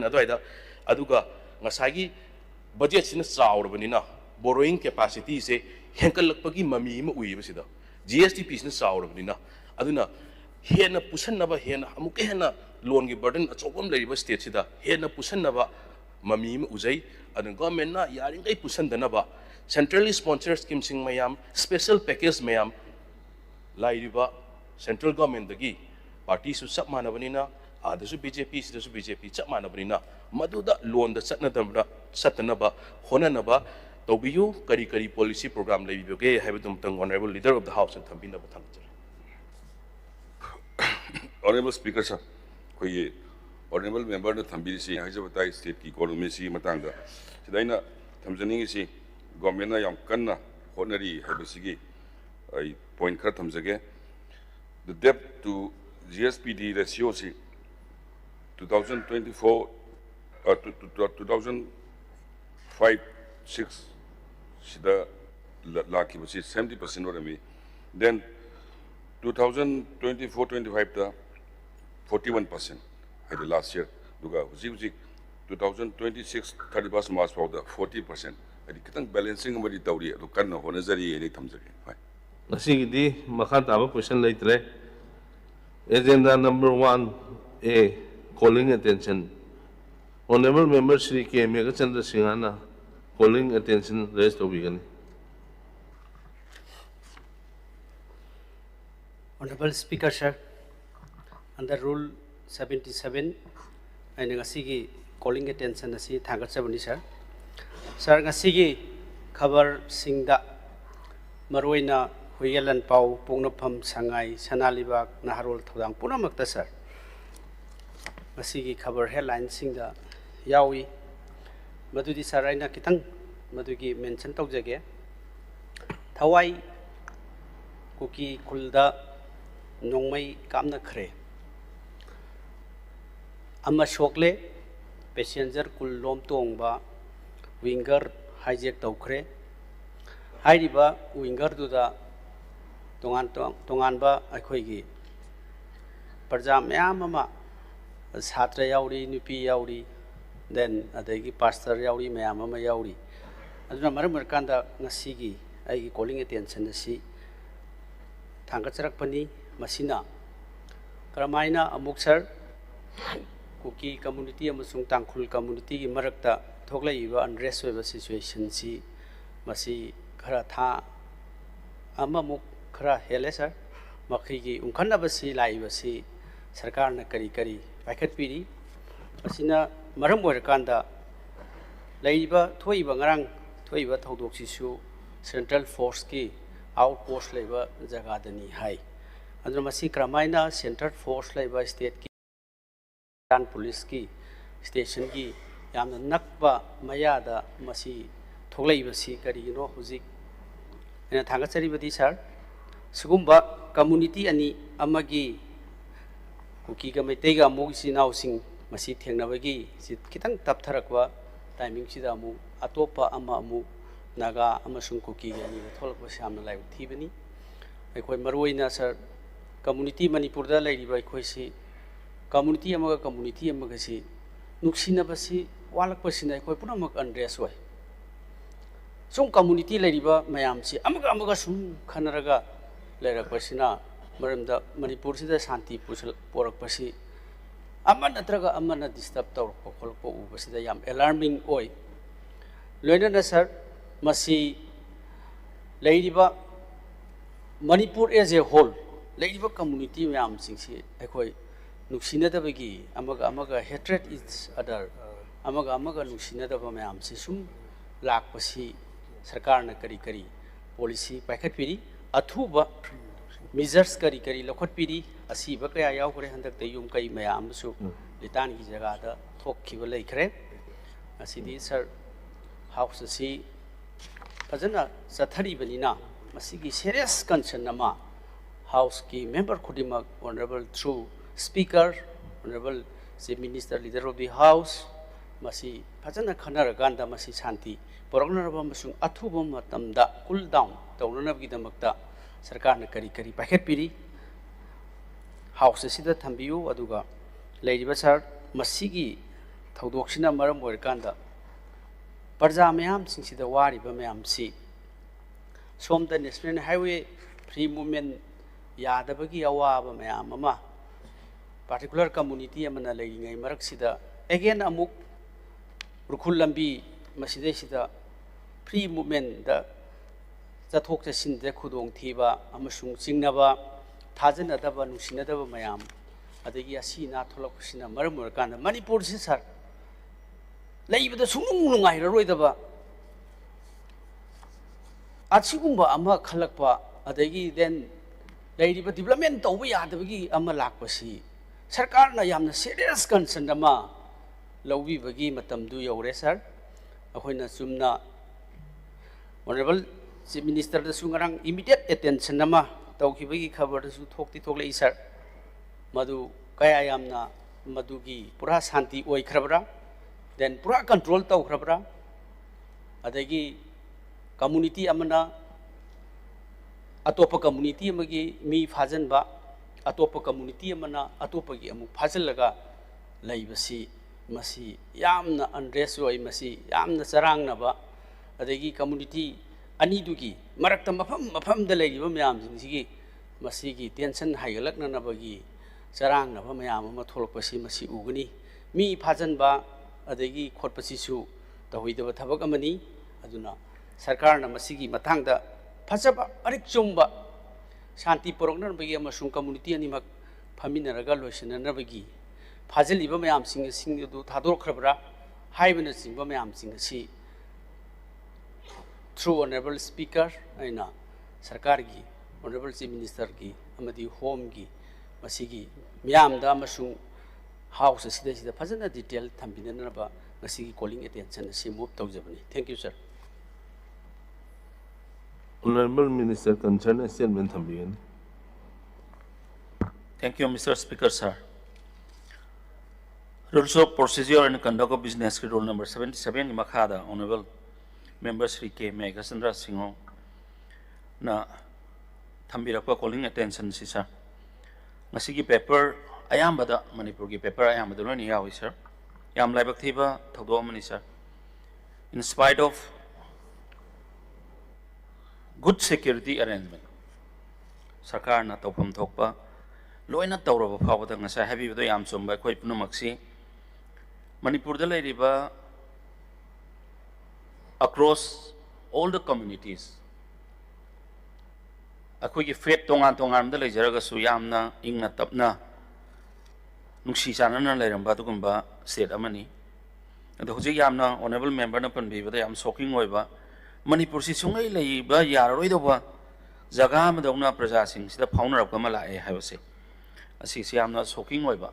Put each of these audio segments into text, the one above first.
अदुवाइदा अदुगा ngसागी बजेट सिना चाउरबनिना बोरोइंग कैपेसिटी से हेंकलपगी ममी म उइबसिदा जीएसटी सिना चाउरबनिना अदुना हेना पुसन्नबा हेना अमुके हेना लोन की बर्डन अचोबम लेरिबा स्टेट सिदा हेना पुसन्नबा ममी म उजै अदु गवर्नमेंट ना यारिंगै पुसन्दनबा सेंट्रली स्पॉन्सर स्कीम सिंग मयाम स्पेशल पैकेज मयाम लाइरिबा सेंट्रल गवर्नमेंट दगी पार्टी सु सब मानबनिना आदसु बीजेपी सिदसु बीजेपी सब मानबनिना मदुदा लोन द सतनबा होननबा तौबियु करी करी पॉलिसी प्रोग्राम लेबिबगे हैबदुम तंग honourable leader of the house थंबिनबा थंगजर ऑनरेबल स्पीकर सर कोई ऑनरेबल मेंबर ने थंबिसी हाइजबताई स्टेट की इकोनॉमी सी मतंगा सिदाइना थमजनिंग सी गवर्नमेंट ना याम कन्ना होनरी हैबसिगी आई पॉइंट खर थमजगे the debt to GSPD ratio C 2024 2005-6 sida laki basi 70% orami then 2024-25 da 41% had last year duga huji 2026-31 March for the 40% adi kitang balancing amadi tawri adu kanna honajari eni thamjage hai असीगी मखा ताब question लेते agenda number 1A calling attention honorable member Shri K Megachandra Singhana calling attention raised to begin. Honorable Speaker sir, under Rule 77 I ngasigi calling attention asi thangatsabani sir. Sir ngasigi khabar singda maroina huyalan pau pungnapam sangai sanalibak naharol thodang punamakta sir. Masigi khabar headline singda yawi madudi saraina kitang madugi mention tawjage thawai kuki kulda nongmai kamna khre amma shokle passenger kul lom tongba winger hijack tawkhre hairiba winger duda tongan ba akhoigi parja mayam ama छात्र यावरी नुपी यावरी then अदगी pastor यावरी ma'am अमा यावरी अदुना मरम मरकांदा ngasiगी आइगी calling attention असि थांगचरकपनी मसिना करमाइना अमुक sir cookie community अमसुंग तांखुल community की मरकता थोगलाइबा unrest होइबा situation सी मसी खरा था अममुक खरा हेले सर मखिगी उंखनबसी लाइबसी सरकार न करी करी पैकेट पीरी असिना मरम ओरकांदा लाइबा थोइबा ngarang थोइबा थौदोक्सिसु सेंट्रल फोर्स की आउट पोस्ट लेबा जगादनी हाई अदुना मसी क्रमाइना सेंट्रल फोर्स लेबा स्टेट की पुलिस की स्टेशन की यामना नकबा मयादा मसी थोगलाइबसी करिनो हुजिक एना थांगचरिबदी सर सुगुम्बा कम्युनिटी अनि अमगी कुकी का मैतै का मोगी नाउसिंग मसी थेंगनबगी खितंग तपथरकवा टाइमिंग सिदा अमु अतोपा अमा अमु नागा अमसुंग कुकी गनी थोलकवा सामना लाइव थीबनी अखोय मरोइना सर कम्युनिटी मणिपुर दा लैरिबा अखोयसी कम्युनिटी अमगा सी नुक्सिनबसी वालकपसिना अखोय पुनमक अनड्रेस होय सुम कम्युनिटी लैरिबा मयामसी अमगा सुम खनरगा लैरकपसिना मरमदा मणिपुर सिदा शांति पोरकपसी अमा नत्रगा अमना डिस्टर्ब तौरकप खोलकप उबसिदा याम अलार्मिंग ओय लोइनना सर मसी लैरिबा मणिपुर एज ए होल लैरिबा कम्युनिटी मयाम सिंगसी अखोय नुक्सिनदबगी अमगा हेट्रेड इच अदर अमगा नुक्सिनदबा मयाम से सुम लाकपसी सरकार न करी करी पॉलिसी पाइखटपिरी अथुबा मेजर्स करी करी लखटपिरी असीब कया यावखरे हंदक युम कई मयामसु लितान की जगह दा थोखिब लैखरे असीदी सर हाउस असी फजना चथरीबनिना मसीगी सीरियस कंसर्न अमा हाउस की मेंबर खुदिमक honourable through speaker honourable chief minister leader of the house मसी फजना खनरगांदा मसी शांति पोरगनरबा मसुंग अथुबा मतमदा कूल डाउन तौननबगिदमक्ता सरकार ने करी करी पाइखटपिरी हाउस असिदा थंबियु अदुगा लैरिबा सर मसीगी ꯊꯧꯗꯣꯛꯁꯤꯅ ꯃꯔꯝ ꯑꯣꯏꯔꯀꯥꯟꯗ ꯄ꯭ꯔꯖꯥ ꯃꯌꯥꯝꯁꯤꯡꯁꯤꯗ ꯋꯥꯔꯤꯕ ꯃꯌꯥꯝꯁꯤ ꯁꯣꯝꯗ ꯅꯦꯁꯅꯦꯜ ꯍꯥꯏꯋꯦ ꯐ꯭ꯔꯤ ꯃꯨꯚꯃꯦꯟ ꯌꯥꯗꯕꯒꯤ ꯑꯋꯥꯕ ꯃꯌꯥꯝ ꯑꯃ ꯄꯥꯔꯇꯤꯀꯨꯂꯔ ꯀꯝꯃꯨꯅꯤꯇꯤ ꯑꯃꯅ ꯂꯩꯔꯤꯉꯩ ꯃꯔꯛꯁꯤꯗ ꯑꯦꯒꯦꯟ ꯑꯃꯨꯛ ꯎꯈ꯭ꯔꯨꯜ ꯂꯝꯕꯤ ꯃꯁꯤꯗꯩꯁꯤꯗ ꯐ꯭ꯔꯤ ꯃꯨꯚꯃꯦꯟꯗ ꯆꯠꯊꯣꯛ ꯆꯠꯁꯤꯟꯗ ꯈꯨꯗꯣꯡꯊꯤꯕ ꯑꯃꯁꯨꯡ ꯆꯤꯡꯅꯕ ꯊꯥꯖꯅꯗꯕ ꯅꯨꯡꯁꯤꯅꯗꯕ ꯃꯌꯥꯝ ꯑꯗꯒꯤ ꯑꯁꯤ ꯑꯅꯥ ꯊꯣꯛꯂꯛꯄꯁꯤꯅ ꯃꯔꯝ ꯑꯣꯏꯔꯀꯥꯟꯗ ꯃꯅꯤꯄꯨꯔꯁꯤ ꯁꯥꯔ ꯂꯩꯕꯗ ꯁꯨꯡꯅꯨꯡ ꯅꯨꯡꯉꯥꯏꯔꯔꯣꯏꯗꯕ ꯑꯁꯤꯒꯨꯝꯕ ꯑꯃ ꯈꯜꯂꯛꯄ ꯑꯗꯒꯤ ꯗꯦꯟ ꯂꯩꯔꯤꯕ ꯗꯤꯕꯂꯞꯃꯦꯟ ꯇꯧꯕ ꯌꯥꯗꯕꯒꯤ ꯑꯃ ꯂꯥꯛꯄꯁꯤ ꯁꯔꯀꯥꯔꯅ ꯌꯥꯝꯅ ꯁꯦꯔꯤꯌꯁ ꯀꯟꯁꯔꯟ ꯑꯃ ꯂꯧꯕꯤꯕꯒꯤ ꯃꯇꯝꯗꯨ ꯌꯧꯔꯦ ꯁꯥꯔ ꯑꯩꯈꯣꯏꯅ ꯆꯨꯝꯅ ꯑꯣꯅꯔꯦꯕꯜ ꯆꯤꯞ ꯃꯤꯅꯤꯁꯇꯔꯗꯁꯨ ꯉꯔꯥꯡ ꯏꯃꯤꯗꯤꯌꯦꯠ ꯑꯦꯇꯦꯟꯁꯟ ꯑꯃ ꯇꯧꯈꯤꯕꯒꯤ ꯈꯕꯔꯗꯁꯨ ꯊꯣꯛꯂꯛꯏ ꯁꯥꯔ ꯃꯗꯨ ꯀꯌꯥ ꯌꯥꯝꯅ ꯃꯗꯨꯒꯤ ꯄꯨꯔꯥ ꯁꯥꯟꯇꯤ ꯑꯣꯏꯈ꯭ꯔꯕ꯭ꯔꯥ ꯗꯦꯟ ꯄꯨꯔꯥ ꯀꯟꯇ꯭ꯔꯣꯜ ꯇꯧꯈ꯭ꯔꯕ꯭ꯔꯥ ꯑꯗꯒꯤ ꯀꯝꯃꯨꯅꯤꯇꯤ ꯑꯃꯅ ꯑꯇꯣꯞꯄ ꯀꯝꯃꯨꯅꯤꯇꯤ ꯑꯃꯒꯤ ꯃꯤ ꯐꯥꯖꯤꯟꯕ ꯑꯇꯣꯞꯄ ꯀꯝꯃꯨꯅꯤꯇꯤ ꯑꯃꯅ ꯑꯇꯣꯞꯄꯒꯤ ꯑꯃꯨꯛ ꯐꯥꯖꯤꯜꯂꯒ ꯂꯩꯕꯁꯤ ꯃꯁꯤ ꯌꯥꯝꯅ ꯑꯟꯔꯦꯁ ꯑꯣꯏ ꯃꯁꯤ ꯌꯥꯝꯅ ꯆꯔꯥꯡꯅꯕ ꯑꯗꯒꯤ ꯀꯝꯃꯨꯅꯤꯇꯤ ꯑꯅꯤꯗꯨꯒꯤ ꯃꯔꯛꯇ ꯃꯐꯝ ꯃꯐꯝꯗ ꯂꯩꯔꯤꯕ ꯃꯌꯥꯝꯁꯤꯡꯁꯤꯒꯤ ꯃꯁꯤꯒꯤ ꯇꯦꯟꯁꯟ ꯍꯥꯏꯒꯠꯂꯛꯅꯅꯕꯒꯤ ꯆꯔꯥꯡꯅꯕ ꯃꯌꯥꯝ ꯑꯃ ꯊꯣꯛꯂꯛꯄꯁꯤ ꯃꯁꯤ ꯎꯒꯅꯤ ꯃꯤ ꯐꯥꯖꯤꯟꯕ ꯑꯗꯒꯤ ꯈꯣꯠꯄꯁꯤꯁꯨ ꯇꯧꯍꯩꯗꯕ ꯊꯕꯛ ꯑꯃꯅꯤ ꯑꯗꯨꯅ ꯁꯔꯀꯥꯔꯅ ꯃꯁꯤꯒꯤ ꯃꯇꯥꯡꯗ ꯐꯖꯕ ꯑꯔꯤꯛ ꯆꯨꯝꯕ ꯁꯥꯟꯇꯤ ꯄꯨꯔꯛꯅꯕꯒꯤ ꯑꯃꯁꯨꯡ ꯀꯝꯃꯨꯅꯤꯇꯤ ꯑꯅꯤꯃꯛ ꯐꯝꯃꯤꯟꯅꯔꯒ ꯂꯣꯏꯁꯤꯟꯅꯅꯕꯒꯤ ꯐꯥꯖꯤꯜꯂꯤꯕ ꯃꯌꯥꯝꯁꯤꯡ ꯑꯗꯨ ꯊꯥꯗꯣꯛꯈ꯭ꯔꯕ꯭ꯔꯥ ꯍꯥꯏꯕꯅꯆꯤꯡꯕ ꯃꯌꯥꯝꯁꯤꯡ ꯑꯁꯤ through Honorable Speaker aina sarkargi Honorable Chief Minister gi amadi home gi masigi miyam da amasung house sida fazana detail thambinana ba masigi calling attention si move tawjabani. Thank you sir. Honorable Minister concerned statement thambiyan. Thank you, Mr. Speaker, sir. Rules of Procedure and Conduct of Business, Rule number 77, Makhada, Honorable Member Sri K. Meghasandra Singho, na Thambirapa calling attention, sir. Masigi paper, Ayambada, Manipurgi paper, Ayambada, Yawi, sir. Yam Labaktiva, Togomani, sir. In spite of good security arrangement, Sarkar na Topam Tokpa, Loina Taurava Pavata, as I have you the Yamsum by Quite Punumaxi, Manipur the River across all the communities. A quick fate Tongan Tongan the Lajaraga Suyamna, Ingna Tapna, Nuxisana Lerambatukumba, said Amani. And the Hoseyamna, honorable member upon Beaver, I am soaking over Manipur Sisunga Laiba Yaroidova, Zagam Dona Prasasing, the founder of Kamala, I have say. Asisi am not soaking over,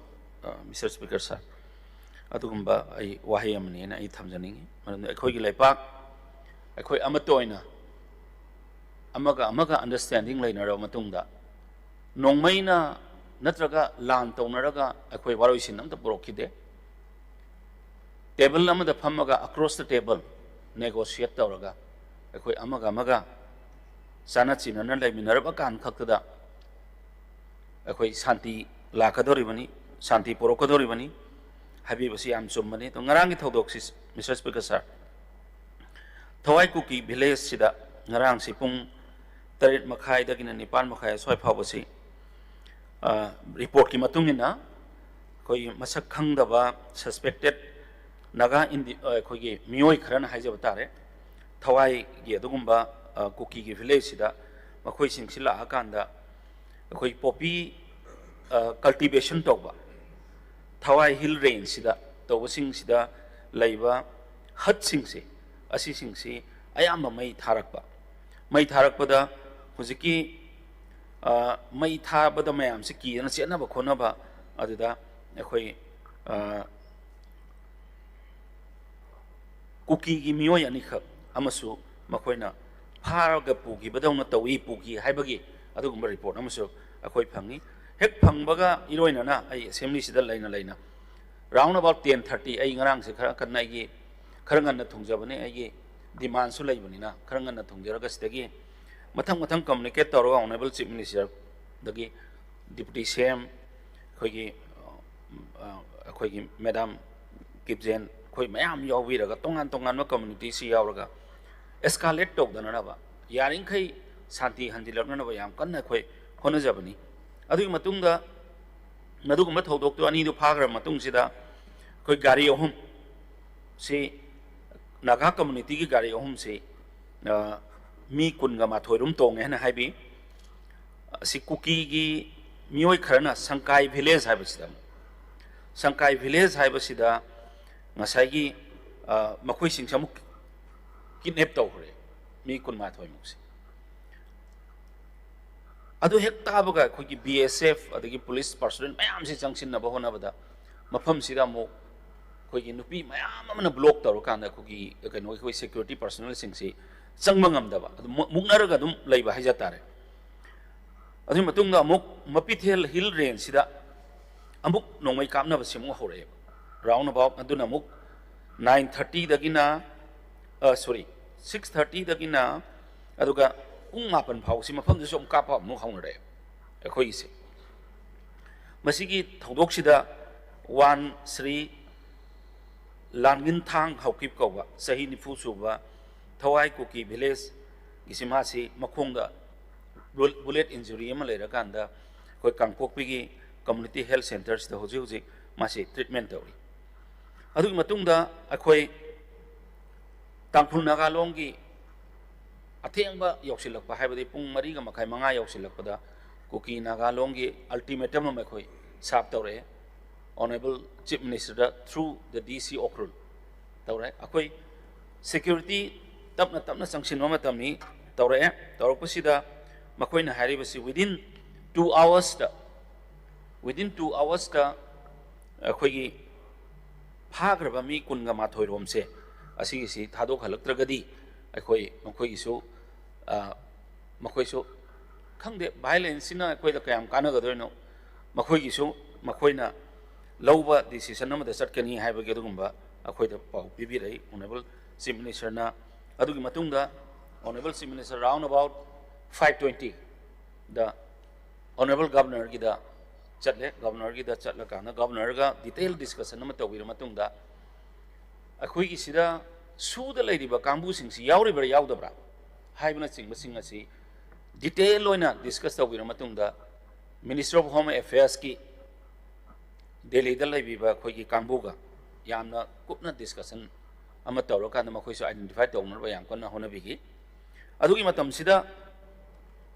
Mr. Speaker, sir. Atukumba, I Wahayamani, and I Tamzani, and a quick lepak, a quick amatoina, Amaga understanding later of Matunda. No maina, Natraga, Lan Tonaraga, a quick valuation the Brokide. Table number the Pamaga across the table, negotiate Toraga, a quick Amaga, Sanatsin, and like Minerva can Kakada. Akwai Santi Lakadoribani, Santi Porokadoribani, Habibasi am Sumani, Narangi Todoxis, Mr. Speaker, sir. Tawai Cookie, Village Sida, Narang Sipung, Tarit Makai, Dagin and Nipan Makai, Swipe Habasi, report Kimatungina, Koi Masakangdava, suspected Naga in the Kogi, Mui Kran Hajavatare, Tawai Yadumba, Cookie Village Sida, Makoi Sila Akanda. Koi poppy cultivation toba Thawai hill range sida tobasing sida laiba hut singsi asi singsi ayamba mai tharakpada huziki mai thabada mayam se ki na chena ba khona ba aduda ekhoi cookie gi mioi ani khak amasu makoina pharaga pugi badawna tawi pugi haibagi adugumba report amasu akhoi phangi hek phangbaga iroina na ai assembly sida laina round about 10:30 ai ngarang se khara kan ai kharangan na thungjabane ai demand su laibani na kharangan na thungjaraga sidagi mathang communicate tawra honorable chief minister dagi deputy cm khoigi madam ꯀꯤꯞꯖꯦꯟ ꯑꯩꯈꯣꯏ ꯃꯌꯥꯝ ꯌꯥꯎꯕꯤꯔꯒ ꯇꯣꯉꯥꯟ ꯇꯣꯉꯥꯟꯕ ꯀꯝꯃꯨꯅꯤꯇꯤꯁꯤ ꯌꯥꯎꯔꯒ ꯑꯦꯁꯀꯥꯂꯦꯠ ꯇꯧꯗꯅꯅꯕ ꯌꯥꯔꯤꯈꯩ ꯁꯥꯟꯇꯤ ꯍꯟꯖꯤꯜꯂꯛꯅꯅꯕ ꯌꯥꯝ ꯀꯟꯅ ꯑꯩꯈꯣꯏ ꯍꯣꯠꯅꯖꯕꯅꯤ ꯑꯗꯨꯒꯤ ꯃꯇꯨꯡꯗ ꯃꯗꯨꯒꯨꯝꯕ ꯊꯧꯗꯣꯛꯇꯨ ꯑꯅꯤꯗꯨ ꯐꯥꯈ꯭ꯔꯕ ꯃꯇꯨꯡꯁꯤꯗ ꯑꯩꯈꯣꯏ ꯒꯥꯔꯤ ꯑꯍꯨꯝ ꯁꯤ ꯅꯥꯒꯥ ꯀꯝꯃꯨꯅꯤꯇꯤꯒꯤ ꯒꯥꯔꯤ ꯑꯍꯨꯝꯁꯤ ꯃꯤ 12 ꯇꯣꯡꯉꯦ ꯍꯥꯏꯅ ꯍꯥꯏꯕꯤ ꯑꯁꯤ ꯀꯨꯀꯤꯒꯤ ꯃꯤꯑꯣꯏ ꯈꯔꯅ ꯁꯪꯀꯥꯏ ꯚꯤꯂꯦꯖ ꯍꯥꯏꯕꯁꯤꯗ ꯁꯪꯀꯥꯏ ꯚꯤꯂꯦꯖ ꯍꯥꯏꯕꯁꯤꯗ ꯉꯁꯥꯏꯒꯤ ꯃꯈꯣꯏꯁꯤꯡꯁꯦ ꯑꯃꯨꯛ ꯀꯤꯗꯅꯦꯞ ꯇꯧꯈ꯭ꯔꯦ ꯃꯤ 12 ꯃꯨꯛꯁꯦ ꯑꯗꯨ ꯍꯦꯛ ꯇꯥꯕꯒ ꯑꯩꯈꯣꯏꯒꯤ BSF ꯑꯗꯒꯤ ꯄꯨꯂꯤꯁ ꯄꯔꯁꯣꯅꯦꯜ ꯃꯌꯥꯝꯁꯤ ꯆꯪꯁꯤꯟꯅꯕ ꯍꯣꯠꯅꯕꯗ ꯃꯐꯝꯁꯤꯗ ꯑꯃꯨꯛ ꯑꯩꯈꯣꯏꯒꯤ ꯅꯨꯄꯤ ꯃꯌꯥꯝ ꯑꯃꯅ ꯕ꯭ꯂꯣꯛ ꯇꯧꯔꯀꯥꯟꯗ ꯑꯩꯈꯣꯏ ꯁꯦꯀ꯭ꯌꯨꯔꯤꯇꯤ ꯄꯔꯁꯣꯅꯦꯜꯁꯤꯡꯁꯤ ꯆꯪꯕ ꯉꯝꯗꯕ ꯑꯗꯨ ꯃꯨꯛꯅꯔꯒ ꯑꯗꯨꯝ ꯂꯩꯕ ꯍꯥꯏꯖ ꯇꯥꯔꯦ ꯑꯗꯨꯒꯤ ꯃꯇꯨꯡꯗ ꯑꯃꯨꯛ ꯃꯄꯤꯊꯦꯜ ꯍꯤꯜ ꯔꯦꯟꯖꯁꯤꯗ ꯑꯃꯨꯛ ꯅꯣꯡꯃꯩ ꯀꯥꯞꯅꯕꯁꯤ ꯑꯃꯨꯛ ꯍꯧꯔꯛꯑꯦꯕ ꯔꯥꯎꯟ ꯑꯕꯥꯎꯠ ꯑꯗꯨꯅ ꯑꯃꯨꯛ 9:30 ꯁꯣꯔꯤ 6:30 ꯑꯗꯨꯒ ꯄꯨꯡ 9 ꯐꯥꯎꯁꯤ ꯃꯐꯝꯗꯨꯁꯨ ꯑꯃꯨꯛ ꯀꯥꯞꯄ ꯑꯃꯨꯛ ꯍꯧꯅꯔꯛꯑꯦ ꯑꯩꯈꯣꯏꯒꯤꯁꯦ ꯃꯁꯤꯒꯤ ꯊꯧꯗꯣꯛꯁꯤꯗ ꯋꯥꯟ ꯁ꯭ꯔꯤ ꯂꯥꯟꯒꯤꯟꯊꯥꯡ ꯍꯧꯈꯤꯕ ꯀꯧꯕ ꯆꯍꯤ 90 ꯁꯨꯕ ꯊꯋꯥꯏ ꯀꯨꯀꯤ ꯚꯤꯂꯦꯖꯒꯤꯁꯤ ꯃꯥꯁꯤ ꯃꯈꯣꯡꯗ ꯕꯨꯂꯦꯠ ꯏꯟꯖꯨꯔꯤ ꯑꯃ ꯂꯩꯔꯀꯥꯟꯗ ꯑꯩꯈꯣꯏ ꯀꯥꯡꯄꯣꯛꯄꯤꯒꯤ ꯀꯝꯃꯨꯅꯤꯇꯤ ꯍꯦꯜꯊ ꯁꯦꯟꯇꯔꯁꯤꯗ ꯍꯧꯖꯤꯛ ꯃꯥꯁꯤ ꯇ꯭ꯔꯤꯠꯃꯦꯟ ꯇꯧꯔꯤ ꯑꯗꯨꯒꯤ ꯃꯇꯨꯡꯗ ꯑꯩꯈꯣꯏ ꯇꯥꯡꯈꯨꯜ ꯅꯥꯒꯥꯂꯣꯡꯒꯤ ꯑꯊꯦꯡꯕ ꯌꯧꯁꯤꯜꯂꯛꯄ ꯍꯥꯏꯕꯗꯤ ꯄꯨꯡ 4:30 ꯌꯧꯁꯤꯜꯂꯛꯄꯗ ꯀꯨꯀꯤ ꯅꯥꯒꯥꯂꯣꯡꯒꯤ ꯑꯜꯇꯤꯃꯦꯇꯝ ꯑꯃ ꯑꯩꯈꯣꯏ ꯁꯥꯞ ꯇꯧꯔꯛꯑꯦ Honorable Chief Minister through the DC Okrul tawre akoi security tapna changsinwa matamni tawre tawrapasida makoina haribasi within 2 hours da akoi gi phagraba mi kunga mathoi romse asigi si thadok halaktragadi akoi makoi su makoi su khangde violence sina akoi da kayam kanagadorno makoi gi su makoina ꯂꯧꯕ decision ꯑꯃꯗ ꯆꯠꯀꯅꯤ ꯍꯥꯏꯕꯒꯤ ꯑꯗꯨꯒꯨꯝꯕ ꯑꯩꯈꯣꯏꯗ ꯄꯥꯎ ꯄꯤꯕꯤꯔꯛꯏ honourable chief ꯃꯤꯅꯤꯁꯇꯔꯅ ꯑꯗꯨꯒꯤ ꯃꯇꯨꯡꯗ honourable chief minister round about 5:20 ꯗ ꯑꯣꯅꯔꯦꯕꯜ ꯒꯕꯔꯅꯔꯒꯤꯗ ꯆꯠꯂꯦ ꯒꯕꯔꯅꯔꯒꯤꯗ ꯆꯠꯂꯀꯥꯟꯗ ꯒꯕꯔꯅꯔꯒ ꯗꯤꯇꯦꯜ ꯗꯤꯁꯀꯁꯟ ꯑꯃ ꯇꯧꯕꯤꯔ ꯃꯇꯨꯡꯗ ꯑꯩꯈꯣꯏꯒꯤ ꯁꯤꯗ ꯁꯨꯗ ꯂꯩꯔꯤꯕ ꯀꯥꯡꯕꯨꯁꯤꯡꯁꯤ ꯌꯥꯎꯔꯤꯕ꯭ꯔꯥ ꯌꯥꯎꯗꯕ꯭ꯔꯥ ꯍꯥꯏꯕꯅꯆꯤꯡꯕꯁꯤꯡ ꯑꯁꯤ ꯗꯤꯇꯦꯜ ꯑꯣꯏꯅ ꯗꯤꯁꯀꯁ ꯇꯧꯕꯤꯔ ꯃꯇꯨꯡꯗ ꯃꯤꯅꯤꯁꯇꯔ ꯑꯣꯐ ꯍꯣꯝ ꯑꯦꯐꯤꯌꯔꯁꯀꯤ ꯗꯦꯜꯂꯤꯗ ꯂꯩꯕꯤꯕ ꯑꯩꯈꯣꯏꯒꯤ ꯀꯥꯡꯕꯨꯒ ꯌꯥꯝꯅ ꯀꯨꯞꯅ ꯗꯤꯁꯀꯁꯟ ꯑꯃ ꯇꯧꯔꯀꯥꯟꯗ ꯃꯈꯣꯏꯁꯨ ꯑꯥꯏꯗꯦꯟꯇꯤꯐꯥꯏ ꯇꯧꯅꯕ ꯌꯥꯝ ꯀꯟꯅ ꯍꯣꯠꯅꯕꯤꯈꯤ ꯑꯗꯨꯒꯤ ꯃꯇꯝꯁꯤꯗ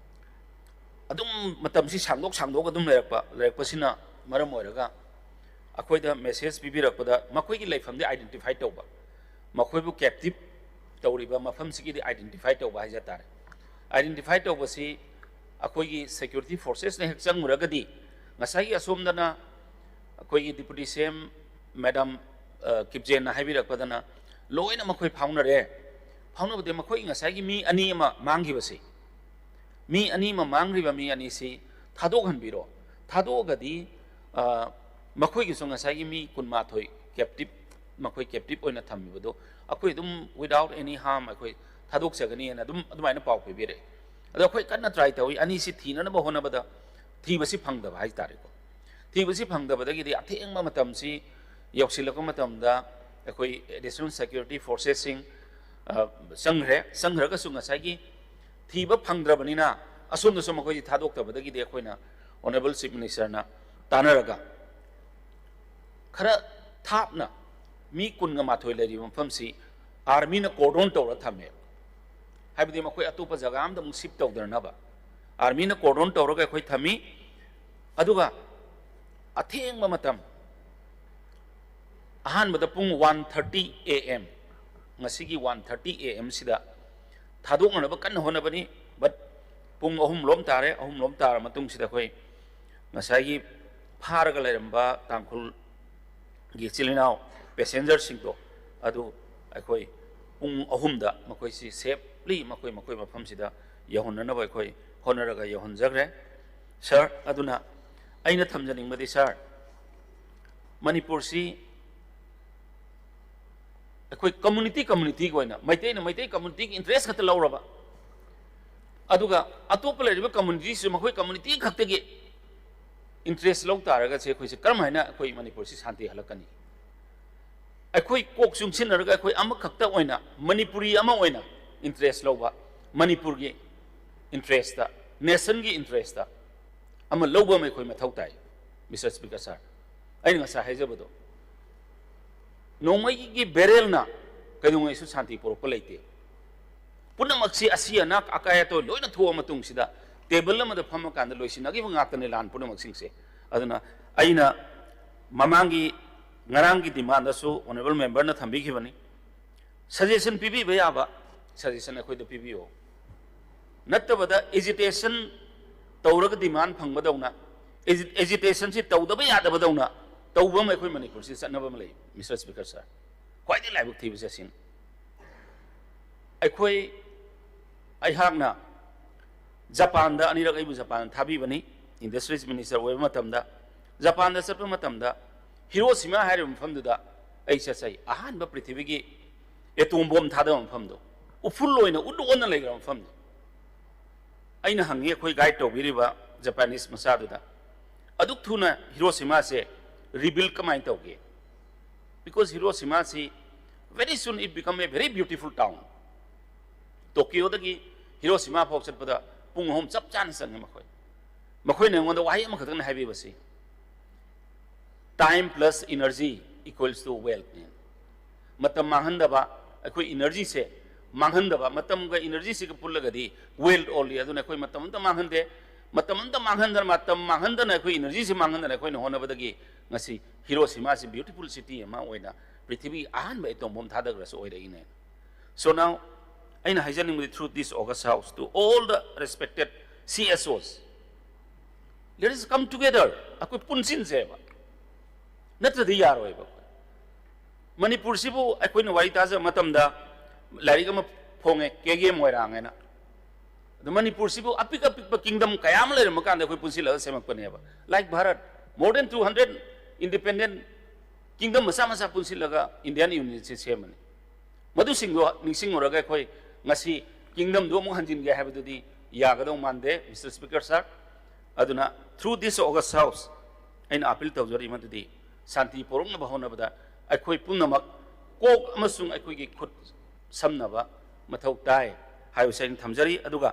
ꯑꯗꯨꯝ ꯃꯇꯝꯁꯤ ꯁꯥꯡꯗꯣꯛ ꯑꯗꯨꯝ ꯂꯩꯔꯛꯄꯁꯤꯅ ꯃꯔꯝ ꯑꯣꯏꯔꯒ ꯑꯩꯈꯣꯏꯗ ꯃꯦꯁꯦꯖ ꯄꯤꯕꯤꯔꯛꯄꯗ ꯃꯈꯣꯏꯒꯤ ꯂꯩꯐꯝꯗꯤ ꯑꯥꯏꯗꯦꯟꯇꯤꯐꯥꯏ ꯇꯧꯕ ꯃꯈꯣꯏꯕꯨ ꯀꯦꯞꯇꯤꯞ ꯇꯧꯔꯤꯕ ꯃꯐꯝꯁꯤꯒꯤꯗꯤ ꯑꯥꯏꯗꯦꯟꯇꯤꯐꯥꯏ ꯇꯧꯕ ꯍꯥꯏꯖ ꯇꯥꯔꯦ ꯑꯥꯏꯗꯦꯟꯇꯤꯐꯥꯏ ꯇꯧꯕꯁꯤ ꯑꯩꯈꯣꯏꯒꯤ ꯁꯦꯀ꯭ꯌꯨꯔꯤꯇꯤ ꯐꯣꯔꯁꯦꯁꯅ ꯍꯦꯛ ꯆꯪꯉꯨꯔꯒꯗꯤ ꯉꯁꯥꯏꯒꯤ ꯑꯁꯣꯝꯗꯅ ꯑꯩꯈꯣꯏꯒꯤ ꯗꯤꯄꯨꯇꯤ ꯁꯤꯑꯦꯝ ꯃꯦꯗꯥꯝ ꯀꯤꯞꯖꯦꯟꯅ ꯍꯥꯏꯕꯤꯔꯛꯄꯗꯅ ꯂꯣꯏꯅ ꯃꯈꯣꯏ ꯐꯥꯎꯅꯕꯗ ꯃꯈꯣꯏ ꯉꯁꯥꯏꯒꯤ ꯃꯤ 2 ꯑꯃ ꯃꯥꯡꯈꯤꯕꯁꯤ ꯃꯤ 2 ꯑꯃ ꯃꯥꯡꯈ꯭ꯔꯤꯕ ꯃꯤ 2ꯁꯤ ꯊꯥꯗꯣꯛꯍꯟꯕꯤꯔꯣ ꯊꯥꯗꯣꯛꯑꯒꯗꯤ ꯃꯈꯣꯏꯒꯤꯁꯨ ꯉꯁꯥꯏꯒꯤ ꯃꯤ 12 ꯀꯦꯞꯇꯤꯞ ꯃꯈꯣꯏ ꯀꯦꯞꯇꯤꯞ ꯑꯣꯏꯅ ꯊꯝꯕꯤꯕꯗꯣ ꯑꯩꯈꯣꯏ ꯑꯗꯨꯝ ꯋꯤꯗꯥꯎꯠ ꯑꯦꯅꯤ ꯍꯥꯔꯝ ꯑꯩꯈꯣꯏ ꯊꯥꯗꯣꯛꯆꯒꯅꯤꯅ ꯑꯗꯨꯃꯥꯏꯅ ꯄꯥꯎ ꯄꯤꯕꯤꯔꯛꯑꯦ ꯑꯗꯣ ꯑꯩꯈꯣꯏ ꯀꯟꯅ ꯇ꯭ꯔꯥꯏ ꯇꯧꯏ 2ꯁꯤ ꯊꯤꯅꯅꯕ ꯍꯣꯠꯅꯕꯗ ꯊꯤꯕꯁꯤ ꯐꯪꯗꯕ ꯍꯥꯏꯇꯥꯔꯦꯀꯣ ꯊꯤꯕꯁꯤ ꯐꯪꯗꯕꯗꯒꯤꯗꯤ ꯑꯊꯦꯡꯕ ꯃꯇꯝꯁꯤ ꯌꯧꯁꯤꯜꯂꯛꯄ ꯃꯇꯝꯗ ꯑꯩꯈꯣꯏ ꯑꯦꯗꯤꯁꯅꯦꯜ ꯁꯦꯀ꯭ꯌꯨꯔꯤꯇꯤ ꯐꯣꯔꯁꯦꯁꯁꯤꯡ ꯆꯪꯈ꯭ꯔꯒꯁꯨ ꯉꯁꯥꯏꯒꯤ ꯊꯤꯕ ꯐꯪꯗ꯭ꯔꯕꯅꯤꯅ ꯑꯁꯣꯝꯗꯁꯨ ꯃꯈꯣꯏꯁꯤ ꯊꯥꯗꯣꯛꯇꯕꯗꯒꯤꯗꯤ ꯑꯩꯈꯣꯏꯅ ꯑꯣꯅꯔꯦꯕꯜ ꯆꯤꯐ ꯃꯤꯅꯤꯁꯇꯔꯅ ꯇꯥꯟꯅꯔꯒ ꯈꯔ ꯊꯥꯞꯅ ꯃꯤ 12 ꯂꯩꯔꯤꯕ ꯃꯐꯝꯁꯤ ꯑꯥꯔꯃꯤꯅ ꯀꯣꯔꯗꯣꯟ ꯇꯧꯔ ꯊꯝꯃꯦ ꯍꯥꯏꯕꯗꯤ ꯃꯈꯣꯏ ꯑꯇꯣꯞꯄ ꯖꯒꯥ ꯑꯃꯗ ꯑꯃꯨꯛ ꯁꯤꯞ ꯇꯧꯗꯅꯕ ꯑꯥꯔꯃꯤꯅ ꯀꯣꯔꯗꯣꯟ ꯇꯧꯔꯒ ꯑꯩꯈꯣꯏ ꯊꯝꯃꯤ ꯑꯗꯨꯒ ꯑꯊꯦꯡꯕ ꯃꯇꯝ ꯑꯍꯥꯟꯕꯗ ꯄꯨꯡ 1:30 AM ngasi 1:30 AM sida thadok na ba kan hona bani but pung ahum lom tare ahum lom tar matung sida khoi ngasai gi phar ga leramba tangkhul gi chilinau passenger sing to adu akhoi pung ahum da makoi si safely makoi mafam sida yahonna na ba khoi honara ga yahon jagre sir aduna aina thamjaning madi sir manipur si अखोई community को ना मैते community की interest खत लौरबा अदुगा अतोप लेरिबा community से मखोई community खक्ते के interest लौ तारगा से अखोई से कर्म हैना अखोई मणिपुर से शांति हलकनी ꯑꯩꯈꯣꯏ ꯀꯣꯛ ꯆꯨꯡꯁꯤꯟꯅꯔꯒ ꯑꯩꯈꯣꯏ ꯑꯃꯈꯛꯇ ꯑꯣꯏꯅ ꯃꯅꯤꯄꯨꯔꯤ ꯑꯃ ꯑꯣꯏꯅ ꯏꯟꯇꯔꯦꯁ ꯂꯧꯕ ꯃꯅꯤꯄꯨꯔꯒꯤ ꯏꯟꯇꯔꯦꯁꯇ ꯅꯦꯁꯟꯒꯤ ꯏꯟꯇꯔꯦꯁꯇ ꯑꯃ ꯂꯧꯕ ꯑꯃ ꯑꯩꯈꯣꯏ ꯃꯊꯧ ꯇꯥꯏ ꯃꯤꯁꯇꯔ ꯁ꯭ꯄꯤꯀꯔ ꯁꯥꯔ ꯑꯩꯅ ꯉꯁꯥꯏ ꯍꯥꯏꯖꯕꯗꯣ ꯅꯣꯡꯃꯩꯒꯤ ꯕꯦꯔꯦꯜꯅ ꯀꯩꯗꯧꯉꯩꯁꯨ ꯁꯥꯟꯇꯤ ꯄꯨꯔꯛꯄ ꯂꯩꯇꯦ ꯄꯨꯝꯅꯃꯛꯁꯤ ꯑꯁꯤ ꯑꯅꯥ ꯑꯀꯥꯏ ꯑꯇꯣꯏ ꯂꯣꯏꯅ ꯊꯣꯛꯑ ꯃꯇꯨꯡꯁꯤꯗ ꯇꯦꯕꯜ ꯑꯃꯗ ꯐꯝꯃꯀꯥꯟꯗ ꯂꯣꯏꯁꯤꯟꯅꯈꯤꯕ ꯉꯥꯛꯇꯅꯦ ꯂꯥꯟ ꯄꯨꯝꯅꯃꯛꯁꯤꯡꯁꯦ ꯑꯗꯨꯅ ꯑꯩꯅ ꯃꯃꯥꯡꯒꯤ ꯉꯔꯥꯡꯒꯤ ꯗꯤꯃꯥꯟꯗꯁꯨ ꯑꯣꯅꯔꯦꯕꯜ ꯃꯦꯝꯕꯔꯅ ꯊꯝꯕꯤꯈꯤꯕꯅꯤ ꯁꯖꯦꯁꯟ ꯄꯤꯕꯤꯕ ꯌꯥꯕ ꯁꯖꯦꯁꯟ ꯑꯩꯈꯣꯏꯗ ꯄꯤꯕꯤꯌꯣ ꯅꯠꯇꯕꯗ ꯑꯦꯖꯤꯇꯦꯁꯟ ꯇꯧꯔꯒ ꯗꯤꯃꯥꯟ ꯐꯪꯕꯗꯧꯅ ꯑꯦꯖꯤꯇꯦꯁꯟꯁꯤ ꯇꯧꯗꯕ ꯌꯥꯗꯕꯗꯧꯅ ꯇꯧꯕ ꯑꯃ ꯑꯩꯈꯣꯏ ꯃꯅꯤꯄꯨꯔꯁꯤ ꯆꯠꯅꯕ ꯑꯃ ꯂꯩ ꯃꯤꯁꯇꯔ ꯁ꯭ꯄꯤꯀꯔ ꯁꯥꯔ ꯈ꯭ꯋꯥꯏꯗꯒꯤ ꯂꯥꯏꯕꯛ ꯊꯤꯕꯁꯦ ꯑꯁꯤꯅꯤ ꯑꯩꯍꯥꯛꯅ ꯖꯄꯥꯟꯗ ꯑꯅꯤꯔꯛ ꯑꯩꯕꯨ ꯖꯄꯥꯟꯗ ꯊꯥꯕꯤꯕꯅꯤ ꯏꯟꯗꯁꯇ꯭ꯔꯤꯁ ꯃꯤꯅꯤꯁꯇꯔ ꯑꯣꯏꯕ ꯃꯇꯝꯗ ꯖꯄꯥꯟꯗ ꯆꯠꯄ ꯃꯇꯝꯗ ꯍꯤꯔꯣꯁꯤꯃꯥ ꯍꯥꯏꯔꯤꯕ ꯃꯐꯝꯗꯨꯗ ꯑꯩ ꯆꯠꯆꯩ ꯑꯍꯥꯟꯕ ꯄ꯭ꯔꯤꯊꯤꯕꯤꯒꯤ ꯑꯦꯇꯣꯝ ꯕꯣꯝ ꯊꯥꯗꯕ ꯃꯐꯝꯗꯣ ꯎꯐꯨꯜ ꯑꯣꯏꯅ ꯎꯠꯂꯣꯟꯅ ꯂꯩꯈ꯭ꯔꯕ ꯃꯐꯝꯗꯣ ꯑꯩꯅ ꯍꯪꯉꯤ ꯑꯩꯈꯣꯏ ꯒꯥꯏꯗ ꯇꯧꯕꯤꯔꯤꯕ ꯖꯄꯥꯅꯤꯁ ꯃꯆꯥꯗꯨꯗ ꯑꯗꯨꯛ ꯊꯨꯅ ꯍꯤꯔꯣꯁꯤꯃꯥꯁꯦ ꯔꯤꯕꯤꯜ ꯀꯃꯥꯏꯅ ꯇꯧꯒꯦ because Hiroshima very soon it become a very beautiful town. Tokyo dagi Hiroshima phok chatpada pung hom chap chan sang makhoi ne ngonda wahi amakhathang na haibi basi time plus energy equals to wealth matam manghandaba akhoi energy se manghandaba matam ga energy se pullagadi wealth only aduna akhoi matam ta manghande matam ta manghandar matam manghandana akhoi energy se manghandana akhoi ne honabadagi ngasi Hiroshima is a beautiful city ama oina prithvi ahan ba etom bom thadagra so oira ine so now aina haijaning through this August House to all the respected CSOs let us come together akoi punsin seba natra di yar oiba Manipur sibu akoi no wari taja matamda lariga ma phonge kege moirangena the Manipur sibu apik kingdom kayam le makanda akoi punsila semak paneba like Bharat more than 200 independent kingdom masa punsilaga Indian Union se semani madu singlo ningsing oraga khoi ngasi kingdom do mo hanjin ge habadudi yagado mande Mr. Speaker sir aduna through this August House ain appeal tawjari madudi santi porong na bahona bada akhoi punamak kok amasung akhoi gi khut samnaba mathau tai hayu sain thamjari aduga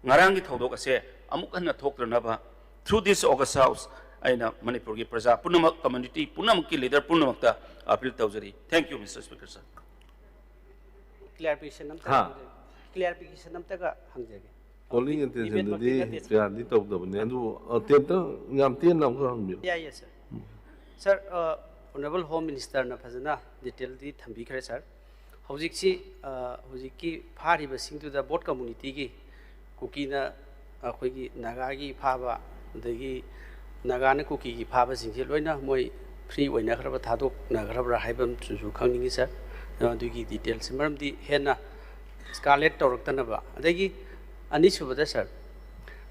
ngarang gi thodok ase amuk hanna thokranaba through this August House aina Manipur ki praja punamak community punamak ki leader punamakta appeal tawjari thank you Mr. Speaker sir clarification namta ga hangjage calling attention to the tawdabani adu atenta ngam ten nam ko hangmi yes sir sir honorable home minister na phajana detail di thambi khare sir hojik si hojik ki phari ba sing to the board community gi kuki na akhoi gi naga gi phaba dagi Nagana cookie Papa Singloina, Moy free when Nagraba Tadok, Nagrabra Hibam to Kanging sir, do give details. Madam the henna scarlet or Tanaba. They an issue with the sir.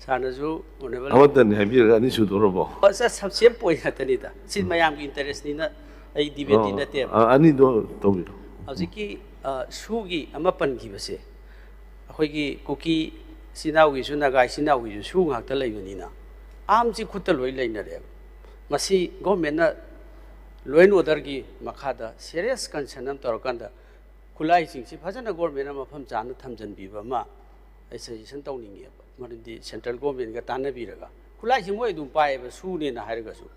Sanazu, whenever I want to have you an issue to robo. What's that some same point at Anita? Since my young interest in a debate in the tape. I need to tell you. Aziki Sugi, a mapan give us a Hoigi cookie Sinawi Sunagai Sinawi, Shung Haktala. Armsi Kutaloi Lane. Masi Gomena Loen Watergi Makada, serious concern of Torokanda. Kulai sings if Hazana Gormena from Jana Tamjan Bivama, I say, Santoning, the central government Gatana Viraga. Kulai Himoy do buy a soon in a Haragasu.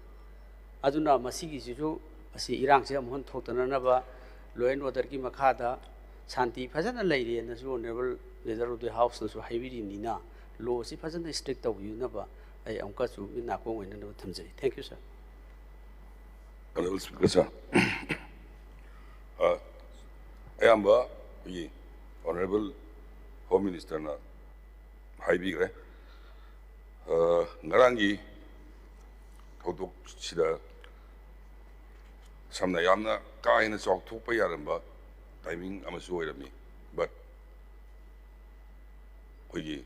Aduna Masigi Sisu, Asi Irang Siam Totanaba, Loen Watergi Makada, Santi Hazana lady and the so never leader of the house and so heavy in Nina. Low si Hazana strict of Unaba. I am got to in Nako and no Tamzi. Thank you, sir. Honorable Speaker, sir. I am the Honorable Home Minister na Haibigre. Narangi Todok Sida Samnayamna Kain is October Yaramba timing Amasu me. But I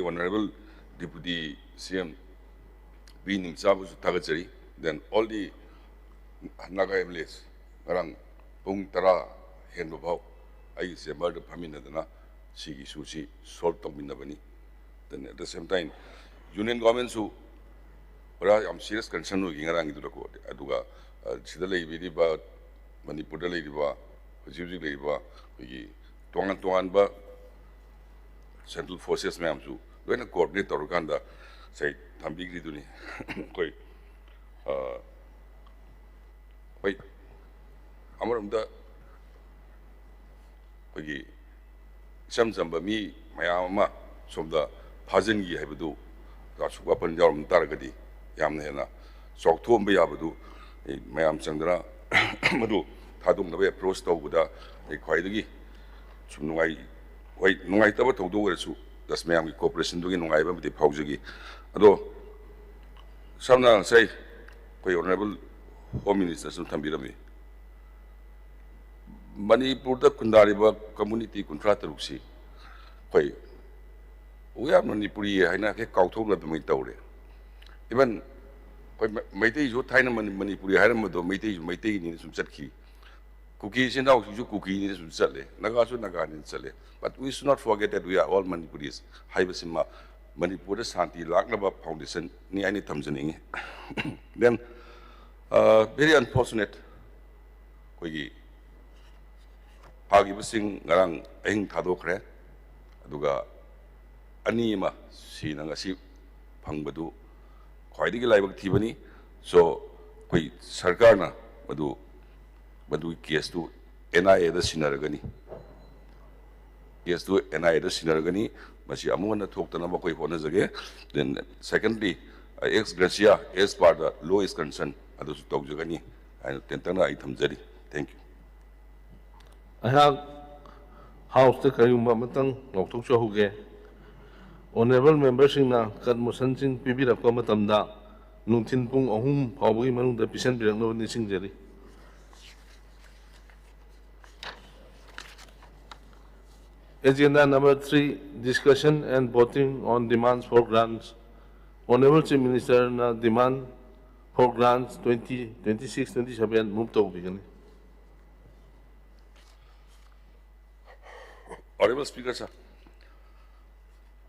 Honorable Deputy CM Binim Sabu Tagachari, then all the Naga MLAs, Narang, Pung Tara, Henbao, I say murder Paminadana, Sigi Sushi, Salt of Minabani. Then at the same time, union governments who are serious concern with Yangarang to the court, Aduga, sida leibiriba Manipurda leiba hujib leiba ki tuan ba Central Forces में हमसु लोग coordinate तौर कांदा say Thambi की दुनी कोई कोई हमारे उम्दा कोई समझंबा मी मयामा सोमदा फाजन की है बदु रासुका पंजाब में तारगदी यामने है ना सौथों में या बदु मयाम चंद्रा मधु थादुम नबे अप्रोच तो बुदा एक ख्वाइदगी सुनुआई वही नुआई तब तो दो वरसु दस मयाम की कोऑपरेशन दुगी नुआई बम दिखाओ जगी अदो सामना से कोई ऑनरेबल होम मिनिस्टर सुन थम्बीरमी मणिपुर दा कुंदारिबा कम्युनिटी कुंट्रा तरुक्सी कोई उया मणिपुरी है ना के काउथों ना तुम्हें तौरे इवन कोई मैते जो थाई ना मणिपुरी है ना मधो मैते नहीं सुनचत की कुकी से ना जो कुकी नहीं सुनचत ले नगा सु नगा नहीं चले but we should not forget that we are all Manipuris हाई बसिमा मणिपुर दा शांति लाखनबा फाउंडेशन नि आइने थमजनिंगे then very unfortunate कोई फागिबसिंग ngarang ahing thadokre aduga ani ma sina ngasi phangbadu khwaidigi laibak thibani so koi sarkar na madu case tu NIA da sinaragani case tu NIA da sinaragani masi amuna thoktana ba koi hona jage then secondly ex gracia as part the law is concerned adu su tawjagani and tentana I thamjari thank you House the Kayumba Matang, October Huge. Honorable members in a Kadmosan Sin Pibi of Comatamda, Nuntin Pung Ohum, Pawi Manu, the Pisan Birano Nising Jelly. Agenda number 3, discussion and voting on demands for grants. Honorable Chief Minister demand for grants 2026-27 moved to begin. Honorable Speaker, sir,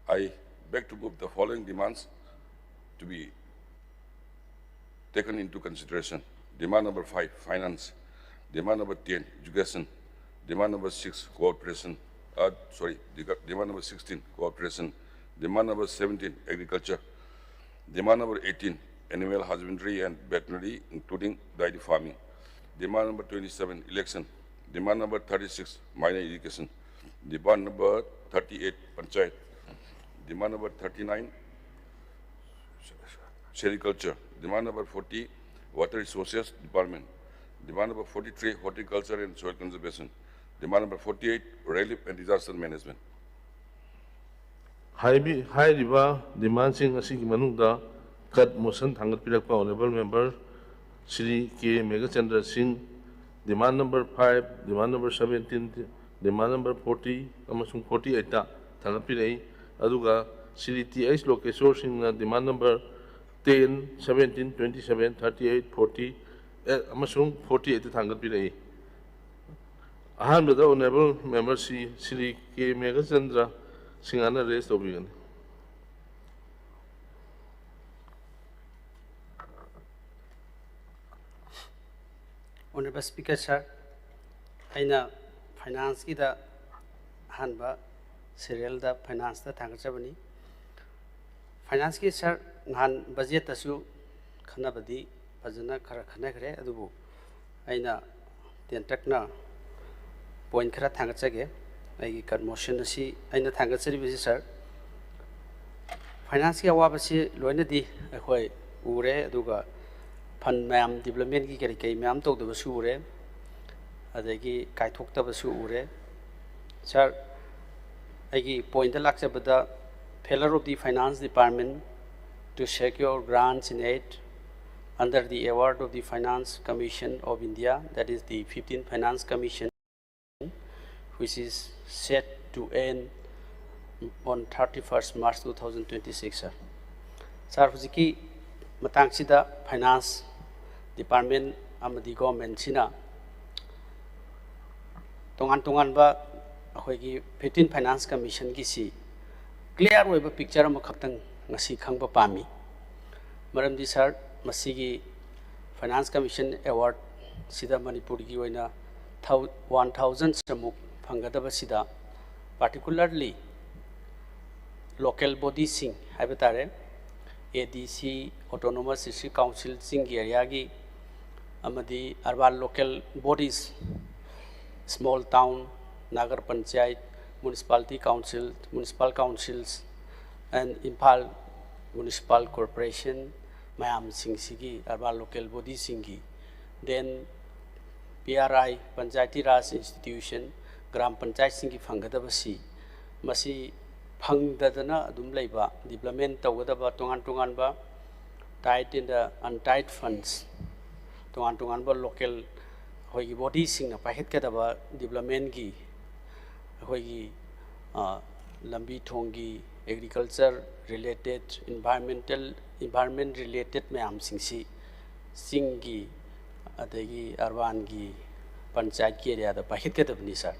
I beg to move the following demands to be taken into consideration. Demand number 5, finance. Demand number 10, education. Demand number 6, cooperation. Demand number 16, cooperation. Demand number 17, agriculture. Demand number 18, animal husbandry and veterinary, including dairy farming. Demand number 27, election. Demand number 36, minor education. Demand number 38, Panchayat. Demand number 39, sericulture. Demand number 40, water resources department. Demand number 43, horticulture and soil conservation. Demand number 48, relief and disaster management. High river demand sing a sing manunda cut motion tangat pirak honorable member Sri K. Megachandra Singh. Demand number 5, demand number 17, demand number 40, amasung 48 Tanapire, Aduga, Sri T.H. Lokesor Singh, demand number 10, 17, 27, 38, 40, amasung 48 Tanapire. Ahan with the honorable member Sri K. Megachandra Singhana raised Obigan. Honorable Speaker, sir, I finance ki da hanba serial da finance da thangchabani finance ki sir han budget asu khanabadi fajana khara khanagre adubu aina tentakna point khara thangchage ai conmotion asi aina thangchari bi sir finance ki awabasi loina di akhoi ure aduga fund mayam development ki kari mayam tawdaba su ure adagi kaithoktabasu ure sir agi point laksabada failure of the finance department to secure grants in aid under the award of the Finance Commission of India, that is the 15th Finance Commission, which is set to end on 31st March 2026 sir. Sir hujiki matangsida finance department amadi government sina tongan ba akhoi 15 Finance Commission ki si clear oiba picture ma khaktang ngasi khangba pami maramdi sir masigi finance commission award सिदा मणिपुर की 1000 समूक फंगदब सिदा particularly local body सिंग है तारे ADC autonomous district council सिंग area की अमदी urban local bodies small town Nagar panchayat municipality council municipal councils and Imphal municipal corporation मैम सिंगी अर्बन लोकल बॉडी सिंगी then PRI Panchayati Raj institution gram panchayat सिंगी फंगदबसी मसी फंगदना अदुम लेबा डेवलपमेंट तौगदबा तोंगान तोंगानबा tied in the untied funds तोंगान तोंगानबा लोकल होगी बॉडी सिंगना पाहेतकदबा डेवलपमेंट की होगी लंबी थोंगी agriculture related environment related ma'am सिंसी सिंगी अदगी अर्बान की पंचायत की एरिया पाहेतकदबनी sir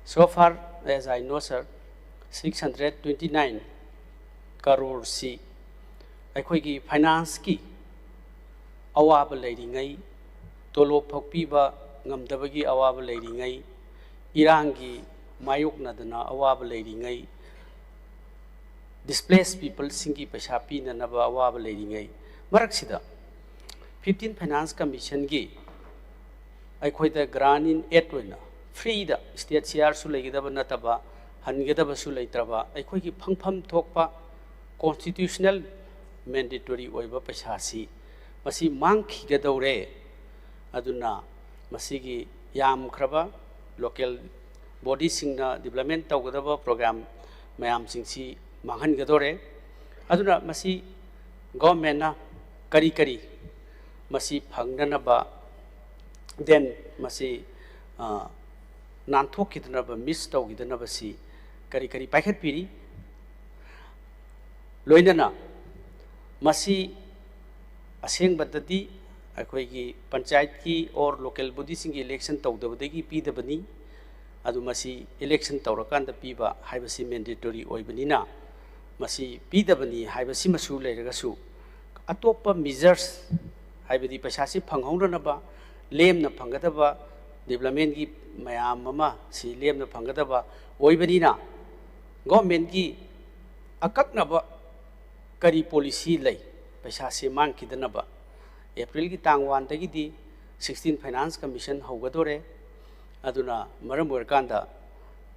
so far as I know sir 629 crore सी अखोगी फाइनेंस की अवाब लेरिङै तोलोप फक्पीबा ngамदबगी अवाब लेरिङै इरांगी मायोकनदना अवाब लेरिङै डिस्प्लेस पीपल सिंगी पैसा पीननबा अवाब लेरिङै मरकसिदा 15 फाइनेंस कमीशन की अखोइदा ग्रांट इन एड ओइना फ्रीदा स्टेट शेयर सु लेगदबा नतबा हनगदबसु लेत्रबा अखोइगी फंगफम थोकपा कॉन्स्टिट्यूशनल मैंडेटरी ओइबा पैसासी मसी मांगखिगदौरे अदुना मसीगी यामख्रबा लोकल बॉडी सिंगना डेवलपमेंट तौगदबा प्रोग्राम मैम सिंसी मांगहनगदौरे अदुना मसी गवर्नमेंटना करी करी मसी फंगनबा देन मसी नानथोकिदनबा मिस तौगिदनबसी करी करी पाइखत पीरी लोइनना मसी असेंगबददी अखोइगी पंचायत की और लोकल बॉडी सिंगी इलेक्शन तौदबदगी पीदबनी अदु मसी इलेक्शन तौरकांद पीबा हाइबसी मैंडेटरी ओइबनिना मसी पीदबनी हाइबसी मसु लेरगसु अतोप मेजर्स हाइबदी पैसासी फंगहौनबा लेमना फंगदबा डेवलपमेंट की मैम अमा सी लेमना फंगदबा ओइबनिना गवर्नमेंट की अकक्नबा करी पॉलिसी लई पैसा से मांगखिदनबा अप्रैल की तांग 1 तगिदी 16 फाइनेंस कमीशन होगदोरे अदुना मरम ओरकांदा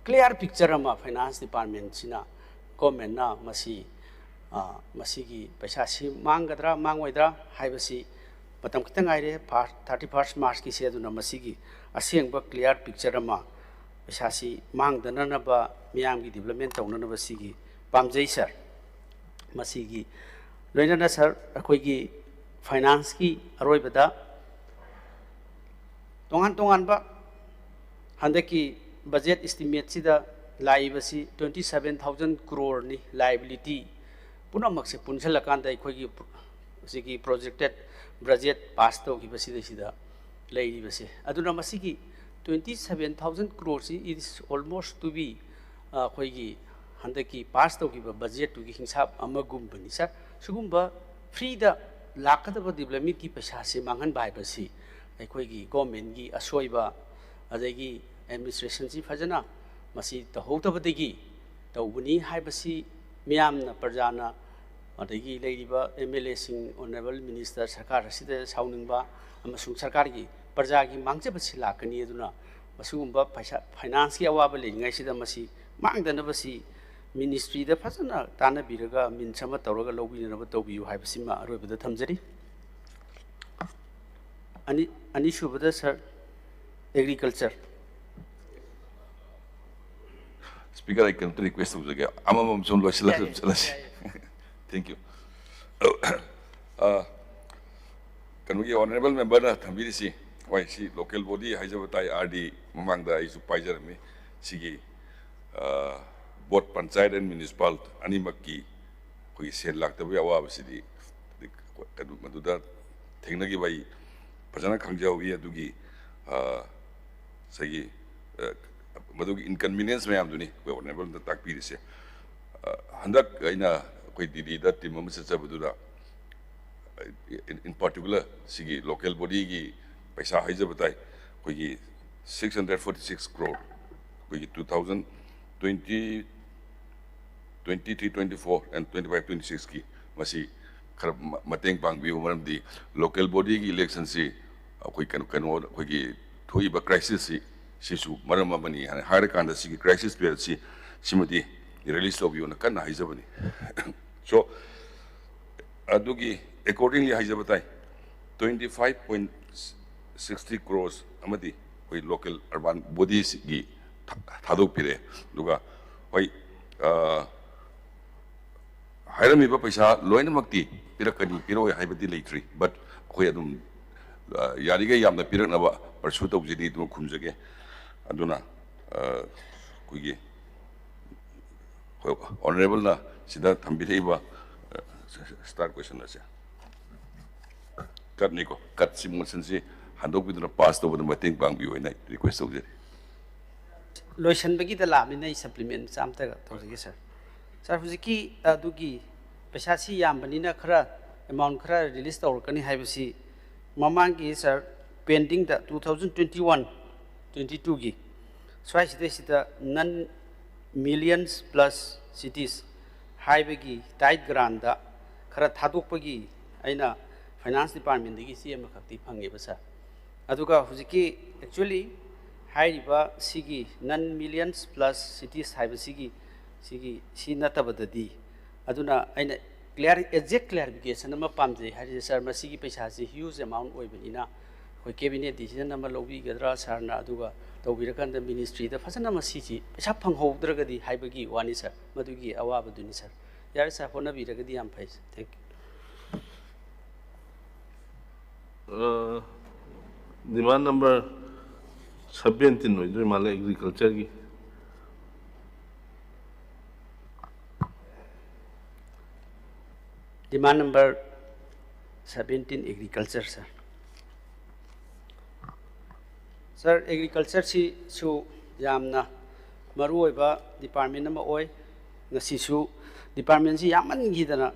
क्लियर पिक्चर अमा फाइनेंस डिपार्टमेंट सिना गवर्नमेंट ना मसीगी पैसा से मांगदरा मांगोइदरा हाइबसी मतम खितंग आइरे 31 मार्च की से अदुना मसीगी असेंगबा क्लियर पिक्चर अमा पैसा से मांगदननबा मियाम की डेवलपमेंट तौननबा सिगी पामजै सर मसीगी लोइनना सर अखोइगी फाइनेंस की अरोइबदा तोंगान तोंगानबा हंदकी बजेट एस्टिमेट सिदा लाइबसी 27,000 करोड़ नि लाइबिलिटी पुनमक से पुनसलकांदा अखोइगी सिगी प्रोजेक्टेड बजेट पास तौगिबसिदा लेइबसे अदुना मसीगी 27,000 करोड़ सी इज ऑलमोस्ट टू बी अखोइगी हंदकी पास तौगिबा बजेट तुगी हिसाब अमगुम्बनी सर सुगुम्बा फ्रीदा लाकदबा डेवलपमेंट की पैसा से मांगन बाइबसी अखोइगी गवर्नमेंट की असोइबा अदगी एडमिनिस्ट्रेशन सी फजना मसी तहौतबदगी तौबनी हाइबसी मियामना प्रजाना अदगी लेरिबा MLA सिंग ऑनरेबल मिनिस्टर सरकार असिदा साउनिंगबा अमसुंग सरकार की प्रजा की मांगजबसी लाकनी अदुना मसुगुम्बा पैसा फाइनेंस की अवाब लेरिङैसिदा मसी मांगदनबसी मिनिस्ट्री द फजना ताना बिरगा मिनसम तौरगा लौबिनब तौबियु हाइबसिमा अरोइबदा थमजरी अनि सुबदा sir agriculture speaker I can request हो जगह अमम सुन लो चलस थैंक यू कनुगी ऑनरेबल मेंबर ना थंबिरिसी वाई सी लोकल बॉडी हाइजबताई आरडी ममांगदा आइसु पाइजरमी सिगी बोर्ड पंचायत एंड म्युनिसिपल अनिमकी कोई सेल लाक्तबी अवाबसिदी मदुदा थेंगनगी बाई फजना खंगजावी अदुगी सगी मदुगी इनकन्वीनियंस मैम दुनी कोई ऑनरेबल द ताकपीरिसे हंदक आइना कोई दीदी दा team अमसे चबदुदा in particular sigi local body gi paisa haija batai koi gi 646 crore koi gi 2020 23 24 and 25 26 ki masi khar mateng pang bi umaram di local body gi election si koi kan koi gi thoi ba crisis si sisu maram amani har kan da sigi crisis period si simati release of you na kan haija bani so adugi accordingly haija batai 25.60 crores amadi koi local urban bodies gi thadok pire duga koi hairami ba paisa loina makti pirakani piro haibati leitri but koi adum yariga yamna pirak na ba pursue tau jini dum khumjage aduna koi gi honorable na sida thambire ba start question ase cut niko cut simulation si handok biduna pass to biduna mating bang bi hoina request tau jeri loisan bagi da la min supplement samta ga thori sir sir hujiki adugi paisa si yam bani na khara amount khara release tawr kani haibasi mamang gi sir pending da 2021 22 gi swai sida non millions plus cities haibagi tight grant da khara thadok pagi aina finance department digi cm khakti phange ba sir aduga hujiki actually hairiba sigi non millions plus cities haibasigi si natabadadi aduna aina clear exact clarification ama pamje hari sir masigi paisa si huge amount oibanina koi cabinet decision ama lobi gadra sir na aduga tawbirakan da ministry da fasana masiji paisa phanghodragadi haibagi wani sir madugi awaba duni sir yar sir hona biragadi am phai thank you demand number 17 hoidre mala agriculture gi demand number 17 agriculture sir agriculture si su yamna maru oiba department ama oi ngasi su department si yaman gidana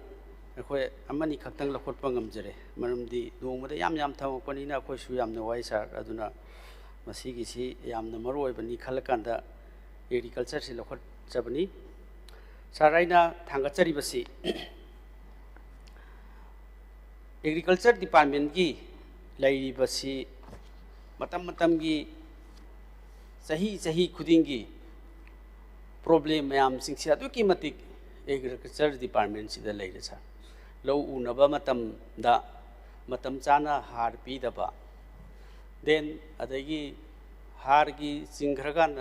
akhoi amani khaktang lakhot pangam jare maramdi dongmada yam thamapani na akhoi su yamna wai sir aduna masigi si yamna maru oibani khalakanda agriculture si lakhot chabani sir aina thangachari basi agriculture department gi lairi basi matam gi sahi khuding gi problem mayam singsi adu ki matik agriculture department si da laira sa low unaba matam chana har pi daba then adagi har gi singkhragan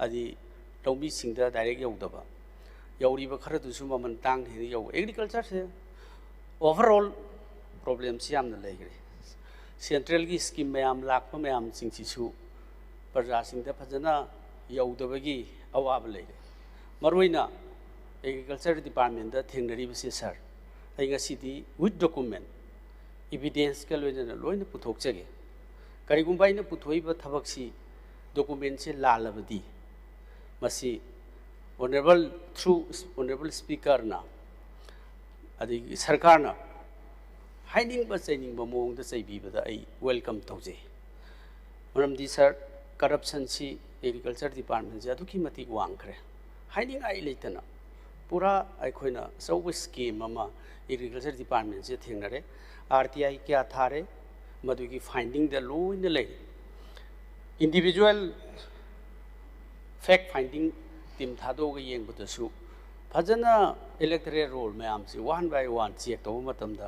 adi lawbi singda direct yaudaba yauriba khara du suma man tang hi yau agriculture se overall problem si amna laigre central gi scheme mayam lakpa mayam singsi su parja singda phajana yaudabagi awab laigre maruina agriculture department da thengnari base sir ai ngasidi with document evidence ka loina puthok chage karigumba ina puthoiba thabak si document se lalabadi masi honorable speaker na adi sarkar na hiding ba training ba mong da chai bi ba ai welcome tawje maramdi sir corruption si agriculture department ja duki mati wang khre hiding ai leitana pura ai khoina so scheme ama agriculture department se thengnare RTI kya thare madugi finding the law in the lay individual fact finding team thado ga yeng bu su phajana electoral roll mayam si one by one check to matam da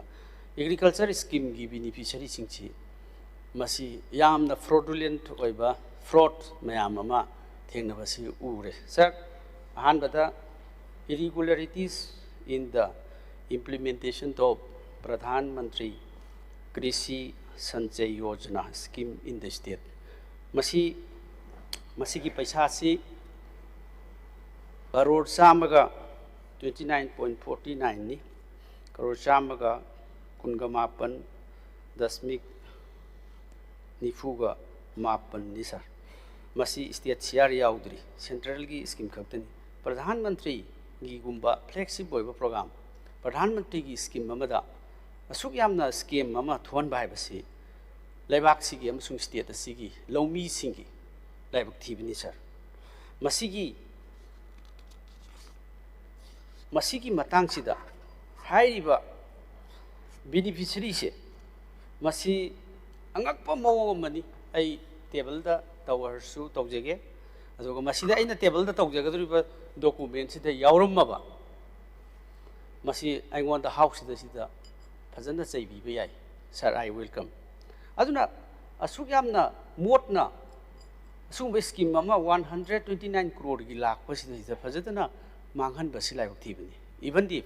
agriculture scheme gi beneficiary singchi masi yamna fraudulent oiba fraud mayam ama thengna basi ure sir han bada irregularities in the implementation of Pradhan Mantri Krishi Sanchay Yojana scheme in the state masi ki paisa si crore samaga 29.49 ni crore samaga kunga mapan dasmik nifuga mapan ni sir masi state share yaudri central gi scheme khaktani Pradhan Mantri gi gumba flexible program Pradhan Mantri gi scheme amada asuk yamna scheme ama thon bai basi laibak sigi amsung state sigi lomi singi laibak thibini sir masigi matang sida hairiba beneficiary se masi angakpa mawong mani ai table da tawarsu tawjege aduga masida aina table da tawjagadriba document sida yawrummaba masi aingon da house sida fazana chaibi ba yai sir I welcome aduna asuk yamna motna asung be scheme ama 129 crore gi lakh pasida fazadana manghan basi lai thibani even if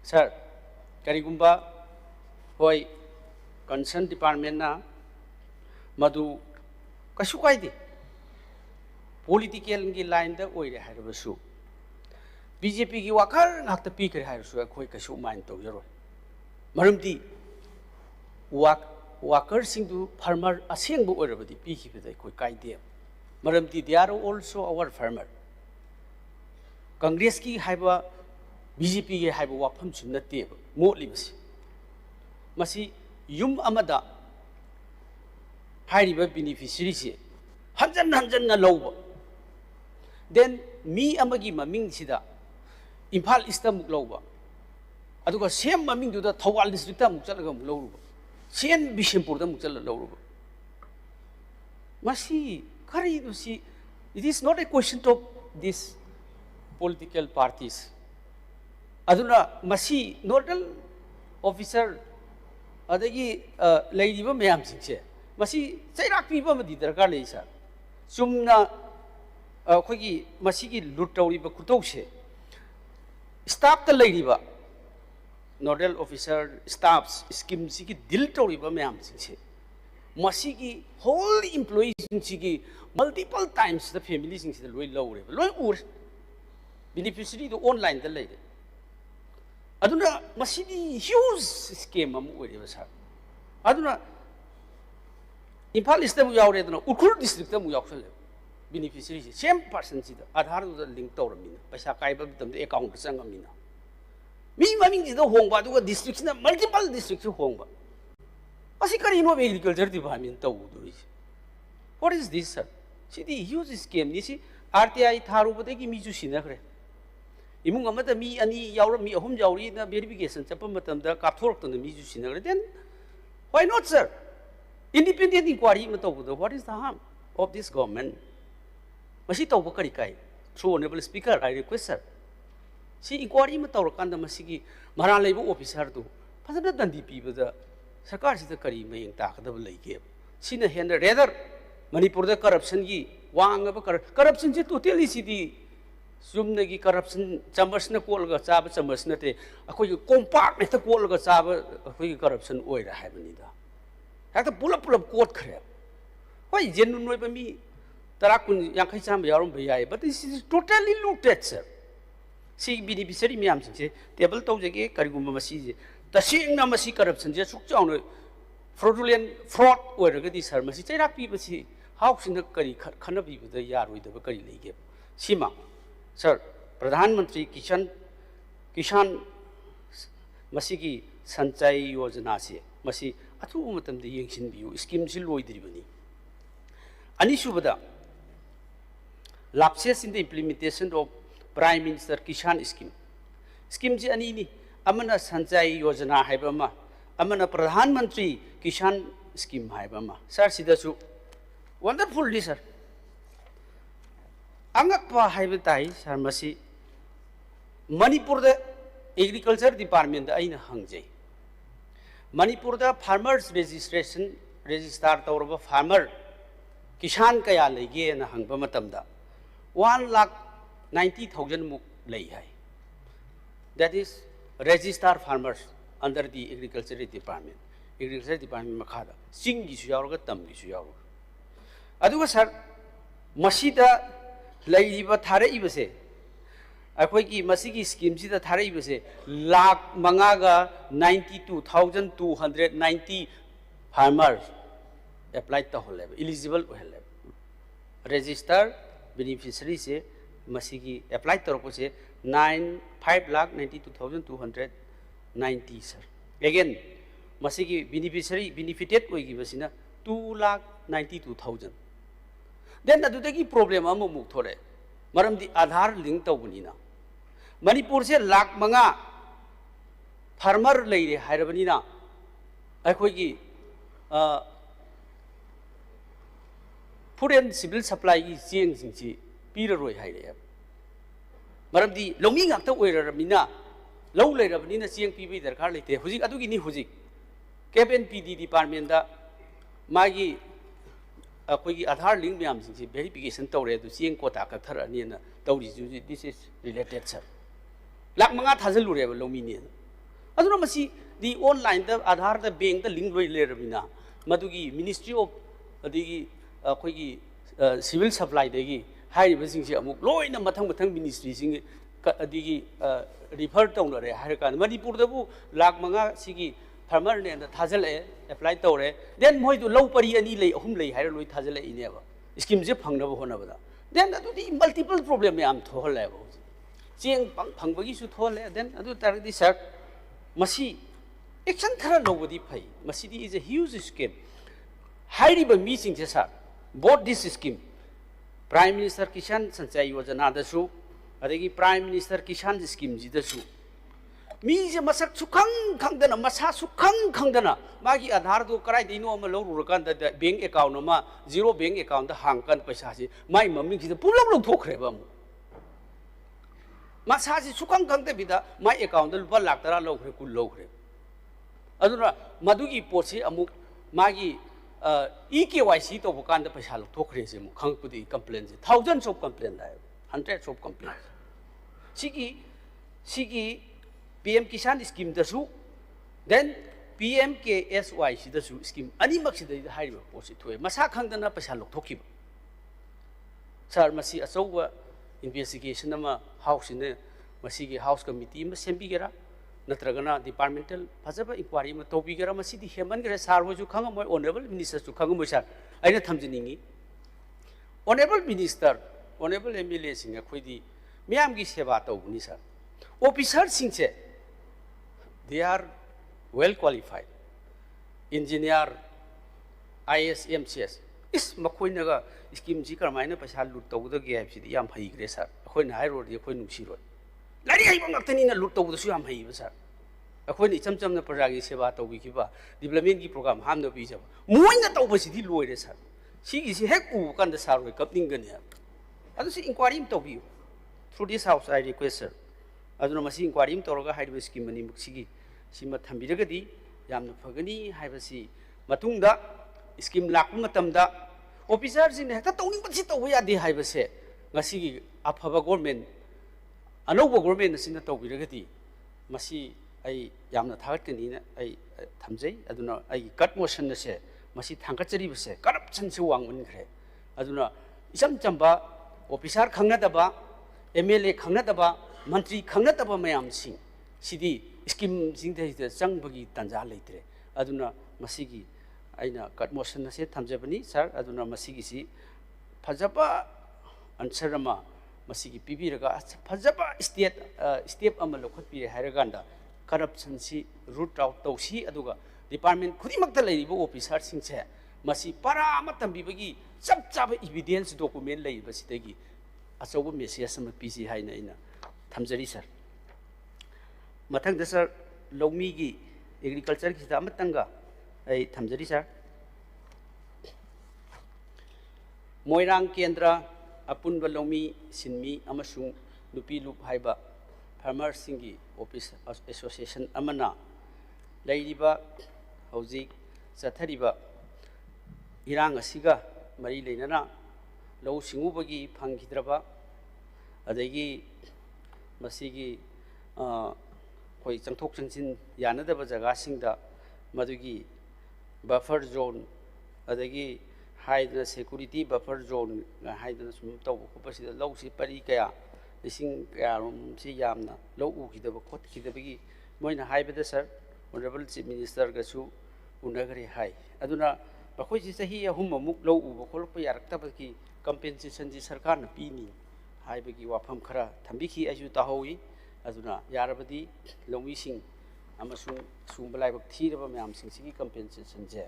sir karigumba hoi concern department na madu kasu kaide political gi line da oire harabasu BJP gi wakar ngakta pi kare harasu khoi kasu mind to yaro maramdi worker sing du farmer aseng bu orabadi pi ki bidai khoi kaide maramdi they are also our farmer Congress ki haiba BJP ki haiba wafam chunate motli basi masi yum amada hairiba beneficiary se hanjan na lawba then mi amagi maming sida Imphal East muk lawba aduga same maming du da Thawal district ta muk chalaga muk lawruba sen Bishempur da muk chala lawruba masi kari do si it is not a question of this political parties aduna masi nodal officer adagi leidiba mayam singse masi chairak piba madi darkar lei sa sumna khogi masi gi lut tawriba kutause staff ta leidiba nodal officer staffs scheme sigi dil tawriba mayam singse masi gi whole employees sigi multiple times the family singse loi lawre loi ur beneficiary do online da leide aduna masidi huge scheme am oire sa aduna Imphal East mu yawre aduna Ukhur district mu yawsale beneficiary same person sida Aadhaar do link tawramina paisa kaiba bitam account sangamina mi maming sida hongba aduga district na multiple district hongba asi kari no agriculture department tawdu what is this sir sidi huge scheme ni si RTI tharubadagi mi ju sinakre imung amata mi ani yawra mi ahum yawri na verification chapa matamda kapthorok tanda mi ju sinagre then why not sir independent inquiry matabudo what is the harm of this government masi tawba kari kai through honorable speaker I request sir si inquiry matawrakanda masigi mara leiba officer do fazana dandi pibada sarkar sida kari mayeng takadaba leige sina henda rather Manipur da corruption gi wangaba corruption je totally sidi sumnagi corruption chambers na kolga chaba chambers na te akoi compact ne ta kolga chaba akoi corruption oira haibani da hakta pulap court khare hoi genuine noi ba mi tarakun yang khai cham yarum bhai but this is totally looted sir si beneficiary myam se table tau jege karigumba masi je tasing na masi corruption je suk chaw no fraudulent fraud oira ga di sir masi chairak pi masi house na kari khana bi da yaroi da kari leige sima Sir, Pradhan Mantri Kishan Masigi Sanchay Yojana se Masi Atu Umatam the Yangshin View scheme Siloi Dribani. Anisubada lapses in the implementation of Prime Minister Kishan scheme. Scheme Anini Amana Sanchay Yojana Haibama Amana Pradhan Mantri Kishan scheme Haibama. Sir Sidasu wonderful sir. Angakpa haibatai sarmasi Manipur da agriculture department da aina hangjai Manipur da farmers registration register tawraba farmer kishan kaya leige na hangba matamda 1,90,000 muk lei hai that is register farmers under the agriculture department makhada sing gi su yawra tam gi su yawra aduga sir masida Laiba Thare Ibase. I quake Masiki scheme sida Thare Ibase. Lak Mangaga 92,290 farmers applied the whole level, eligible level. Register beneficiary se Masiki applied the opposite 5,92,290 sir. again masigi benefited oigibasina 2,92,000 then adudagi problem amu muk thore maramdi Aadhaar link tawbanina Manipur se lakh manga farmer leire hairabanina akhoi food and civil supply gi cheng singchi piraroi haire maramdi lomi ngakta oirarabina low leirabnina cheng pibi darkar leite hujik adugi ni hujik KPN PD department da magi akhoi Aadhaar link myam singchi verification tawre du cheng quota ka thar ani na tawri ju this is related sir lakh manga thajal lure ba lomi ni aduna masi di online da Aadhaar da bank da link loi leirabina madugi ministry of adigi akhoi civil supply degi hairiba singsi amuk loina mathang mathang ministry sing adigi refer tawlare hairkan Manipur da bu lakh manga sigi farmer ne na thajal apply tawre then moi du low pari ani lei ahum lei hair loi thajal ine ba scheme je phangna ba hona ba then adu di multiple problem am thol le ba cheng phang bagi su thol le then adu tar di sir masi action khara lobodi phai masi di is a huge scheme hairiba mi sing je sir both this scheme Prime Minister Kisan Sanchay Yojana dasu adagi Prime Minister Kisan scheme ji dasu mi je masak sukhang khangdana masa sukhang khangdana magi Aadhaar do karai dino ma lo ru kan da bank account ma zero bank account da hang kan paisa ji mai maming ji pulok lok thokre ba mu masa ji sukhang khangte bida mai account da lupa lakh tara lo khre kul lo khre aduna madugi posi amuk magi EKYC to bukan da paisa lok thokre je mu khang pudi complaint ji thousands of complaint hai hundreds of complaints sigi PM Kisan scheme dasu then PMKSY dasu scheme ani maksida hairiba posi thoe masa khangdana paisa lok thokiba sir masi asowa investigation ama house ne masi gi house committee ma sembigera natragana departmental fajaba inquiry ma tobigera masi di heman gere sir hoju khanga moi honorable minister su khanga moi sir aina thamjiningi honorable minister honorable MLA singa khoidi miyam gi seba tawbuni sir officer singche they are well qualified engineer IS MCS is makoinaga scheme ji karmaina paisa lut tawda ge hab sidi yam hai gre sir akhoina hai road khoi nungsi ro lari hai bangakthani na lut tawda su yam hai ba sir akhoina icham cham na projagi seba tawbi kiba development gi program ham no bi jaba moina tawba sidi loire sir sigi si hek u kan da sir ro kapning gani adu si inquiry tawbi through this house I request sir aduna masi inquiry tawraga hai scheme ani muksigi sima thambiragadi yamna phagani haibasi matungda scheme lakpu matamda officer sing hekta tawning basi tawba yade haibase ngasi afaba government anoba government sina tawbiragadi masi ai yamna thagatkani na ai thamjai aduna ai cut motion na se masi thangkachari base corruption se wangmun khre aduna isam chamba officer khangna daba MLA khangna daba mantri khangna daba mayam sing sidi scheme sing the chang bagi tanja leitre aduna masigi aina cut motion na se thamjabani sir aduna masigi si phajaba answer ma masigi pibiraga phajaba step ama lokhot pi hairaganda corruption si root out tawsi aduga department khudimakta leiribo officer sing se masi para ama tambibagi chap chap evidence document leiba sidagi achobo message sama pc haina ina thamjari sir mathang da sir lomi gi agriculture ki da matanga ai thamjari sir Moirang Kendra apunba lomi sinmi amasung nupi lup haiba farmer singi office association amana leiriba hauji chathariba irang asiga mari leinana lau singubagi phanghidraba adagi masigi koi changthok changsin yanadaba jaga singda madugi buffer zone adagi haidna security buffer zone haidna sum taw ko pasida lau si pari kaya lising kaya si yamna lau u kidaba khot kidabagi moina haibada sir honorable chief minister gasu unagari hai aduna bakoi si sahi ahum muk lau u khol pa yaraktabaki compensation ji sarkar na pini haibagi wafam khara thambiki ayu tahowi aduna yarabadi lomi sing ꯑꯃꯁꯨꯡ ꯁꯨꯡꯕ ꯂꯥꯏꯕꯛ ꯊꯤꯔꯕ ꯃꯌꯥꯝꯁꯤꯡꯁꯤꯒꯤ ꯀꯝꯄꯦꯟꯁꯦꯁꯟꯁꯦ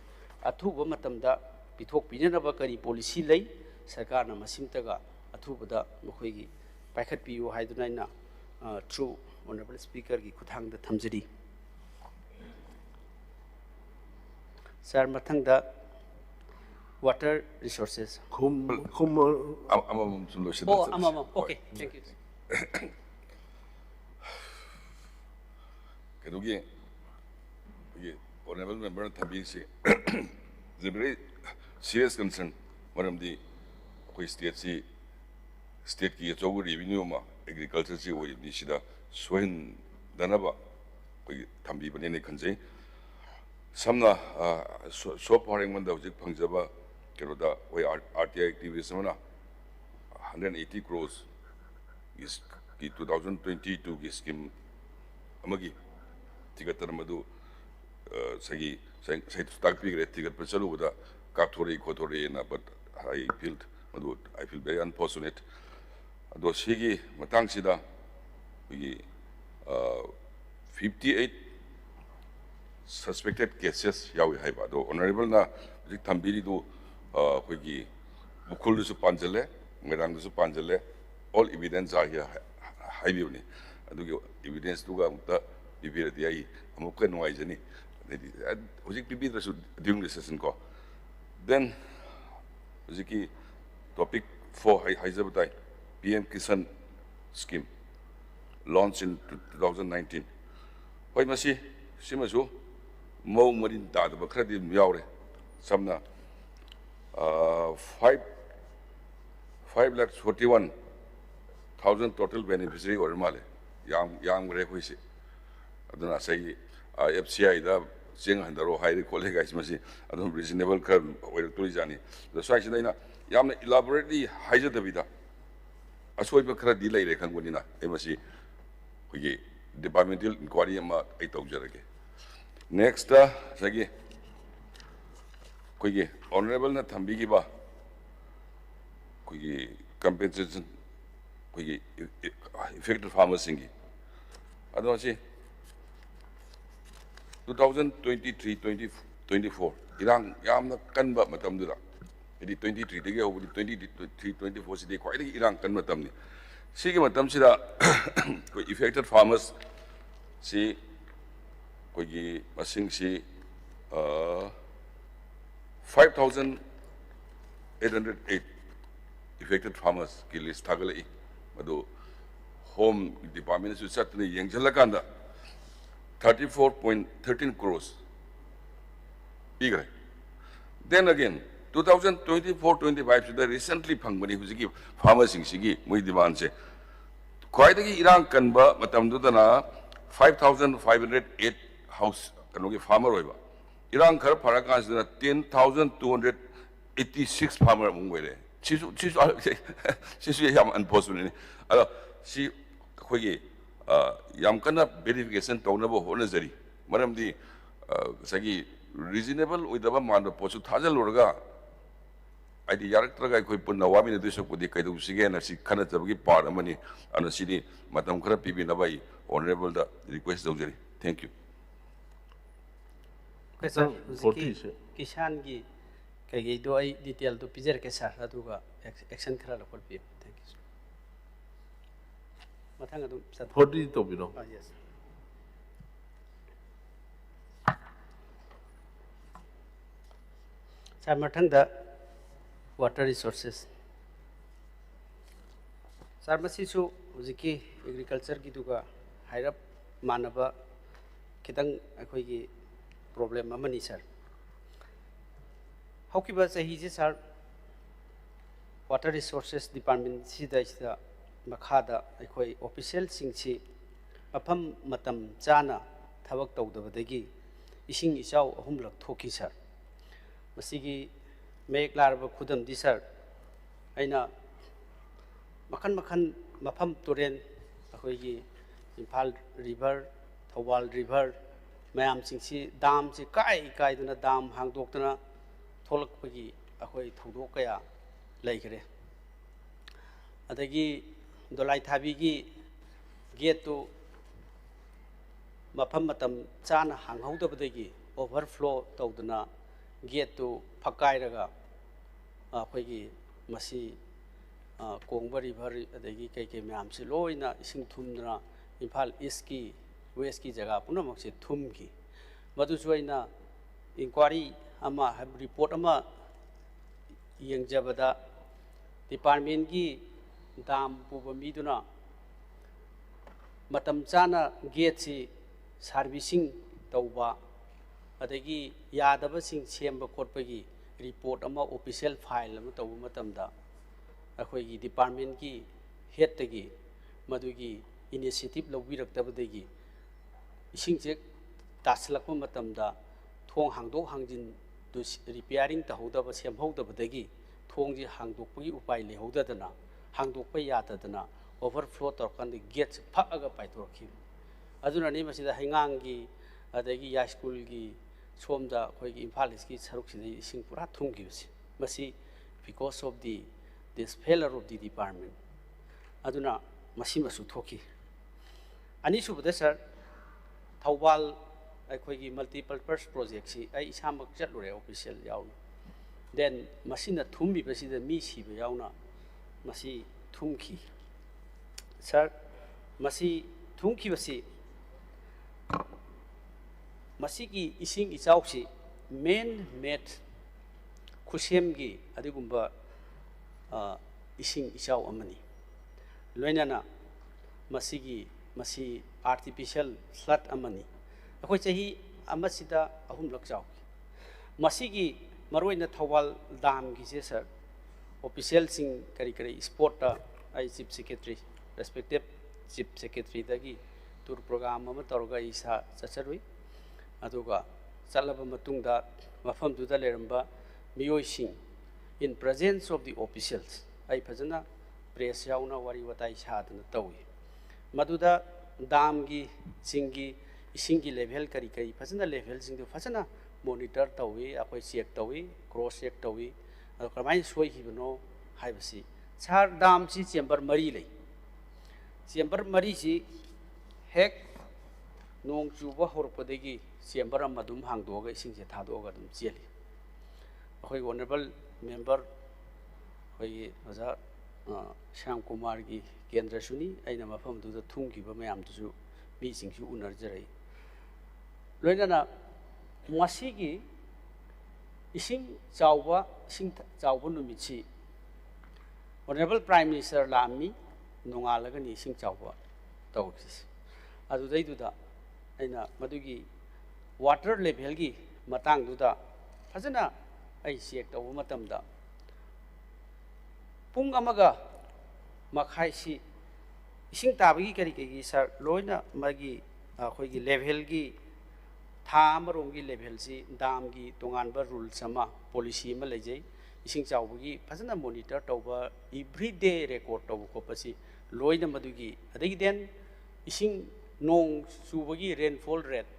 ꯑꯊꯨꯕ ꯃꯇꯝꯗ ꯄꯤꯊꯣꯛꯄꯤꯅꯅꯕ ꯀꯔꯤ policy ꯂꯩ ꯁꯔꯀꯥꯔꯅ ꯃꯁꯤꯃꯇꯒ ꯑꯊꯨꯕꯗ ꯃꯈꯣꯏꯒꯤ ꯄꯥꯏꯈꯠꯄꯤꯌꯨ ꯍꯥꯏꯗꯨꯅ ꯑꯩꯅ ꯊ꯭ꯔꯨ ꯑꯣꯅꯔꯦꯕꯜ ꯁ꯭ꯄꯤꯀꯔꯒꯤ ꯈꯨꯠꯊꯥꯡꯗ ꯊꯝꯖꯔꯤ ꯁꯥꯔ ꯃꯊꯪꯗ water resources amamam sun loisina oh amamam okay thank you kedugi ye honorable member thabi se is a very serious concern maramdi koi state ki job revenue ma agriculture si oi ni sida soin danaba koi thambi bane ne khanjai samna so foreign man da hojik phangjaba keroda oi RTI activities mana 180 crores is ki 2022 ki scheme amagi tigatar madu sagi stock pigre tigat pa chalu da kapthori khothori na but I feel very unfortunate ado sigi matang sida wi 58 suspected cases yawi haiba do honorable na jik thambiri do koigi bukhul su panjale ngerang su panjale all evidence are here haibuni adugi evidence duga mutta bibir dia amuka no aijani hojik bibir su during the session ko then hojiki topic 4 haizabatai PM Kisan scheme launched in 2019 hoi masi simasu mau marin da da bakhradi yaure samna 5,41,000 total beneficiary or male yang re hoise aduna sai FCI da jeng handaro hairi colleague guys masi adum reasonable kar oil tourism the sai sina yamna elaborately haija da vida asoi ba khara di lai re khangoni na e masi hoye departmental inquiry ma ai tawjarage next sagi koige honorable na thambi gi ba koige compensation koige affected farmers singi ado si 2023-24 irang yamna kanba matam dura idi 23 dege hobudi 23-24 sidi kwai degi irang kan matam ni sigi matam sida ko affected farmers si koigi masing si 5,808 affected farmers ki list thagalai madu home department su satne yengjalakanda 34.13 crores bigger then again 2024-25 the recently phangmani hujiki farmers sigi mui demand se khwaidagi irang kanba matam dudana 5,508 house kanogi farmer oiba irang khar pharakan sina 10,286 farmer mungwele chisu yam unfortunately ala si khogi yam kana verification tawnabo honajari maramdi sagi reasonable oidaba manda posu thajal lorga aidi yaraktraga koi punna wamina desokudi kaidu sigena si khana jabagi part amani ana sidi matam khara pibi na bai honorable da request dawjari thank you sir kisan gi kai do ai detail to pijer ke sir aduga action khara la kolpi thank you sir mathang adu sir 40 to bino yes sir mathang da water resources sir masi su hujiki agriculture gi duga hairap manaba kitang akhoi gi problem amani sir haukiba sahi je sir water resources department sida makhada akhoi official singchi mafam matam chana thabak tawdabadagi ising isau ahumlak thoki sir masigi mek larba khudam di sir aina makhan mafam turen akhoi gi Imphal river Thawal river mayam singsi dam si kai duna dam hangdoktana tholakpagi akhoi thodok kaya laikre adagi dolai thabi gi gate to mafam matam chana hanghautabadagi overflow tawduna gate to phakairaga akhoi masi kongba river adagi kai myam si loina ising thumna Imphal East ki West ki jaga punamak se thum ki madu suaina inquiry ama report ama yengjabada department ki dam puba miduna matam chana gate si servicing tawba adagi yadaba sing semba khotpagi report ama official file ama tawba matamda akhoi gi department ki head tagi madugi initiative lawbiraktabadagi ising che taslakpa matamda thong hangdok hangjin du repairing tahodaba semhodabadagi thong ji hangdokpagi upai lehodadana hangdokpa yatadana overflow torkandi gate phaaga paithorki aduna ni masida hangangi adagi ya school gi somda khoi gi Imphal East ki saruk sidai ising pura thumgi basi masi because of this failure of the department aduna masi masu thoki ani subada sir Thawbal akhoi gi multiple purpose project si ai isamak chatlure official yaw then masina thumbi basida mi siba yawna masi thumki sir masi thumki basi masigi ising ichausi main made khusemgi adigumba ising ichau amani loinana masigi masi artificial flood amani akhoi chahi amasida ahum lakchau masigi maroina Thawbal dam gi se sir official sing kari sport ai chief secretary respective chief secretary dagi tour program ama toroga isa chacharui aduga chalaba matungda mafam duda leramba miyoi sing in presence of the officials ai phajana press yauna wari watai sadana tawi maduda dam gi singi isingi level kari phajana level sing du phajana monitor tawi akhoi check tawi cross check tawi kramai soi hibno haibasi char dam si chamber mari lei chamber mari si hek nong chuba horpadagi chamber amadum hangdoga ising se thadoga dum cheli akhoi honorable member hoi oja Shyam Kumar gi kendra suni aina mafam du thumgi ba mayam du mi sing su unar jarai loina masigi ising chawba numitsi honorable prime minister lami nongalaga ni ising chawba tawkis adu dai du da aina madugi water level gi matang du da phajana ai check taw matam da pung amaga makhai si ising tabagi kari sir loina magi akhoi gi level gi tha amarong gi level si dam gi tongan ba rules ama policy ma lejai ising chawbagi phajana monitor tawba every day record taw ko pasi loina madugi adagi den ising nong subagi rainfall rate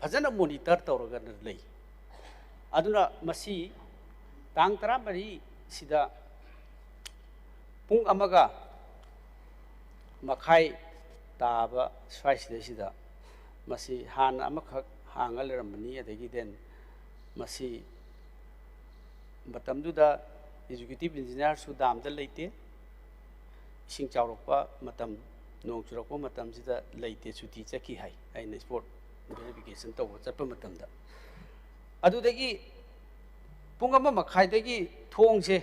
phajana monitor tawraga lei aduna masi tang tara mari sida pung amaga makhai taba swaisida sida masi han amakhak hangal ramani adagi den masi matamduda executive engineer su damda leite ising chawrokpa matam nong churokpa matam sida leite chuti chaki hai aina sport verification taw chappa matamda adudagi pung ama makhai dagi thongse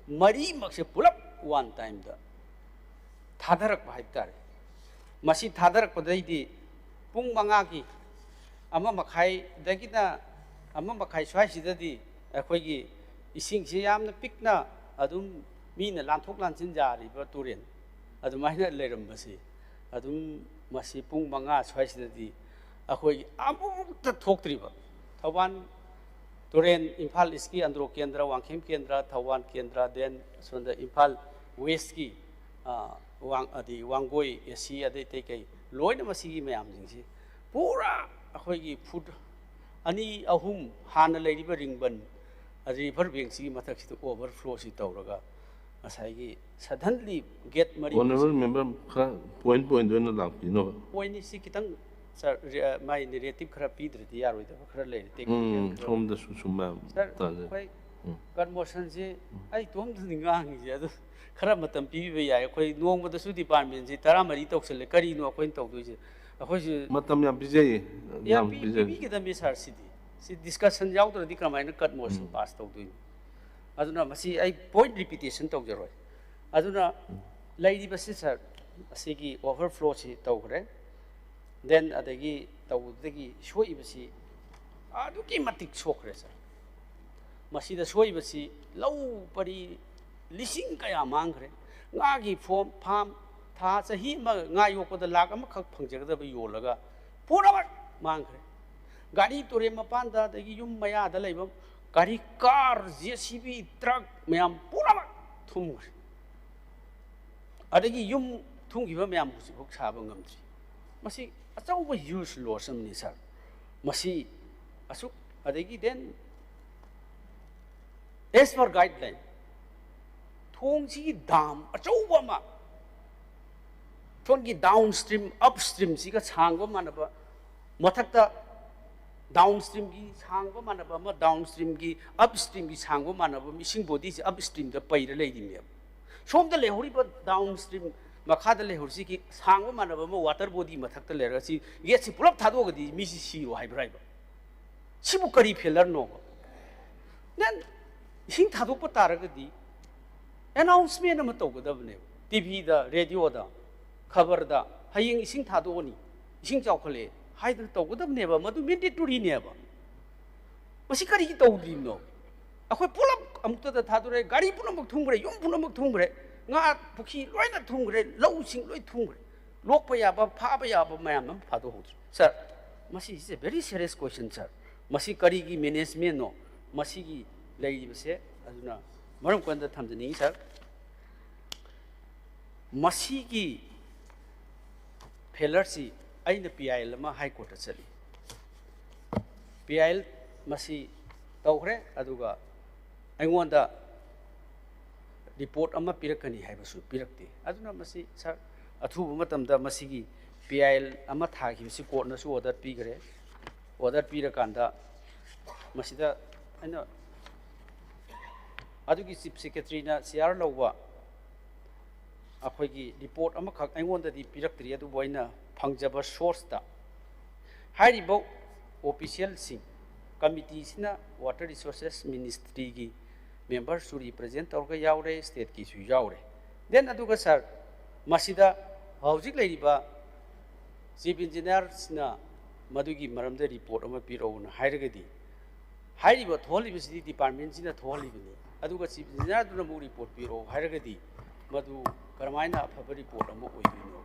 mari makse pulap one time da thadarak bhai tar masi thadarak padaidi pung manga ki ama makhai dagi na ama makhai swai sidadi akhoi gi ising se yamna pikna adum mina lanthok lansin jari ba turen adumaina lerambasi adum masi pung manga swai sidadi akhoi gi amukta thoktriba Thawban turen Imphal East ki andro kendra wangkhem kendra Thawban kendra den sonda Imphal West ki wangoi esi ade te kai loina masigi mayam jingsi pura akhoi gi food ani ahum hana leiriba ringban river bank si mathak si overflow si tawraga asai suddenly get mari honorable member point do na lang pino point si kitang Sir, my narrative खरा पीदरदी यारोइदबा खरा लेरे Home the Susuma. Sir, koi conmotion je ai tom ngang je adu khara matam pi be ya koi nong ma da su department je tara mari tok sele kari no koi tok do je koi je Matam yam bijay. ya pi ke da mi sar sidi si discussion yaw to di kramai na cut motion pass tok do aduna masi ai point repetition tok je roi aduna lai ba si sir asi gi overflow si tok re then adagi tok dagi shoi ba si adu ki matik sok re sir masida soi basi lau pari lising kaya mangre ngagi form pham tha sahi ma ngayo ko da lak am khak phangje da ba yolaga pura mangre gari tore mapan da gi yum maya da leibam gari car jcb truck mayam pura thum adagi yum thum gi ba mayam hok sa ba ngamtri masi achau ba use loss am ni sir masi asuk adagi then as per guideline, thong si dam achauba ma thon gi downstream upstream si ka changba manaba mathakta downstream gi changba manaba ma downstream gi upstream gi changba manaba missing body si upstream da paira lei dim som da lehori ba downstream makha da lehor si ki changba manaba ma water body mathakta lera si ye si pulap thado ga di mi si ro hai brai ba sibu kari failure no then Sing thadu pa taragadi announcement na matog da bne TV da radio da khabar da haying sing thadu ni sing chaw khale hai da tog da bne ba madu mandatory ne ba masi kari ki tog dim no akhoi pulap amukta da thadu re gari punamuk thungre yum punamuk thungre nga pukhi loina thungre lau sing loi thungre lok pa ya ba pha ba ya ba mayam nam phadu ho sir masi is a very serious question sir masi kari ki management no masi ki lady base aduna maram kwanda thamjani sir masi gi failure si aina PIL ma high court chali PIL masi tawre aduga aingonda report ama pirakani haibasu pirakti aduna masi sir athubu matamda masi gi PIL ama thagi si court na su order pigre order pirakanda masida aina adugi chief secretary na CR lawa akhoi report ama khak aingonda di piraktri adu boina phangjaba source ta hairibo official sing committee sina water resources ministry gi member su represent torga yaure state ki su yaure then aduga sir masida hojik leiriba chief engineer sina madugi maramda report ama pirauna hairagadi hairiba tholibi department sina tholibini aduga chief engineer duna mu report piro hairagadi madu karamaina afaba report ama oidino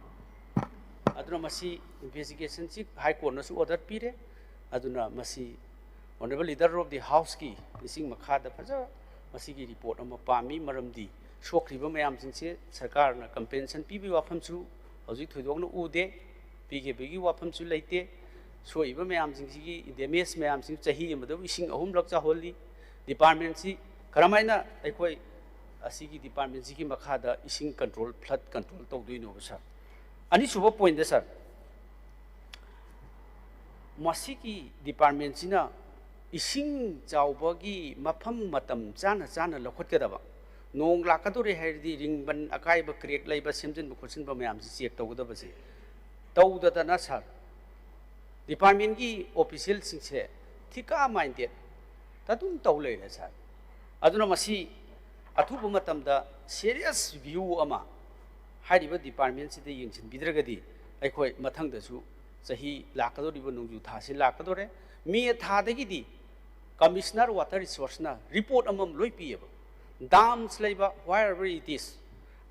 aduna masi investigation si high court na su order pire aduna masi honorable leader of the house ki lising makha da phaja masi gi report ama pami maramdi sokriba mayam jingse sarkar na compensation pibi wafam su hoji thoidok na ude pige bigi wafam su leite soiba mayam jingsi gi damage mayam sing chahi amado ising ahum lak cha holli department si karamaina aikoi asigi department si ki makha da ising control flood control tok duino sir ani suba point da sir masiki department sina ising chawbagi mafam matam chana chana lokhot kadaba nong lakadore hairdi ringban akai ba crack laiba semjin bu khotsin ba mayam si check tawdaba se tawda na sir department ki official singse thika minded tatum tawle la sir aduna masi athubu matamda serious view ama hairiba department si de yingsin bidragadi aikoi mathang da su sahi lakadori ba nungju thasi lakadore mi tha dagi di commissioner water resource na report amam loi pieba dams leiba wherever it is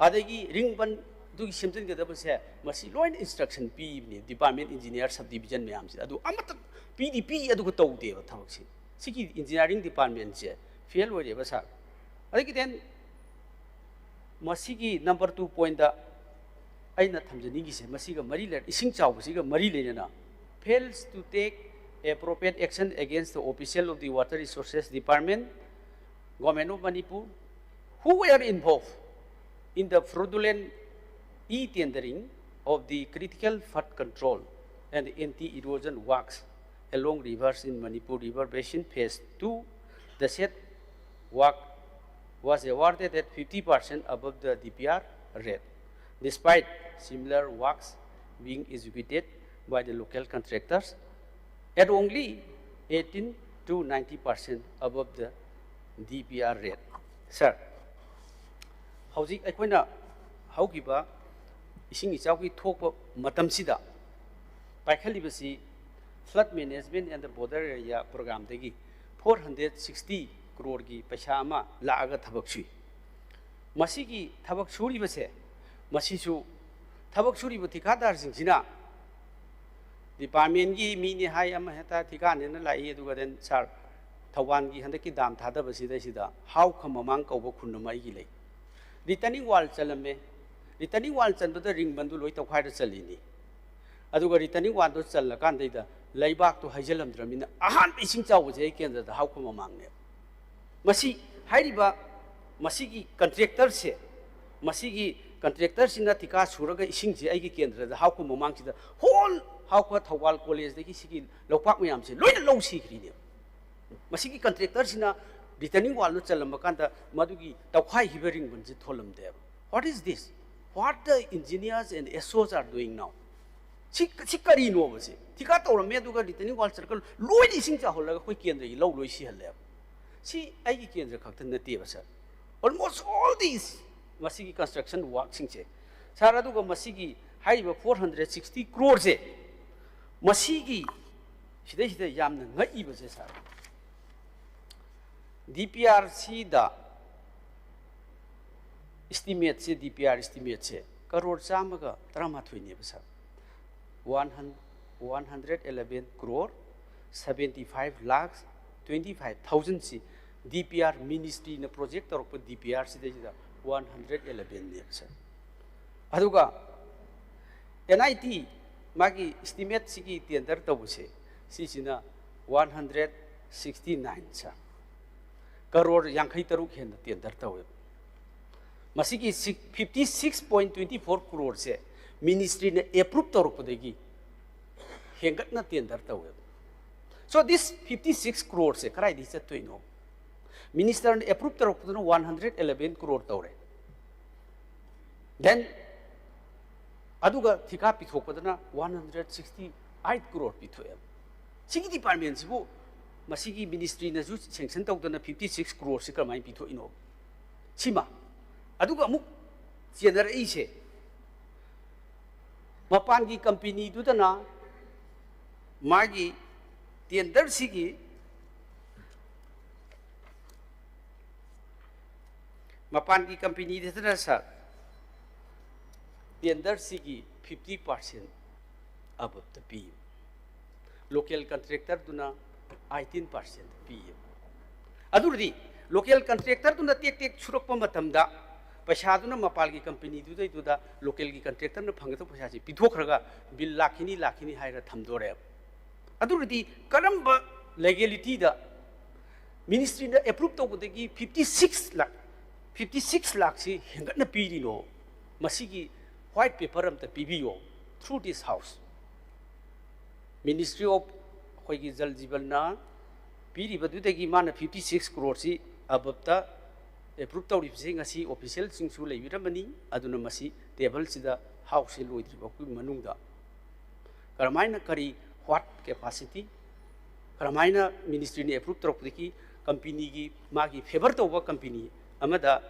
adagi ringban du simjin ga da se masi loin instruction pi ni department engineer subdivision me am si adu amata PDP adu ko tawde ba thawak si siki engineering department se fail ore ba sa adagi then masigi number 2 point da aina thamjani gi se masiga mari le ising chaw siga mari le na fails to take appropriate action against the official of the water resources department government of Manipur who were involved in the fraudulent e-tendering of the critical flood control and anti-erosion works along rivers in Manipur River Basin Phase 2. The said work was awarded at 50% above the DPR rate, despite similar works being executed by the local contractors at only 18 to 90% above the DPR rate. Sir, hauji aikoina haugiba ising ichauki thokpa matamsida paikhalibasi flood management and the border area program degi 460 crore gi paisa ama laaga thabak sui masigi thabak suri base masisu thabak suri bu thikadar singsina department gi mini hai ama heta thikane na lai aduga den sar Thawan gi handaki dam thada basida sida how khamamang kauba khunmai gi lei returning wall chalame returning wall chanbada ring bandu loi tawkhai da chalini aduga returning wall do challa kan deida laibak to haijalam dramina ahan ising chaw je kendra da how khamamang ne masi hairiba masigi contractor se masigi contractor sina thika suraga ising je ai gi kendra da how khamamang sida whole how ka Thawal college de gi sigi lopak mayam se loi da low sikri ne masigi contractor sina returning wall no chalam kanda madugi tawkhai hibering bunji tholam de. What is this? What the engineers and SOs are doing now? Chikari no base tika to me duga returning wall circle loi ising cha hola koi kendra low loi si halle si ai gi kendra khakta nati ba sir. Almost all these masigi construction work sing che sara duga masigi haiba 460 crore se masigi sidai sidai yamna ngai ba se sir. DPRC da estimate se DPR estimate se crore chamaga tramathoi ne basa 111 crore 75 lakhs 25,000 si DPR ministry na project or DPR se da 111 ne basa aduga NIT magi estimate sigi tender to buse si sina 169 sa crore yankhai taruk hen tender tawe masigi 56.24 crore se ministry ne approve taruk degi hengat na tender tawe. So this 56 crore se karai di se toino minister ne approve taruk no 111 crore tawre then aduga thika pithok padana 168 crore pithoe sigi department sibu masigi ministry na ju sanction tawdana 56 crore se kamai pitho ino sima aduga amuk general ise mapan gi company du dana magi tender sigi mapan gi company de dana sa tender sigi 50% above the P local contractor duna 18% PM. Adurdi local contractor tu na tek surok pamatamda paisa tu na mapal ki company tu da local ki contractor na phang to paisa si pithok raga bill lakhini haira thamdore. Adurdi karamba legality da ministry na approve to budegi 56 lakh si hengat na piri no masigi white paper am ta PBO through this house. Ministry of Hoigi Jal Jeevan na piri badudagi mana 56 crore si abapta approved tawri sing asi official sing su lei biramani aduna masi table sida house loi driba ku manungda karamaina kari what capacity karamaina ministry ne approved tawri company gi magi favor tawba company amada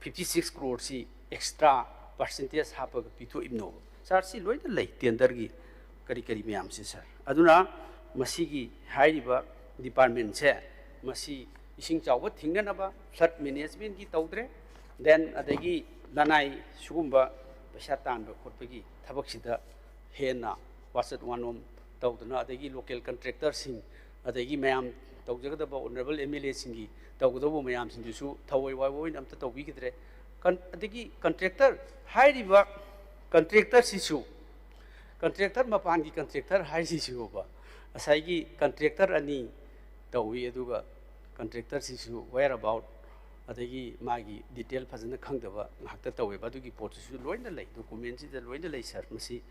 56 crore si extra percentage hapa pitho imno sar si loi da lei tender gi kari mayam si sir aduna masigi hairiba department se masi ising chawba thingnaba flood management gi tawdre then adagi lanai sugumba paisa tanba khotpagi thabak sida hena wasat wanom tawduna adagi local contractor sing adagi mayam tawjagadaba honorable MLA singi tawgadabu mayam sing su thawai wai amta tawbi gidre adagi contractor hairiba contractor sisu contractor mapan gi contractor hai sisu ba asai contractor ani tawi aduga contractor sisu where about adagi magi detail fazana khangdaba ngakta tawe badugi pot su loina lei document si da loina lei sir masi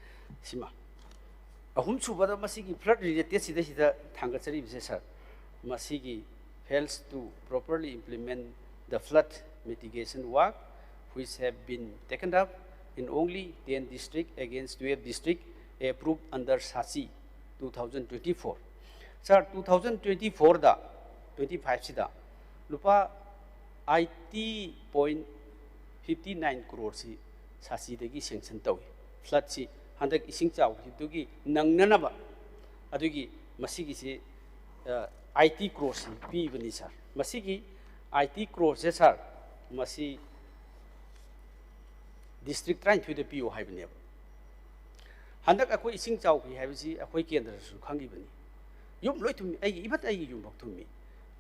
sima ahum subada masigi flood related sida thangasari bise sir masigi fails to properly implement the flood mitigation work which have been taken up in only 10 districts against 12 districts approved under SASI 2024. Sir, 2024 da 25 sida lupa IT.59 crore si SASI dagi sanction tawi flood si handak ising chaw hidugi nangnanaba adugi masigi si IT crore si pi bani sir masigi IT crore se sir masi district train to the PO haibani handak akoi ising chaw hi haibisi akoi kendra su khangi bani yum loi thumi ai ibat ai yum bak thumi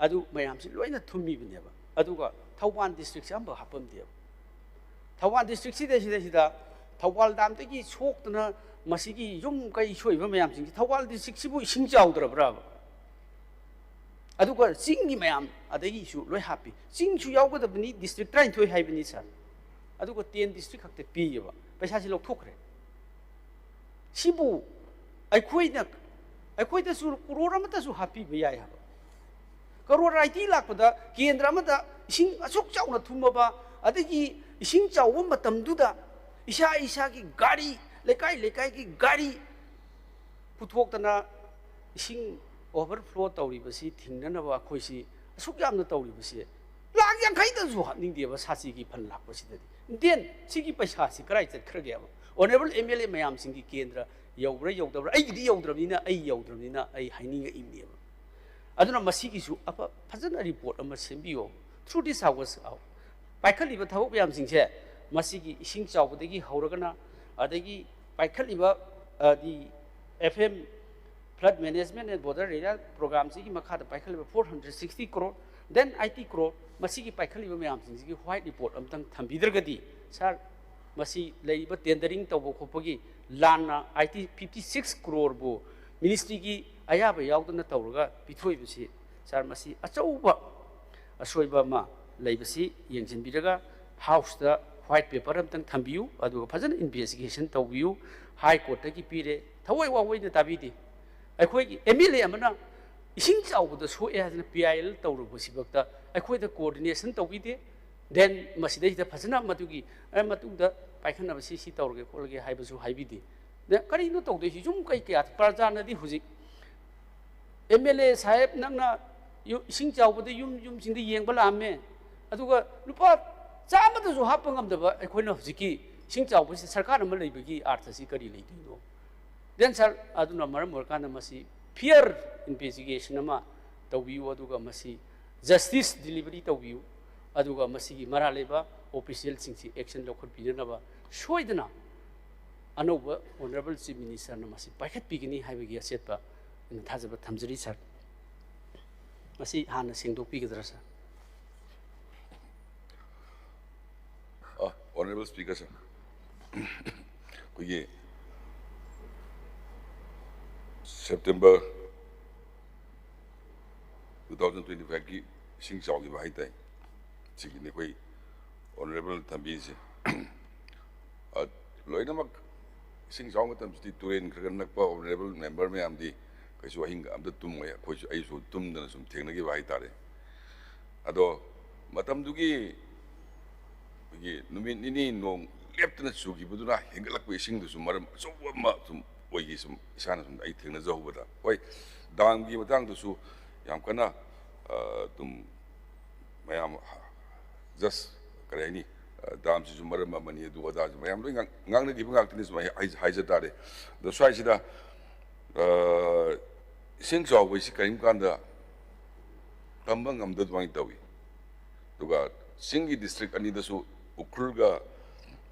adu mayam si loina thumi bani ba aduga Thawwan district si amba hapam de Thawwan district si da Thawwal dam te gi sok tna masigi yum kai shoi ba mayam sing Thawwal district si bu ising chaw dra bra aduga singi mayam adagi su loi happy sing su yaw ga da bani district train thoi haibani sir aduga 10 district khakte pi ba paisa si lok thokre sibu ai khoi da su crore ma ta su happy ba yai ha crore IT lakpada kendra ma da ising asuk chauna thumma ba adagi ising chaw matam du da isa ki gari lekai ki gari puthok tana ising overflow tawri basi thingna ba khoi si asuk yamna tawri basi lag yang khai da su ning de ba sasi ki phan lak basi da den sigi paisa si krai chat khra ge ba honorable MLA mayam sing ki kendra yawra yawdabra ai di yawdrabnina ai haininga imni ba aduna masigi su apa phajana report ama sembiyo through this hours out paikaliba thawuk yam singse masigi ising chawbadagi hauragana adagi paikaliba di FM flood management and border area program sigi makha da paikaliba 460 crore then IT crore masigi paikaliba mayam singsi white report amtang thambidragadi sir masi leiba tendering tawbo khopagi lana IT 56 crore bo ministry ki ayaba yaudana tawraga pithoi bisi sir masi achauba asoiba ma leibasi yengsin biraga house da white paper amtang thambiu adu phajana investigation tawbiu high court ki pire thawai wa wai na tabidi akhoi ki MLA amana ising chawbu da so e hajana PIL tawru bosi bakta akhoi da coordination tawbide then masidai da phajana matugi matu da paikhan basi si tawrge kolge haibasu haibidi de kari no tawde hi jum kai kya prajana di huji MLA sahib nangna ising chawbu da yum sing di yengba lame aduga lupa chama da su hapang am da ba akhoi na hujiki ising chawbu si sarkar am leibagi artha si kari leidino then sir aduna maram morkana masi fair investigation ama tawbiu aduga masi justice delivery tawbiu aduga masi mara leba official singsi action lokhot pinana ba soidana anoba honorable chief minister na masi paikhat pigini haibagi asetba in thajaba thamjari sir masi hana singdok pigadra sir Honorable Speaker sir koye September 2025 ki sing chaw gi bai tai chigi ne koi honorable thambi se loina mak sing chaw matam sti turen khran nak pa honorable member me am di kai su hing am da tum ya koi su ai su tum da sum theng na gi bai tare ado matam du gi numin ini nong leptana su gi buduna hengalak pe sing du su maram so ma sum oigi sum isana sum ai theng na zo bada oi dang gi matang du su yam kana tum mayam just kareni dam si sum maram mani du wada mayam lo ngang na gi ngak tinis mai ai ja tare the swai sida sing zo wi si kaim kan da tambang am da dwang tawi duga singi district ani da su ukrulga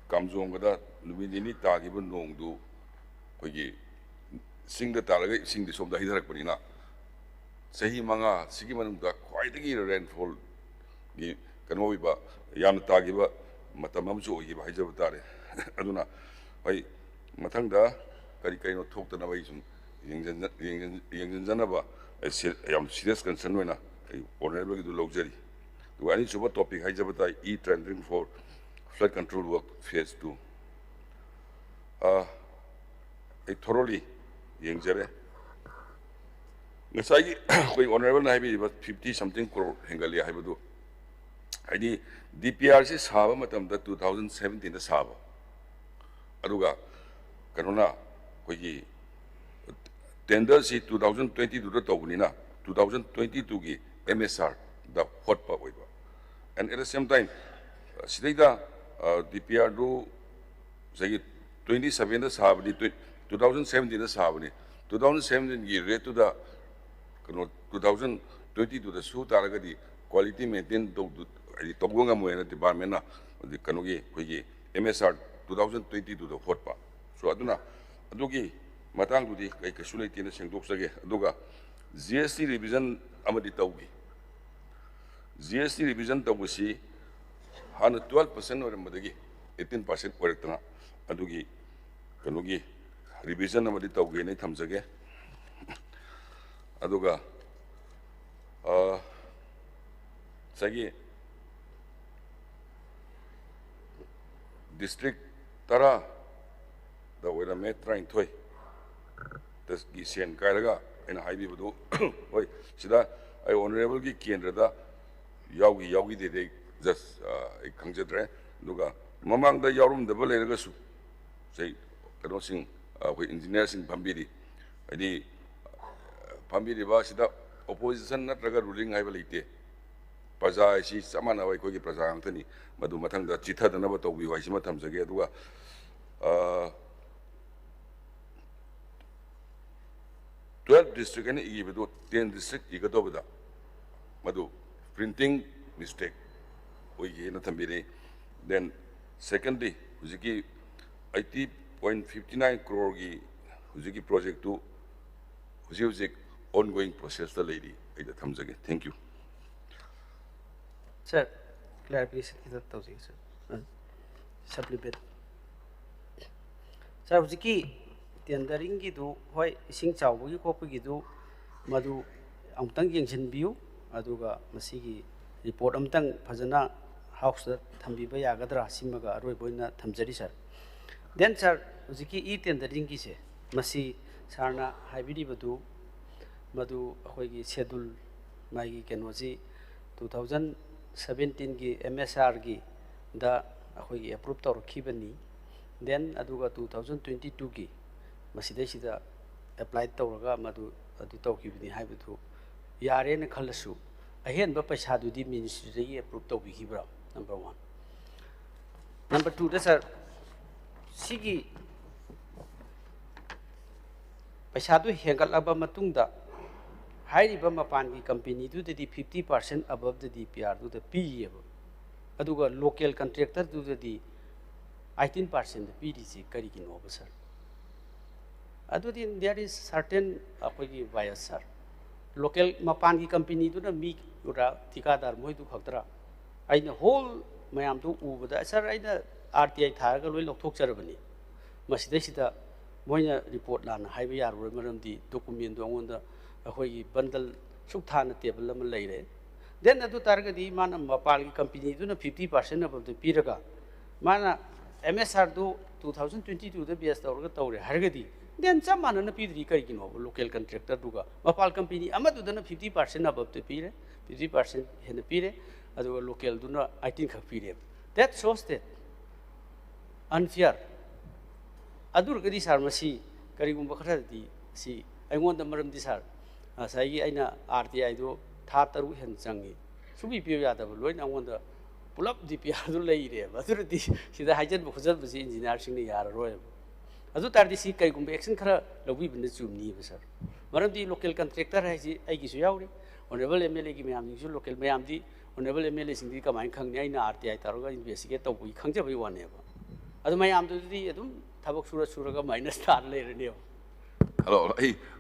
kamjong ga lumini ta gi bun nong du kogi sing da taraga sing di som da hidarak panina sahi manga sigi manum da khwai da gi rainfall gi kanmo ba yam ta gi ba matam am jo gi ba hijab tare aduna bai mathang da kari kai no thok ta na bai sum yengjan jana ba yam serious concern wena honorable gi du luxury to any super topic hijab tendering for flood control work phase 2 I thoroughly yengzare ngasai koi honorable na bi 50 something crore hengali haibadu haidi DPR se saba matam da 2017 da saba aduga kanona koi gi tender si 2022 da tawni na 2022 gi MSR da hot pa oiba and at the same time sidai DPR do sagi 27 da sabni 2017 da sabni 2017 gi rate to da kano 2022 da su taraga di quality maintain do to gonga mo na department na di kano gi koi gi MSR 2022 da hot pa so aduna adugi matang du di kai kasulai tina sengdok sage aduga GST revision amadi tawgi GST revision tawsi hana 12% or madagi 18% orektana adugi kanogi revision amadi tawgi nei thamjage aduga sagi district tara da wera me train thoi das gi sen kairaga ena haibi budu hoi sida ai honorable gi kendra da yaugi de just ai khangjadre duga mamang da yorum da bale ga su sei kano sing hoi engineer sing pambiri ani pambiri ba sida opposition natraga ruling ai balite praja si samana wai ko gi praja angtani madu mathang da chitha da na ba tobi wai sima thamjage duga 12 district and even 10 district igadobada madu printing mistake we na tambire then secondly hujiki 80.59 crore gi hujiki project to hujik ongoing process the lady ida thamjage thank you sir clarification is that sir supplement sir hujiki tendering gi du hoi ising chawbugi khopgi du madu amtang yengsinbiu aduga masigi report amtang phajana house da thambiba yagadra simaga aroi boina thamjari sir then sir hujiki tendering gi se masi sarna haibidi badu madu ahoigi schedule magi kenoji 2017 gi MSR gi da ahoigi approve tawrkhibani then aduga 2022 gi masidesida apply tawraga madu adu tawkibni haibdu yare na khalasu ahen ba paisa du di ministry gi approve tawbihibra number 1 number 2 da sir sigi paisa du hengalaba matungda hairiba mapan gi company du di 50% above the DPR du the PEB aduga local contractor du di 18% PDC kari gi no sir adudi there is certain akogi bias sir local mapan gi company du na mi ura tikadar moi du khaktra aina whole mayam tu ubada sir aina RTI tharaga loi lokthok charabani masida sida moina report lana haiba yaroi maramdi document du angonda akogi bundle suk thana table am leire then adu targa di mana mapal gi company du na 50% above the piraga mana MSR du 2022 da bs tawraga tawre hargadi then samana na pidri kai kino local contractor duga mapal company amadu dana 50% above the pire 50% hen pire adu local duna 18 khak pire that shows that unfair adur gadi sar masi kari gumba khara di si aingon da maram di sar sai gi aina RTI do tha taru hen changi subi piyo ya da loin angon da pulap DPR du leire adur di sida hajan bu khujal bu engineer sing ni yar roy adu tardi si kai gumba action khara lobi bin chumni ba sir maram di local contractor hai si ai gi su yauri honorable MLA gi mayam ni su local mayam di honorable MLA sing di kamai khang ni aina RTI taroga investigate to bui khang jabai wane ba adu mayam du di adum thabak sura ga minus tar le ne hello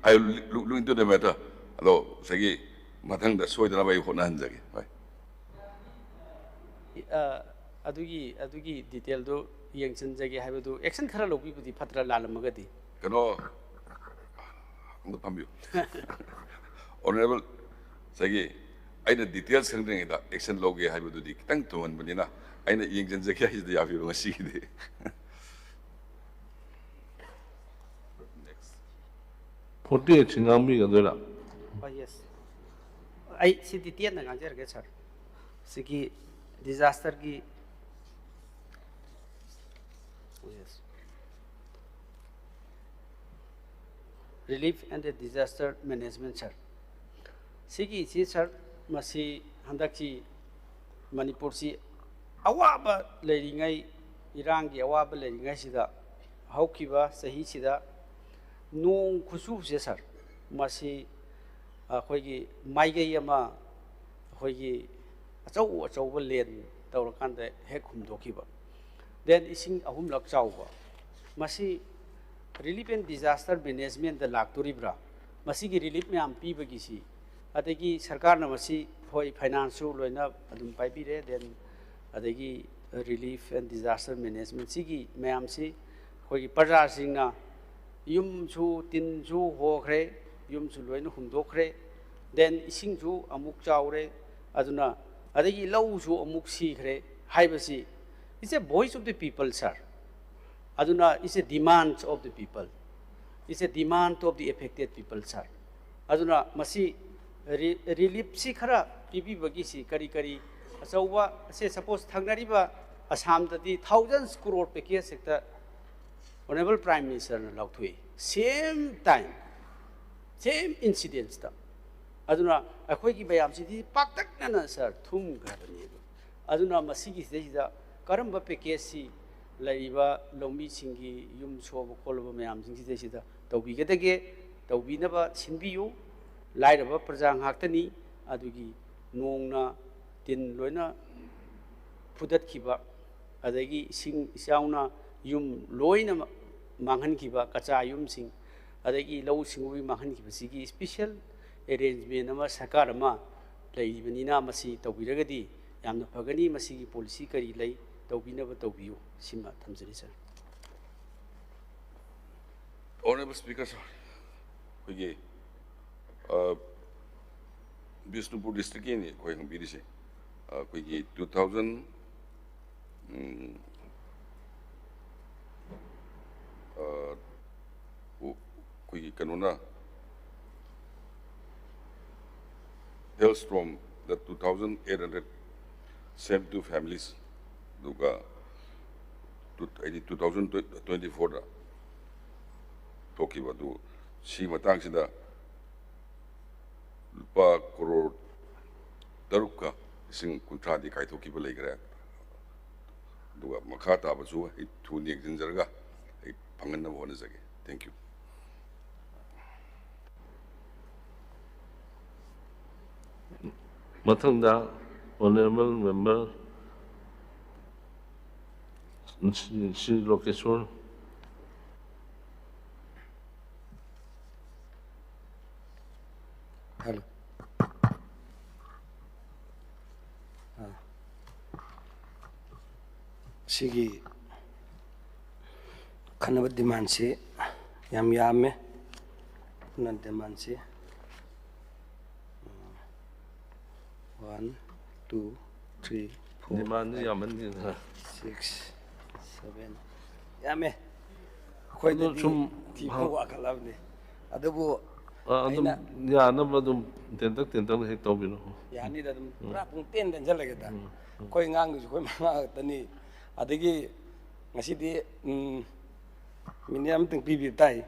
I look into the matter hello sagi mathang da soidana bai hona hanjage bye adugi detail do yengchin jagi haibadu action khara lobi budi phatra lalamagadi kano pambiu honorable sagi aina details khangdeng da action loge haibadu di kitang tuman banina aina yengchin jagi haida yafi ngasi de next 48 singambi ga dola. Oh, yes. I see the tier na ganjer sir. Siki disaster ki. Yes. Relief and disaster management sir. Siki si sir masi handaki Manipur si awaba leiringai irangi awaba leiringai sida haukiba sahi sida nong khusu se sir masi akhoi maigai ama akhoi achau len tawrakanda hek humdokiba then ising ahum lak chawba masi relief and disaster management da laktoribra masi gi relief me am pibagi si adagi sarkar na masi hoi financial loina adum paibire then adagi relief and disaster management sigi mayam si hoi praja singna yum chu tin chu hokre yum chu loina humdokre then ising chu amuk chawre aduna adagi lau chu amuk sikre haibasi it's a voice of the people sir aduna is a demand of the people it's a demand of the affected people sir aduna masi relief si khara pipi bagi si kari kari asawa se suppose thangnariba Assam dadi thousands crore package sector honorable prime minister na lauthui same time same incidents ta aduna akhoi gi bayam si di paktak na sir thum garani aduna masigi sida karamba package si laiba longmi singi yum sob kolba mayam singi sida tawbi gedege tawbi na ba sinbiyu lairaba prajang haktani adugi nongna tin loina pudat kiba adagi sing isauna yum loina manghan kiba kacha yum sing adagi lau singui manghan kiba sigi special arrangement ama sakar ama laibani masi tawbiragadi yamna phagani masi policy kari lai tawbinaba tawbiyu sima thamjari sir. Honorable Speaker sir, we Bishnupur district in Koyang Bidisi, we 2000 we Kanuna hailstorm that 2,872 families, Duga 2024 Tokiwa do Shima Tangsida Lupa Koro Daruka sing Kuntradi Kaitoki Belegre Duga Makata Bazu, it two Nick Zinzerga, a Pangana Wanazaki. Thank you. Matanda, honorable member, Sri Lokeshwar. Hello. Sigi kanaba demand si yam yame nan demand si 1 2 3 4 Demand yaman din ha. 6 7 yame khoi da Sum ti ko akalab ni adabu adum ya na badum tentak hek tawbino. yani da dum pura pung ten den jalaga da khoi ngang du khoi ma tani adagi ngasidi miniam ting pibi tai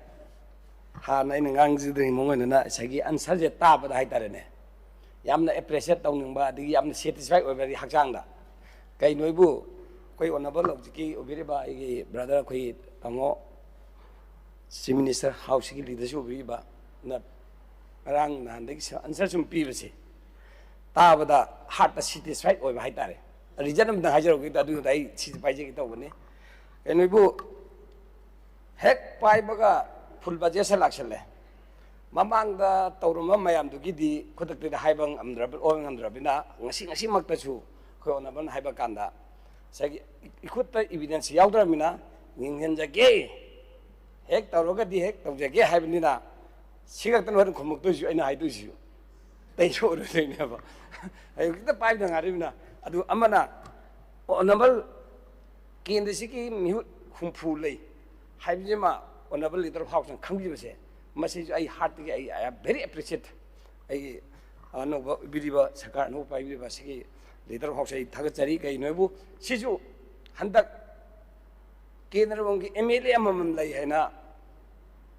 ha na ina ngang ji dei mongoi na sagi answer je ta ba dai tare ne yamna appreciate tawning ba adagi yamna satisfied oi bari hakjang da kai noibu koi honorable objiki obiri ba igi brother koi tango chief minister house ki leadership obiri ba na rang na dagi answer sum pi base ta ba da heart satisfied oi ba hai tare reason am da hajar gi ta du dai chi pai je ki taw bane kai noibu hek pai baga full budget sa laksale mamang da tawruma mayam du gi di khodak te haibang amdrabel ong amdrabina ngasi makta chu ko na ban haiba kanda sagi ikut ta evidence yaudramina ningen jage hek tawroga di hek tawjage haibnina sigak tan waran khomuk tu ju aina haidu ju tai so ro ne ba ayo kita pai da ngaribina adu amana honorable kendri siki mi humfu lei haibjema honorable leader of house khangbi base मसी आई heart के I very appreciate आई अनोबा बिरिबा सरकार नो पाइबिबा सिगी लीडर हाउस आई थगचरी कई नोबु सिजु हंदक केंद्र बंगी एमएलए अमम लई हैना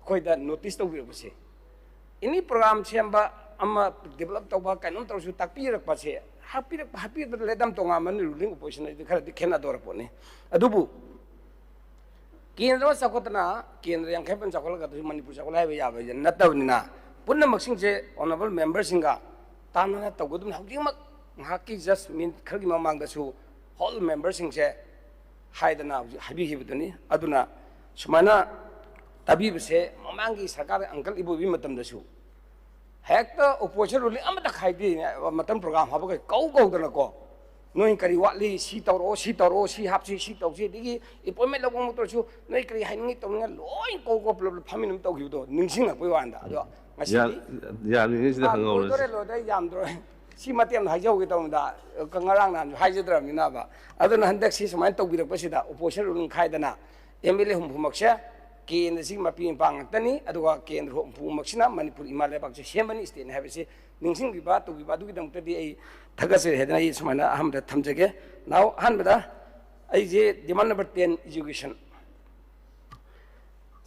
खोइदा नोटिस तौबिरबसे इनी प्रोग्राम सेम्बा अमा डेवलप तौबा काइनोम तौसु ताकपिरकपासे हापी लेदम तोंगा मन रूलिंग ओपोजिशन खर खेना दोरपोने अदुबु केंद्र चाखोतना केंद्र यांखेपन चाखोलगा मणिपुर चाखोल हाइबे याबे नतबनिना पुन्ना मक्सिंगसे ऑनरेबल मेंबर सिंगा ताना तौगदुम हौजिमक हाकी जस्ट मिन खरगी ममांगदसु होल मेंबर सिंगसे हाइदना हाबिहिबदनी अदुना सुमाना तबीबसे ममांगी सरकार अंकल इबुबी मतमदसु हेक्ट ओपोजिशन रूलिंग अमता खाइदि मतम प्रोग्राम हाबगे कौदना को नोई करी वाली सी तौरो सी हापसी सी तौसी दिगी अपॉइंटमेंट लगो मोटरसु नोई करी हाइनिंग तौनिंग लोइन को फामिन तौगिबदो निंगसिंग पय वांदा अदो यानी सिदा हंगौर लोदे यामद्रो सी मतेम हाइजौगे तौदा कंगरांग नान हाइजद्रमिना बा अदन हंदक सी समाइन तौबिरकपसिदा ओपोजिशन रूलिंग खाइदना एमएलए हुमफुमक्से केंद्र सिंग मपी पांगतनी अदुगा केंद्र हुमफुमक्सिना मणिपुर इमालेबाकसे सेमनी स्टेट हाइबसे निंगसिंग बिबा तौबिबा दुगिदमतदी आई थगसे हेदना ई सुमाइना अहमदा थमजगे नाउ हनबदा आई जे डिमांड नंबर 10 एजुकेशन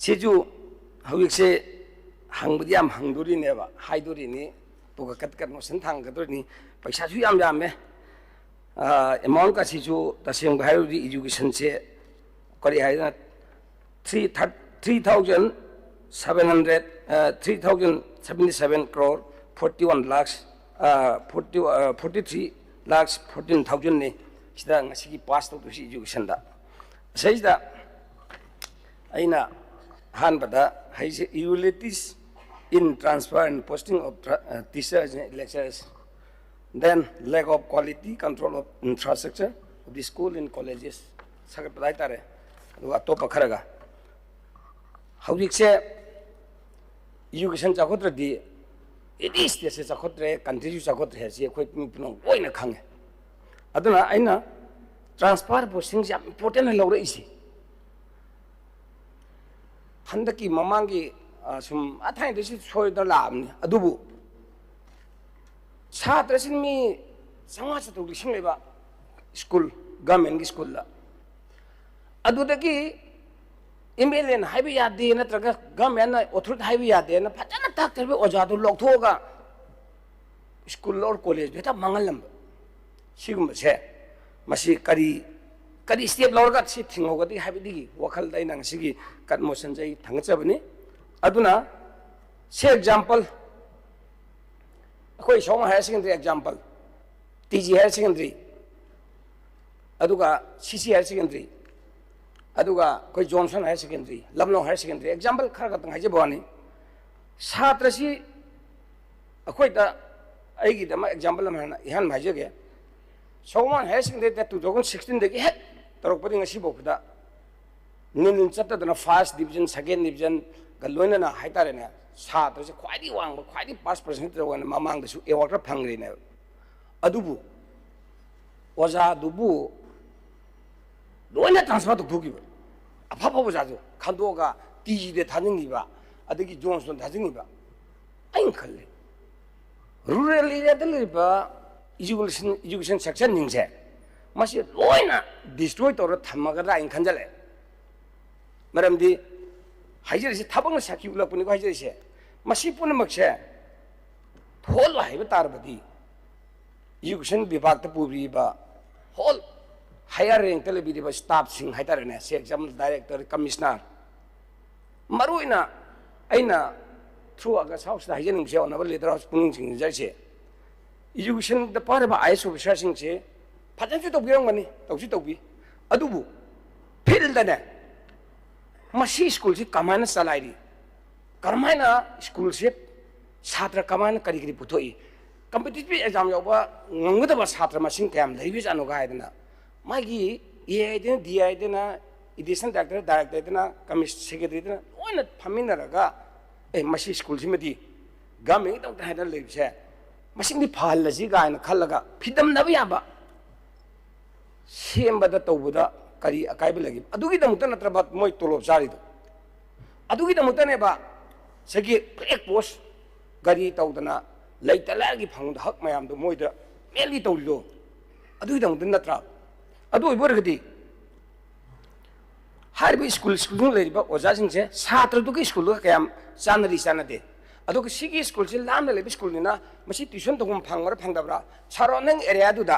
सिजु हविकसे हंगबदी याम हंगदुरिनेबा हाइदुरिनी तुगा कत मोशन थांगदुरिनी पैसा सु याम यामे अमाउंट का सिजु तसेंग हाइदुरी एजुकेशन से करी हाइना 3,077 crore 41 lakhs 43 lakhs 14,000 ने सिदा ngasi pass to education da saida aina han bada haise irregularities in transfer and posting of teachers and lecturers, then lack of quality control of infrastructure of the school and colleges sagat badai tare aduga topa kharaga hawikse education chakotra di it is this is a cotre country use a cotre has a quick no oina khang aduna aina transfer posting is important and low easy handaki mamangi sum athai this is so the lam adubu chhatra sin mi samaj to lising leba school government school la adudagi MLA highway यादे नत्रगा government authority highway यादे न फजना ताक्तबे ओजादु लोकथोगा school और college बेटा मंगलम सिगुमसे मसी करी step लौरगा सि थिंगोगदि हाइबेदि वखल दैना सिगी cut motion जै थांगचबनी अदुना से एग्जांपल अखोय सोम higher secondary example TG higher secondary अदुगा सीसी हायर सेकेंडरी अदुगा कोई जॉनसन हायर सेकेंडरी लमलो हायर सेकेंडरी एग्जांपल खरगा तंग हाइजे बवानी छात्रसी अखोयदा आइगी दमा एग्जांपल अमना इहान भाइजेगे सोमन हायर सेकेंडरी 2016 दगी हेक तरकपदि ngasi बोखदा निन चत्तदना फर्स्ट डिवीजन सेकंड डिवीजन गलोइना हाइतारेने छात्रसे ख्वाइदि वांग ख्वाइदि पास परसेंट वन मामांगदसु एवार्ड फंगरिने अदुबु ओजा दुबु लोइना ट्रांसफर तौथोगिबा अफाफा ओजाजो खांदोगा टीजी दे थाजिंगिबा अदगी जॉनसन थाजिंगिबा आइन खल्ले रूरल एरिया दलिबा एजुकेशन सेक्शन निंगसे मासे लोइना डिस्ट्रॉय तौर थमगदा आइन खंजले मरमदि हाइजरिसे थाबंग साखि उलपनि हाइजरिसे मासे पुनमक्से थोल हाइबा तारबदि एजुकेशन विभाग त पुबरिबा होल हायर रैंक तलेबिदिबा स्टाफ सिंग हाइतारने से एग्जाम डायरेक्टर कमिश्नर मरुइना आइना थ्रू अगस्त हाउस दा हाइजनिंग से ऑनरेबल लीडर हाउस पुनिंग सिंग जैसे एजुकेशन द पारबा आईएस ऑफिसर सिंग से फजन तो बिरंगनी तौसी तौबी अदुबु फील्ड दने मसी स्कूल से कमाना चलाइरी करमाइना स्कूल से छात्र कमाना करी पुथोई कॉम्पिटिटिव एग्जाम याबा ngangudaba छात्र मसिंग कयम लैबि जानो गायदना मागी एआइदना डीआइदना एडिशन डायरेक्टरदना कमिशन सेक्रेटरीदना लोइना फमिनरगा ए मसी स्कूल सिमदि गवर्नमेंट दौत हाइदन लैबसे मसिंगदि फाललसि गायना खल्लगा फिदम नबा याबा सेमबदा तौबदा करी अकाइब लगी अदुगी दमुत नत्रबा मोय तोलोब जारिदो अदुगी दमुतनेबा सगी ब्रेक पोस्ट गाड़ी तौदना लेगी फंग हक मैम मोद मेनली तौरीदो अदुगीदमत नत्रा अदु ओइबरगदी हारिबा स्कूल स्कूल लेरिबा ओजासिंगसे छात्रदुगी स्कूल कयाम चानरी चानदे अदुग सिगी स्कूल से लामना लेबि स्कूलनिना मसी ट्यूशन तगुम फंगरा फंगदबरा सराउंडिंग एरिया दुदा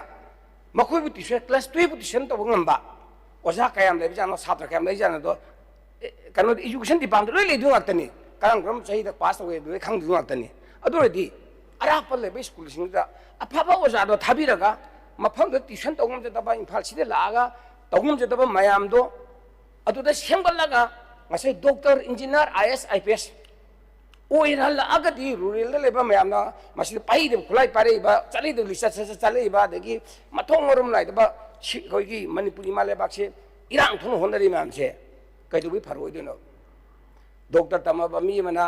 मखोइबु ट्यूशन क्लास 12 बु ट्यूशन तब ngamba ओजा कयाम लेबि जानो छात्र कयाम लेबि जानो दो कनो एजुकेशन डिपार्टमेंट लोइ लेदु ngakतनि कारम क्रम चाहिदा पास तवे दु खंगदु ngakतनि अदुरदि अरापल लेबि स्कूल सिंगदा अफाबा ओजा दो थाबिरगा मफंग ट्यूशन तगुम जदबा इम्फाल सिदे लागा तगुम जदबा मयाम दो अदुदा सेंगलगा ngase doctor engineer IS IPS ओइरल अगदी रूरल लेबा मयामना मसिद पाइदे खुलाई पारेबा चलिदे लिसा चलेबा दगी मथोंग मरुम लाइदबा कोइगी मणिपुरी माले बाक्से इरांग थोन होनरी मामसे कइदुबि फरओइदनो डॉक्टर तमबा मी मना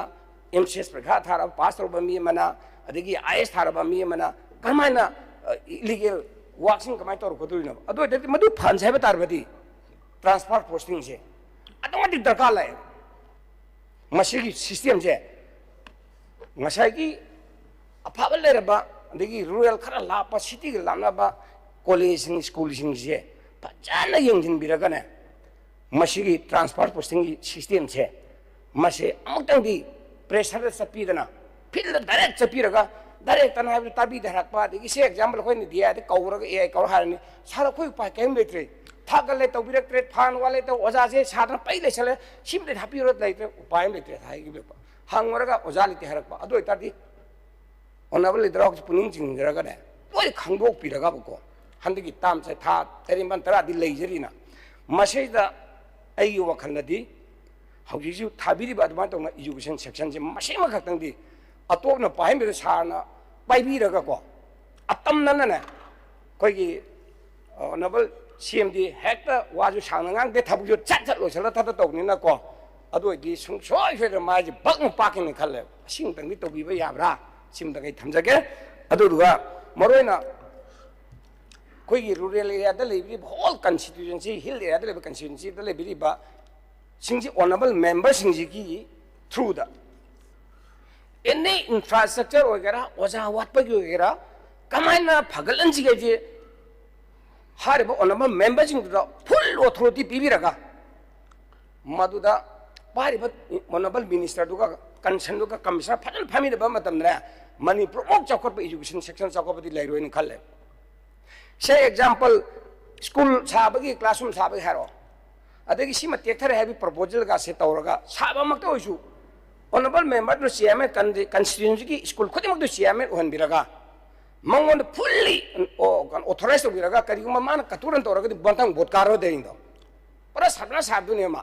एमसीएस परीक्षा थारा पास तौबा मी मना अदगी आईएस थारबा मी मना कमायना इलीगल वाक्सिंग कमाय तौर कोदुइनो अदो दति मदु फंस हैबा तारबदी ट्रांसफर पोस्टिंग से अटोमेटिक दरकार लाए मसिगी सिस्टम से ngасai afaba leraba adigi rural khara lapa city gi lamnaba college sing school sing je pachana yengjin biraga ne masigi transport posting system che mase amutang di pressure sapidana fil direct sapiraga direct tan habi tabi dharakpa adigi se example khoi ni dia de kauraga ai kaur harani sara khoi pa kem letre thagale to birak trade fan wale to oja je sadra paile chale simle thapiro letre upai letre thai gi bepa hangmaraga oja lite harakpa adu itadi onabal lidrok puning jingraga ne loi khangdok piraga bako handigi tam se tha teriman tara di leijerina masida ai wakhanadi haujisu thabiri ba adman tong education section je masima khaktang di atopna paim be sarna paibiraga ko atam nanana koigi onabal CMD hekta waju sangangang de thabu chat chat lo sala thata toknina ko अदोदी सुंसोय फेर माजे Burgman पाकिन खले सिंग तंगी तो बिबा याब्रा SIM तंगी थमजगे अदुरुगा मरोइना कोई rural area द लेबि होल कॉन्स्टिट्यूएंसी हिल एरिया द लेबि कॉन्स्टिट्यूएंसी द लेबि बा सिंजी ऑनरेबल मेंबर सिंजी की थ्रू द एनी इंफ्रास्ट्रक्चर वगैरह ओजा वाटपगी वगैरह कमाइना फगलन जिगे जे हारेबो ऑनरेबल मेंबर सिंग द फुल अथॉरिटी पिबिरगा मदुदा पारिबा ऑनरेबल मिनिस्टर दुगा कंसर्न दुगा कमिशनर फजन फामिदबा मतमना मणिपुर मोक चौकट एजुकेशन सेक्शन चौकपति लेरोइन खले से एग्जांपल स्कूल साबगी क्लासरूम साबगी हारो अदगी सिमा टेक्थर हैबी प्रपोजल का से तौरगा साबा मक्तो होइसु ऑनरेबल मेंबर नो चेयरमैन कंस्टिट्यूएंसी की स्कूल खुदिमक दु चेयरमैन ओहन बिरगा मंगोन फुल्ली ऑथराइज तो बिरगा करिगुमा मान कतुरन तौरगा बंतंग बोतकारो देइंदो परा साबना साबदुने मा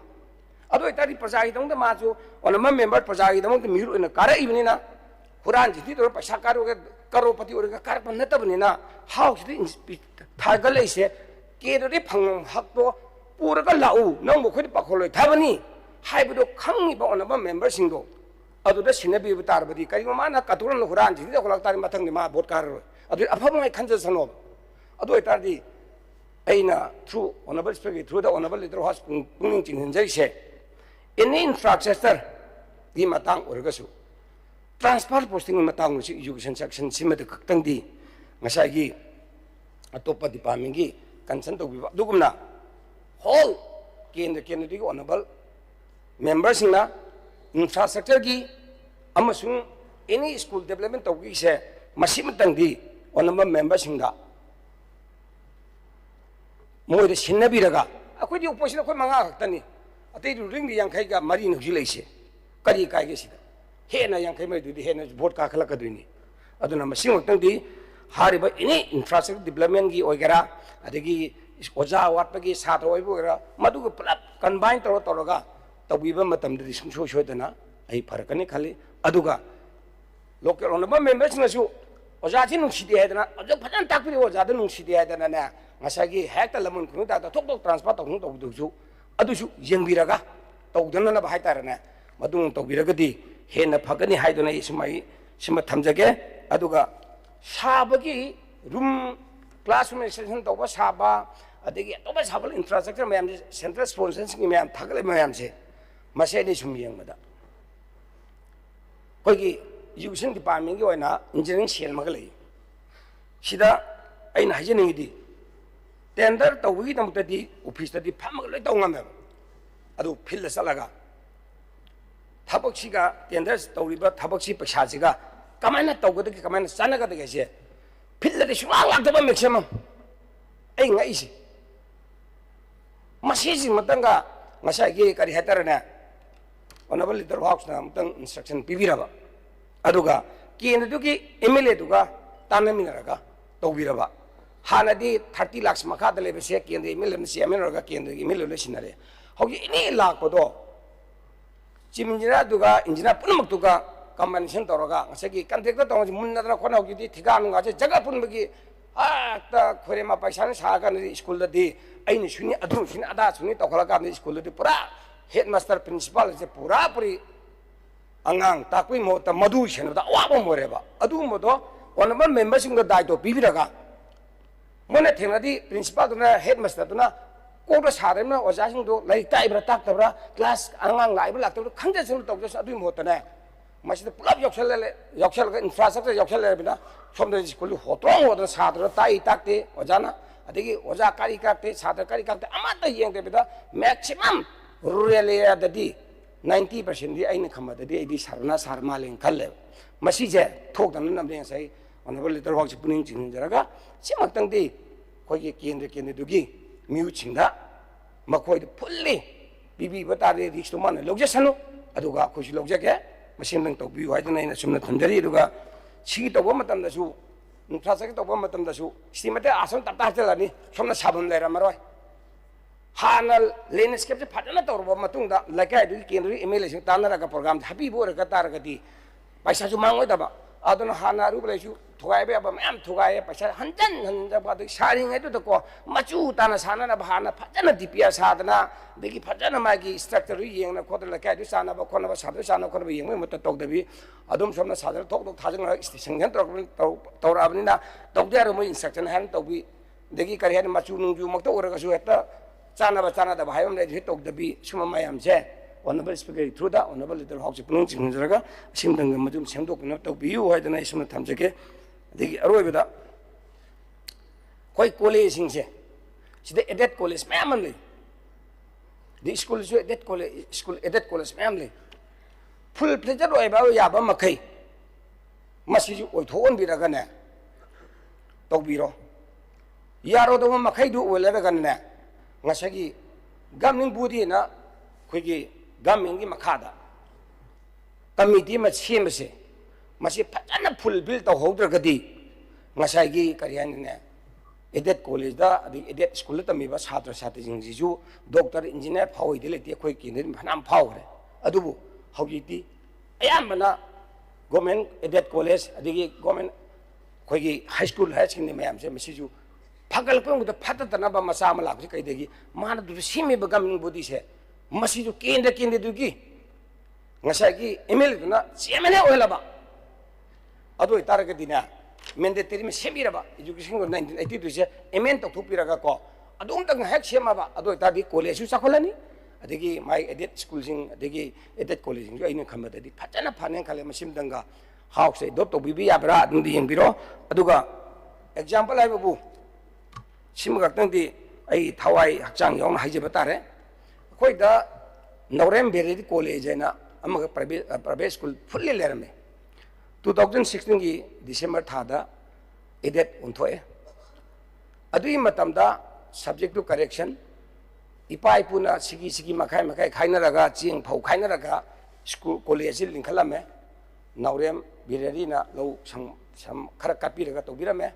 अदो इतारी प्रजा हिदंग माजु ओनमा मेंबर प्रजा हिदंग मिरु न कारा इबनिना हुरान जिति तो पैसा कारोगे करोड़पति ओरगा कार पन्नतबनिना हाउ सिदि थागल इसे केदोदि फंग हक्तो पुरगा लाउ नंग बखोदि पखोलय थाबनी हाइबदो खंगिबा ओनमा मेंबर सिंगो अदुदा सिनबि तारबदि करिगो माना कतुरन हुरान जिति खोलक तारि मथंग मा भोट कारो अदु अफबंग खंज सनो अदो इतारदि अइना through honourable speaker through the honourable leader house पुनिंग चिंहनजैसे एनी इंफ्रास्ट्रक्चर दी मतंग ओरगसु ट्रांसफर पोस्टिंग मतंग से एजुकेशन सेक्शन सिमद खक्तंगदी ngसागी अतोप डिपार्टमेंट की कंसर्न तौबिबा दुगुमना होल केंद्र दी ऑनरेबल मेंबर सिंगना इंफ्रास्ट्रक्चर की अमसुंग एनी स्कूल डेवलपमेंट तौगी से मसिमतंगदी ऑनरेबल मेंबर सिंगदा मोइदे सिन्नबिरगा अखोइदि ओपोजिशन अखोइ मंगा खक्तनी अतै रुलिंग दि यांखै का मरी नुजि लैसे करी कायगे सिदा हेना यांखै मैदुदि हेना भोट का खलकदुइनी अदुना मसिमतंगदी हारिबा एनी इंफ्रास्ट्रक्चर डेवलपमेंट की ओइगरा अदगी ओजा वाटपगी साथ ओइबोगरा मदुग पुलप कंबाइन तौरगा तौबिबा मतमदि सुंसो सोयदना आई फरकनी खाली अदुगा लोकल ओनबा मेंबर्स नसु ओजाथि नुसिदि हैदना अजो फजन ताकपिरि ओजादा नुसिदि हैदना ने ngसागी हेक्ता लमन खुनु ता थोक थोक ट्रांसफर तौनु तौदुसु अदुसु येंबिरगा तौदनना बाहाय तारने मदुं तौबिरगदि हेना फगनी हाइदना इसमाई सिमा थमजगे अदुगा साबगी रूम क्लासरूम एक्सटेंशन तौबा साबा अदगी तौबा साबल इंफ्रास्ट्रक्चर मैम से, सेंट्रल स्पॉन्सरशिप की मैम थागले मैम से मसे नि सुम येंगबदा 2019 2020 की 2021 की 2022 की ꯑꯩꯈꯣꯏꯒꯤ ꯏꯖꯨꯀꯦꯁꯟ ꯗꯤꯄꯥꯔꯠꯃꯦꯟꯒꯤ ꯑꯣꯏꯅ ꯏꯟꯖꯤꯅꯤꯌꯥꯔꯤꯡ ꯁꯦꯜ ꯑꯃꯒ ꯂꯩ ꯁꯤꯗ ꯑꯩꯅ ꯍꯥꯏꯖꯅꯤꯡꯉꯤꯗꯤ ꯇꯦꯟꯗꯔ ꯇꯧꯕꯒꯤꯗꯃꯛꯇꯗꯤ ꯑꯣꯐꯤꯁꯇꯗꯤ ꯐꯝꯃꯒ ꯂꯣꯏ ꯇꯧ ꯉꯝꯃꯦꯕ ꯑꯗꯨ ꯐꯤꯜꯗ ꯆꯠꯂꯒ ꯊꯕꯛꯁꯤꯒ ꯇꯦꯟꯗꯔ ꯇꯧꯔꯤꯕ ꯊꯕꯛꯁꯤ ꯄꯩꯁꯥꯁꯤꯒ ꯀꯃꯥꯏꯅ ꯇꯧꯒꯗꯒꯦ ꯀꯃꯥꯏꯅ ꯆꯥꯟꯅꯒꯗꯒꯦꯁꯦ ꯐꯤꯜꯗꯗꯤ ꯁꯨꯡꯂꯥꯛ ꯂꯥꯛꯇꯕ ꯃꯦꯛꯁꯤꯃꯝ ꯑꯩ ꯉꯛꯏꯁꯦ ꯃꯁꯤꯁꯤꯃꯇꯪꯒ ꯉꯁꯥꯏꯒꯤ ꯀꯔꯤ ꯍꯥꯏꯇꯥꯔꯦꯅꯦ ꯑꯣꯅꯔꯦꯕꯜ ꯂꯤꯗꯔ ꯍꯥꯎꯁꯅ ꯑꯃꯨꯛꯇꯪ ꯏꯟꯁꯇ꯭ꯔꯛꯁꯟ ꯄꯤꯕꯤꯔꯕ ꯑꯗꯨꯒ ꯀꯦꯟꯗ꯭ꯔꯗꯨꯒꯤ ꯑꯦꯝ ꯑꯦꯜ ꯑꯦꯗꯨꯒ ꯇꯥꯟꯅꯃꯤꯟꯅꯔꯒ ꯇꯧꯕꯤꯔꯕ ꯍꯥꯟꯅꯗꯤ 30 ꯂꯥꯈ ꯃꯈꯥꯗ ꯂꯩꯕꯁꯦ ꯀꯦꯟꯗ꯭ꯔ ꯑꯦꯝ ꯑꯦꯜ ꯑꯦꯅ ꯆꯦꯌꯔꯃꯦꯟ ꯑꯣꯏꯔꯒ ꯀꯦꯟꯗ꯭ꯔꯒꯤ ꯑꯦꯝ ꯑꯦꯜ ꯑꯦ ꯂꯣꯏ ꯁꯤꯟꯅꯔꯦ ꯍꯧꯖꯤꯛ ꯑꯦꯅꯤ ꯂꯥꯛꯄꯗꯣ ꯆꯤꯞ ꯏꯟꯖꯤꯅꯤꯌꯥꯔꯗꯨꯒ ꯏꯟꯖꯤꯅꯤꯌꯥꯔ ꯄꯨꯝꯅꯃꯛꯇꯨꯒ ꯀꯝꯕꯥꯏꯅꯦꯁꯟ ꯇꯧꯔꯒ ꯉꯁꯥꯏꯒꯤ ꯀꯟꯇ꯭ꯔꯦꯛꯇꯔ ꯇꯧꯔꯒ ꯃꯨꯟꯅꯗꯅ ꯈꯣꯠꯅ ꯍꯧꯖꯤꯛꯇꯤ ꯊꯤꯀꯥ ꯅꯨꯡꯒꯥꯁꯦ ꯖꯒꯥ ꯄꯨꯟꯕꯒꯤ ꯍꯦꯛꯇ ꯈꯣꯏꯔꯦꯝꯃ ꯄꯩꯁꯥꯅ ꯁꯥꯔꯀꯥꯟꯗꯗꯤ ꯁ꯭ꯀꯨꯜꯗꯗꯤ ꯑꯩꯅ ꯁꯨꯅꯤ ꯑꯗꯨ ꯁꯨꯅꯤ ꯑꯗꯥ ꯁꯨꯅꯤ ꯇꯧꯈꯠꯂꯀꯥꯟꯗꯗꯤ ꯁ꯭ꯀꯨꯜꯗꯗꯤ ꯄꯨꯔꯥ ꯍꯦꯗ ꯃꯥꯁꯇꯔ ꯄ꯭ꯔꯤꯟꯁꯤꯄꯥꯜꯁꯦ ꯄꯨꯔꯥ ꯄꯨꯔꯤ ꯑꯉꯥꯡ ꯇꯥꯛꯄꯒꯤ ꯃꯍꯨꯠꯇ ꯃꯗꯨ ꯁꯦꯟꯅꯕꯗ ꯑꯋꯥꯕ ꯑꯃ ꯑꯣꯏꯔꯦꯕ ꯑꯗꯨꯒꯨꯝꯕꯗꯣ ꯑꯣꯅꯔꯦꯕꯜ ꯃꯦꯝꯕꯔꯁꯤꯡꯗ ꯗꯥꯏꯇꯣ ꯄꯤꯕꯤꯔꯒ ꯃꯣꯏꯅ ꯊꯦꯡꯅꯗꯤ ꯄ꯭ꯔꯤꯟꯁꯤꯄꯥꯜꯗꯨꯅ ꯍꯦꯗ ꯃꯥꯁꯇꯔꯗꯨꯅ ꯀꯣꯛꯇ ꯁꯥꯗꯕꯅ ꯑꯣꯖꯥꯁꯤꯡꯗꯣ ꯂꯥꯏꯔꯤꯛ ꯇꯥꯛꯏꯕ꯭ꯔꯥ ꯇꯥꯛꯇꯕ꯭ꯔꯥ ꯀ꯭ꯂꯥꯁ ꯑꯉꯥꯡ ꯂꯥꯛꯏꯕ꯭ꯔꯥ ꯂꯥꯛꯇꯕ꯭ꯔꯥ ꯈꯪꯖꯁꯅꯨ ꯇꯧꯖꯁꯅꯨ ꯑꯗꯨꯒꯤ ꯃꯍꯨꯠꯇꯅꯦ ꯃꯁꯤꯗ ꯄꯨꯂꯞ ꯌꯥꯎꯁꯜꯂꯒ ꯏꯟꯐ꯭ꯔꯥꯁꯇ꯭ꯔꯛꯆꯔ ꯌꯥꯎꯁꯜꯂꯕꯅꯤꯅ ꯁꯣꯝꯗ ꯁ꯭ꯀꯨꯜꯗꯨ ꯍꯣꯠꯇ꯭ꯔꯣꯡ ꯍꯣꯠꯇꯅ ꯁꯥꯇ꯭ꯔ ꯇꯥꯛꯏ ꯇꯥꯛꯇꯦ ꯑꯣꯖꯥꯅ ꯑꯗꯒꯤ ꯑꯣꯖꯥ ꯀꯔꯤ ꯀꯥꯛꯇꯦ ꯁꯥꯇ꯭ꯔ ꯀꯔꯤ ꯀꯥꯛꯇꯦ ꯑꯃꯠꯇ ꯌꯦꯡꯗꯕꯤꯗ ꯃꯦꯛꯁꯤꯃꯝ ꯔꯨꯔꯦꯜ ꯑꯦꯔꯤꯌꯥꯗꯗꯤ 90%ꯗꯤ ꯑꯩꯅ ꯈꯪꯕꯗꯗꯤ ꯑꯩꯗꯤ ꯁꯥꯔꯅ ꯁꯥꯔ ꯃꯥꯜꯂꯦꯅ ꯈꯜꯂꯦꯕ ꯃꯁꯤꯁꯦ ꯊꯣꯛꯇꯅꯅꯕꯅꯦ ꯉꯁꯥꯏ ꯑꯣꯅꯔꯦꯕꯜ ꯂꯤꯗꯔ ꯍꯥꯎꯁꯁꯦ ꯄꯨꯛꯅꯤꯡ ꯆꯤꯡꯁꯤꯟꯖꯔꯒ ꯁꯤꯃꯛꯇꯪꯗꯤ ꯑꯩꯈꯣꯏꯒꯤ ꯀꯦꯟꯗ꯭ꯔꯗꯨꯒꯤ ꯃꯤꯍꯨꯠꯁꯤꯡꯗ ꯃꯈꯣꯏꯗ ꯐꯨꯜꯂꯤ ꯄꯤꯕꯤꯕ ꯇꯥꯔꯗꯤ ꯔꯤꯛꯁꯇꯣ ꯃꯥꯅ ꯂꯧꯖꯁꯅꯨ ꯑꯗꯨꯒ ꯑꯩꯈꯣꯏꯁꯨ ꯂꯧꯖꯒꯦ ꯃꯁꯤꯃꯇꯪ ꯇꯧꯕꯤꯌꯨ ꯍꯥꯏꯗꯅ ꯑꯩꯅ ꯁꯨꯝꯅ ꯊꯝꯖꯔꯤ ꯑꯗꯨꯒ ꯁꯤꯒꯤ ꯇꯧꯕ ꯃꯇꯝꯗꯁꯨ ꯏꯟꯐ꯭ꯔꯥꯁꯇ꯭ꯔꯛꯆꯔ ꯇꯧꯕ ꯃꯇꯝꯗꯁꯨ ꯏꯁꯇꯤꯃꯦꯇꯦꯠ ꯑꯥꯁꯟ ꯇꯞꯇ ꯍꯥꯞꯆꯤꯜꯂꯅꯤ ꯁꯣꯝꯅ ꯁꯥꯐꯝ ꯂꯩꯔꯝꯃꯔꯣꯏ ꯍꯥꯟꯅ ꯂꯦꯟꯁꯀꯦꯞꯁꯦ ꯐꯖꯅ ꯇꯧꯔꯕ ꯃꯇꯨꯡꯗ ꯂꯩꯀꯥꯏꯗꯨꯒꯤ ꯀꯦꯟꯗ꯭ꯔꯒꯤ ꯑꯦꯝ ꯑꯦꯜ ꯑꯦꯁꯤꯡ ꯇꯥꯟꯅꯔꯒ ꯄ꯭ꯔꯣꯒ꯭ꯔꯥꯝꯁꯦ ꯍꯥꯞꯄꯤꯕ ꯑꯣꯏꯔꯒ ꯇꯥꯔꯒꯗꯤ ꯄꯩꯁꯥꯁꯨ ꯃꯥꯡꯉꯣꯏꯗꯕ ꯑꯗꯨꯅ ꯍꯥꯟꯅ ꯑꯔꯨꯕ ꯂꯩꯁꯨ ꯊꯨꯒꯥꯏꯕ ꯌꯥꯕ ꯃꯌꯥꯝ ꯊꯨꯒꯥꯏꯌꯦ ꯄꯩꯁꯥ ꯍꯟꯖꯟ ꯍꯟꯖꯕ ꯑꯗꯒꯤ ꯁꯥꯔꯤꯉꯩꯗꯨꯗꯀꯣ ꯃꯆꯨ ꯇꯥꯅ ꯁꯥꯟꯅꯅꯕ ꯍꯥꯟꯅ ꯐꯖꯅ DPR ꯁꯥꯗꯅ ꯑꯗꯒꯤ ꯐꯖꯅ ꯃꯥꯒꯤ ꯁ꯭ꯇ꯭ꯔꯛꯆꯔꯗꯨ ꯌꯦꯡꯅ ꯈꯣꯠꯇꯅ ꯂꯩꯀꯥꯏꯗꯨ ꯆꯥꯟꯅꯕ ꯈꯣꯠꯅꯕ ꯁꯥꯇ꯭ꯔ ꯆꯥꯟꯅꯕ ꯈꯣꯠꯅꯕ ꯌꯦꯡꯕꯒꯤ ꯃꯍꯨꯠꯇ ꯇꯧꯗꯕꯤ ꯑꯗꯨꯝ ꯁꯣꯝꯅ ꯁꯥꯇ꯭ꯔ ꯊꯣꯛ ꯊꯥꯖꯤꯟꯈ꯭ꯔꯒ ꯁꯦꯡꯁꯟ ꯇꯧꯔꯛꯑꯕꯅꯤꯅ ꯇꯧꯗ ꯌꯥꯔꯣꯏ ꯃꯣꯏ ꯏꯟꯁꯇ꯭ꯔꯛꯁꯟ ꯍꯥꯏꯅ ꯇꯧꯕꯤ ꯑꯗꯒꯤ ꯀꯔꯤ ꯍꯥꯏꯅꯤ ꯃꯆꯨ ꯅꯨꯡꯖꯨꯃꯛꯇ ꯑꯣꯏꯔꯒꯁꯨ ꯍꯦꯛꯇ ꯆꯥꯟꯅꯕ ꯆꯥꯟꯅꯗꯕ ꯍꯥꯏꯕ ꯑꯃ ꯂꯩ ꯇꯧꯗꯕꯤ ꯁꯨꯝꯕ ꯃꯌꯥꯝꯁꯦ ꯑꯣꯅꯔꯦꯕꯜ ꯁ꯭ꯄꯤꯀꯔꯒꯤ ꯊ꯭ꯔꯨꯗ ꯑꯣꯅꯔꯦꯕꯜ ꯂꯤꯗꯔ ꯍꯥꯎꯁꯁꯦ ꯄꯨꯛꯅꯤꯡ ꯆꯤꯡꯁꯤꯟꯖꯔꯒ ꯑꯁꯤꯃꯇꯪꯒ ꯃꯗꯨꯝ ꯁꯦꯝꯗꯣꯛꯄꯤꯅꯕ ꯇꯧꯕꯤꯌꯨ ꯍꯥꯏꯗꯅ ꯑꯩ ꯁꯨꯝꯅ ꯊꯝꯖꯒꯦ ꯑꯗꯒꯤ ꯑꯔꯣꯏꯕꯗ ꯑꯩꯈꯣꯏ ꯀꯣꯂꯦꯖꯁꯤꯡꯁꯦ ꯁꯤꯗ ꯑꯦꯗꯦꯠ ꯀꯣꯂꯦꯖ ꯃꯌꯥꯝ ꯑꯃ ꯂꯩ ꯑꯗꯩ ꯁ꯭ꯀꯨꯜꯁꯨ ꯑꯦꯗꯦꯠ ꯀꯣꯂꯦꯖ ꯃꯌꯥꯝ ꯂꯩ ꯐꯨꯜ ꯐ꯭ꯂꯦꯖꯦꯠ ꯑꯣꯏꯕ ꯌꯥꯕ ꯃꯈꯩ ꯃꯁꯤꯁꯨ ꯑꯣꯏꯊꯣꯛꯍꯟꯕꯤꯔꯒꯅꯦ ꯇꯧꯕꯤꯔꯣ ꯌꯥꯔꯣꯏꯗꯕ ꯃꯈꯩꯗꯨ ꯑꯣꯏꯂꯔꯒꯅꯦ ꯉꯁꯥꯏꯒꯤ ꯒꯚꯔꯅꯤꯡ ꯕꯣꯗꯤꯅ ꯑꯩꯈꯣꯏꯒꯤ ꯒꯚꯔꯟꯃꯦꯟꯠꯒꯤ ꯃꯈꯥꯗ ꯀꯃꯤꯇꯤ ꯑꯃ ꯁꯦꯝꯕꯁꯦ ꯃꯁꯤ ꯐꯖꯅ ꯐꯨꯜꯐꯤꯜ ꯇꯧꯍꯧꯗ꯭ꯔꯒꯗꯤ ꯉꯁꯥꯏꯒꯤ ꯀꯔꯤ ꯍꯥꯏꯅꯤꯅꯦ ꯑꯦꯗꯦꯠ ꯀꯣꯂꯦꯖꯗ ꯑꯗꯒꯤ ꯑꯦꯗꯦꯠ ꯁ꯭ꯀꯨꯜꯗ ꯇꯝꯃꯤꯕ ꯁꯥꯇ꯭ꯔ ꯁꯥꯇ꯭ꯔꯤꯁꯤꯡꯁꯤꯁꯨ ꯗꯣꯛꯇꯔ ꯏꯟꯖꯤꯅꯤꯌꯥꯔ ꯐꯥꯎꯏꯗꯤ ꯂꯩꯇꯦ ꯑꯩꯈꯣꯏ ꯀꯦꯟꯗ꯭ꯔꯗꯤ ꯐꯅꯌꯥꯝ ꯐꯥꯎꯈ꯭ꯔꯦ ꯑꯗꯨꯕꯨ ꯍꯧꯖꯤꯛꯇꯤ ꯑꯌꯥꯝꯕꯅ ꯒꯣꯔꯃꯦꯟ ꯑꯦꯗꯦꯠ ꯀꯣꯂꯦꯖ ꯑꯗꯒꯤ ꯒꯣꯔꯃꯦꯟ ꯑꯩꯈꯣꯏꯒꯤ ꯍꯥꯏ ꯁ꯭ꯀꯨꯜ ꯍꯥꯌꯔ ꯁꯦꯀꯦꯟꯗꯔꯤ ꯃꯌꯥꯝꯁꯦ ꯃꯁꯤꯁꯨ ꯐꯒꯠꯂꯛꯄ ꯃꯇꯝꯗ ꯐꯠꯇꯅꯕ ꯃꯆꯥ ꯑꯃ ꯂꯥꯛꯄꯁꯤ ꯀꯩꯗꯒꯤ ꯃꯥꯅ ꯑꯗꯨꯗ ꯁꯦꯝꯃꯤꯕ ꯒꯚꯔꯅꯤꯡ ꯕꯣꯗꯤꯁꯦ ꯃꯁꯤꯁꯨ ꯀꯦꯟꯗ꯭ꯔꯗꯨꯒꯤ ꯉꯁꯥꯏꯒꯤ ꯑꯦꯝ ꯑꯦꯜ ꯑꯦꯗꯨꯅ ꯆꯤꯌꯔꯃꯦꯟ ꯑꯣꯏꯍꯜꯂꯕ ꯑꯗꯨ ꯑꯣꯏꯇꯥꯔꯒꯗꯤꯅꯦ ꯃꯦꯟꯗꯦꯇꯔꯤ ꯑꯃ ꯁꯦꯝꯕꯤꯔꯕ ꯏꯗꯨꯀꯦꯁꯟꯒꯤ 1982ꯁꯦ ꯑꯦꯃꯦꯟ ꯇꯧꯊꯣꯛꯄꯤꯔꯒꯀꯣ ꯑꯗꯨꯝꯇꯪ ꯍꯦꯛ ꯁꯦꯝꯃꯕ ꯑꯗꯨ ꯑꯣꯏꯇꯥꯔꯗꯤ ꯀꯣꯂꯦꯖꯁꯨ ꯆꯥꯎꯈꯠꯂꯅꯤ ꯑꯗꯒꯤ ꯃꯥꯒꯤ ꯑꯦꯗꯦꯠ ꯁ꯭ꯀꯨꯜꯁꯤꯡ ꯑꯗꯒꯤ ꯑꯦꯗꯦꯠ ꯀꯣꯂꯦꯖꯁꯤꯡꯁꯨ ꯑꯩꯅ ꯈꯟꯕꯗꯗꯤ ꯐꯖꯅ ꯐꯅꯦꯅ ꯈꯜꯂꯦ ꯃꯁꯤꯃꯇꯪꯒ ꯍꯥꯎꯁꯁꯦ ꯑꯦꯗꯣꯞ ꯇꯧꯕꯤꯕ ꯌꯥꯕ꯭ꯔꯥ ꯑꯗꯨꯝꯗꯤ ꯌꯦꯡꯕꯤꯔꯣ ꯑꯗꯨꯒ ꯑꯦꯛꯖꯥꯝꯄꯜ ꯍꯥꯏꯕꯕꯨ ꯁꯤꯃ ꯈꯛꯇꯪꯗꯤ ꯑꯩ ꯊꯋꯥꯏ ꯍꯛꯆꯥꯡ ꯌꯥꯎꯅ ꯍꯥꯏꯖꯕ ꯇꯥꯔꯦ ꯑꯩꯈꯣꯏꯗ ꯅꯥꯎꯔꯦꯝ ꯚꯦꯔꯤꯗꯤ ꯀꯣꯂꯦꯖ ꯍꯥꯏꯅ ꯑꯃꯒ ꯄ꯭ꯔꯥꯏꯚꯦꯠ ꯁ꯭ꯀꯨꯜ ꯐꯨꯜꯂꯤ ꯂꯩꯔꯝꯃꯦ 2016ꯒꯤ ꯗꯤꯁꯦꯝꯕꯔ ꯊꯥꯗ ꯑꯦꯗꯦꯠ ꯑꯣꯟꯊꯣꯛꯑꯦ ꯑꯗꯨꯒꯤ ꯃꯇꯝꯗ ꯁꯕꯖꯦꯛꯇꯨ ꯀꯔꯦꯛꯁꯟ ꯏꯄꯥ ꯏꯄꯨꯅ ꯁꯤꯒꯤ ꯃꯈꯥꯏ ꯈꯥꯏꯅꯔꯒ ꯆꯦꯡ ꯐꯧ ꯈꯥꯏꯅꯔꯒ ꯁ꯭ꯀꯨꯜ ꯀꯣꯂꯦꯖꯁꯤ ꯂꯤꯡꯈꯠꯂꯝꯃꯦ ꯅꯥꯎꯔꯦꯝ ꯚꯦꯔꯤꯅ ꯂꯧ ꯁꯝ ꯈꯔ ꯀꯥꯞꯄꯤꯔꯒ ꯇꯧꯕꯤꯔꯝꯃꯦ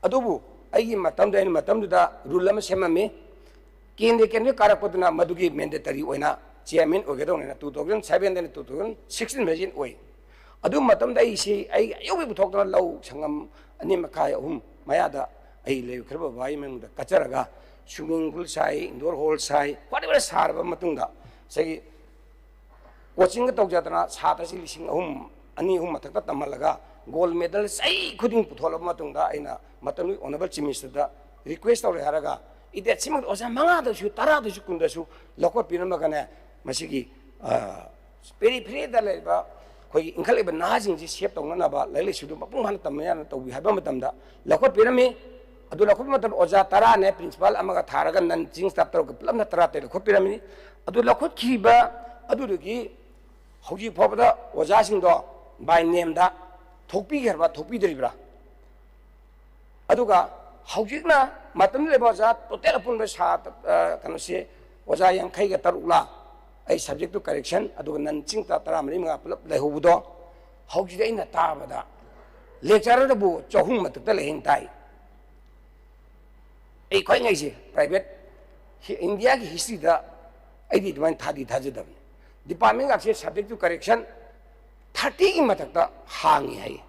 ꯑꯗꯨꯕꯨ ꯑꯩꯒꯤ ꯃꯇꯝꯗꯨꯗ ꯔꯨꯜ ꯑꯃ ꯁꯦꯝꯃꯝꯃꯤ ꯀꯦꯟꯗ꯭ꯔ ꯀꯥꯔꯛꯄꯗꯨꯅ ꯃꯗꯨꯒꯤ ꯃꯦꯟꯗꯦꯇꯔꯤ ꯑꯣꯏꯅ ꯆꯤꯌꯔꯃꯦꯟ ꯑꯣꯏꯒꯗꯧꯅꯤꯅ 2007ꯗꯩꯅ 2016 ꯐꯥꯎꯖꯤ ꯑꯣꯏ ꯑꯗꯨ ꯃꯇꯝꯗ ꯑꯩꯁꯤ ꯑꯩ ꯑꯌꯨꯛ ꯄꯨꯊꯣꯛꯇꯨꯅ ꯂꯧ ꯁꯪꯒꯝ 2 ꯃꯈꯥꯏ 3 ꯃꯌꯥꯗ ꯑꯩ ꯂꯩꯈ꯭ꯔꯕ ꯕꯕꯥꯒꯤ ꯃꯅꯨꯡꯗ ꯀꯠꯆꯔꯒ ꯁ꯭ꯋꯤꯃꯤꯡ ꯄꯨꯜ ꯁꯥꯏ ꯏꯟꯗꯣꯔ ꯍꯣꯜ ꯁꯥꯏ ꯋꯥꯠꯑꯦꯕꯔ ꯁꯥꯔꯕ ꯃꯇꯨꯡꯗ ꯉꯁꯥꯏꯒꯤ ꯀꯣꯆꯤꯡꯒ ꯇꯧꯖꯗꯅ ꯁꯥꯇ꯭ꯔꯁꯤ 2,000-3,000 ꯃꯊꯛꯇ ꯇꯝꯍꯜꯂꯒ ꯒꯣꯜ ꯃꯦꯗꯜ ꯆꯍꯤ ꯈꯨꯗꯤꯡ ꯄꯨꯊꯣꯛꯂꯕ ꯃꯇꯨꯡꯗ ꯑꯩꯅ ꯃꯇꯝꯗꯨꯒꯤ ꯑꯣꯅꯔꯦꯕꯜ ꯆꯤꯐ ꯃꯤꯅꯤꯁꯇꯔꯗ ꯔꯤꯀ꯭ꯋꯦꯁ ꯇꯧꯔꯦ ꯍꯥꯏꯔꯒ ꯏꯗꯦꯠꯁꯤꯃꯛꯇ ꯑꯣꯖꯥ 5ꯗꯁꯨ 10ꯗꯁꯨ 10ꯗꯁꯨ ꯂꯧꯈꯠꯄꯤꯔꯝꯃꯒꯅꯦ ꯃꯁꯤꯒꯤ ꯄꯦꯔꯤꯐꯦꯔꯤꯗ ꯂꯩꯔꯤꯕ ꯑꯩꯈꯣꯏꯒꯤ ꯏꯟꯈꯠꯂꯛꯏꯕ ꯅꯍꯥꯁꯤꯡꯁꯤ ꯁꯦꯞ ꯇꯧꯅꯅꯕ ꯂꯥꯏꯔꯤꯛ ꯂꯥꯏꯁꯨꯗꯨ ꯃꯄꯨꯡ ꯐꯥꯅ ꯇꯝꯕ ꯌꯥꯅ ꯇꯧꯕꯤ ꯍꯥꯏꯕ ꯃꯇꯝꯗ ꯂꯧꯈꯠꯄꯤꯔꯝꯃꯤ ꯑꯗꯨ ꯂꯧꯈꯠꯄ ꯃꯇꯝꯗ ꯑꯣꯖꯥ 10ꯅꯦ ꯄ꯭ꯔꯤꯟꯁꯤꯄꯥꯜ ꯑꯃꯒ ꯊꯥꯔꯒ ꯅꯟ ꯇꯤꯆꯤꯡ ꯁ꯭ꯇꯥꯐ ꯇꯧꯔꯒ ꯄꯨꯂꯞꯅ 13 ꯂꯧꯈꯠꯄꯤꯔꯝꯃꯤ ꯑꯗꯨ ꯂꯧꯈꯠꯈꯤꯕ ꯑꯗꯨꯗꯒꯤ ꯍꯧꯖꯤꯛ ꯐꯥꯎꯕꯗ ꯑꯣꯖꯥꯁꯤꯡꯗꯣ ꯕꯥꯏ ꯅꯦꯝꯗ ꯊꯣꯛꯄꯤꯈ꯭ꯔꯕ ꯊꯣꯛꯄꯤꯗ꯭ꯔꯤꯕ꯭ꯔꯥ ꯑꯗꯨꯒ ꯍꯧꯖꯤꯛꯅ ꯃꯇꯝꯗ ꯂꯩꯕ ꯑꯣꯖꯥ ꯇꯣꯇꯦꯜ ꯑꯄꯨꯟꯕ ꯀꯩꯅꯣꯁꯤ ꯑꯣꯖꯥ 53ला ꯑꯩ ꯁꯕꯖꯦꯛꯇꯨ ꯀꯔꯦꯛꯁꯟ ꯑꯗꯨꯒ ꯅꯟ ꯇꯤꯆꯤꯡ ꯁ꯭ꯇꯥꯐ 14 ꯄꯨꯂꯞ ꯂꯩꯍꯧꯕꯗꯣ ꯍꯧꯖꯤꯛ ꯑꯩꯅ ꯇꯥꯕꯗ ꯂꯦꯛꯆꯔꯔꯕꯨ 200 ꯃꯊꯛꯇ ꯂꯩꯍꯦꯟ ꯇꯥꯏ ꯑꯩ ꯈ꯭ꯋꯥꯏꯉꯩꯁꯦ ꯄ꯭ꯔꯥꯏꯚꯦꯠ ꯏꯟꯗꯤꯌꯥꯒꯤ ꯍꯤꯁꯇ꯭ꯔꯤꯗ ꯑꯩꯗꯤ ꯑꯗꯨꯃꯥꯏꯅ ꯊꯥꯖꯗꯕꯅꯤ ꯗꯤꯄꯥꯔꯠꯃꯦꯟꯒꯁꯦ ꯁꯕꯖꯦꯛꯇꯨ ꯀꯔꯦꯛꯁꯟ 30ꯒꯤ ꯃꯊꯛꯇ ꯍꯥꯡꯉꯤ ꯍꯥꯏꯌꯦ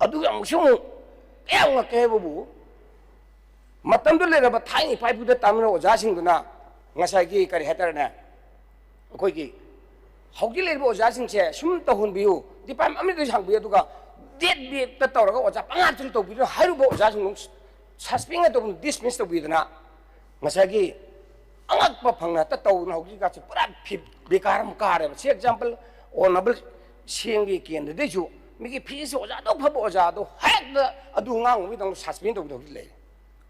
ꯑꯗꯨꯒ ꯑꯃꯨꯛꯁꯨ ꯀꯌꯥꯝ ꯉꯛꯀꯦ ꯍꯥꯏꯕꯕꯨ ꯃꯇꯝꯗꯨ ꯂꯩꯔꯕ ꯊꯥꯏꯅ ꯏꯄꯥ ꯏꯄꯨꯗ ꯇꯝꯂꯤꯕ ꯑꯣꯖꯥꯁꯤꯡꯗꯨꯅ ꯉꯁꯥꯏꯒꯤ ꯀꯔꯤ ꯍꯥꯏꯇꯥꯔꯦꯅꯦ ꯑꯩꯈꯣꯏꯒꯤ ꯍꯧꯖꯤꯛ ꯂꯩꯔꯤꯕ ꯑꯣꯖꯥꯁꯤꯡꯁꯦ ꯁꯨꯝ ꯇꯧꯍꯟꯕꯤꯌꯨ ꯗꯤꯄꯥꯔꯠꯃꯦꯟ ꯑꯃꯗꯁꯨ ꯍꯥꯡꯕꯤꯌꯨ ꯑꯗꯨꯒ ꯗꯦꯠ ꯕꯦꯛꯇ ꯇꯧꯔꯒ ꯑꯣꯖꯥ ꯄꯪꯉꯥꯛꯇ ꯇꯧꯕꯤꯗꯨꯅ ꯍꯥꯏꯔꯤꯕ ꯑꯣꯖꯥꯁꯤꯡꯗꯨ ꯁꯁꯄꯦꯟ ꯇꯧꯕꯅ ꯗꯤꯁꯃꯤꯁ ꯇꯧꯕꯤꯗꯅ ꯉꯁꯥꯏꯒꯤ ꯑꯉꯛꯄ ꯐꯪꯅ ꯍꯦꯛꯇ ꯇꯧꯗꯅ ꯍꯧꯖꯤꯛꯀꯥꯁꯦ ꯄꯨꯔꯥ ꯕꯦꯀꯥꯔ ꯑꯃ ꯀꯥꯔꯦꯕ ꯁꯤ ꯑꯦꯛꯖꯥꯝꯄꯜ ꯑꯣꯅꯕꯜ ꯁꯦꯡꯒꯤ ꯀꯦꯟꯗ꯭ꯔꯗꯩꯁꯨ ꯃꯤꯒꯤ ꯐꯤꯁꯦ ꯑꯣꯖꯥꯗꯣ ꯐꯕ ꯑꯣꯖꯥꯗꯣ ꯍꯦꯛꯇ ꯑꯗꯨ ꯉꯥꯡꯕꯒꯤꯗꯃꯛ ꯁꯁꯄꯦꯟ ꯇꯧꯕꯗ ꯍꯧꯖꯤꯛ ꯂꯩꯔꯦ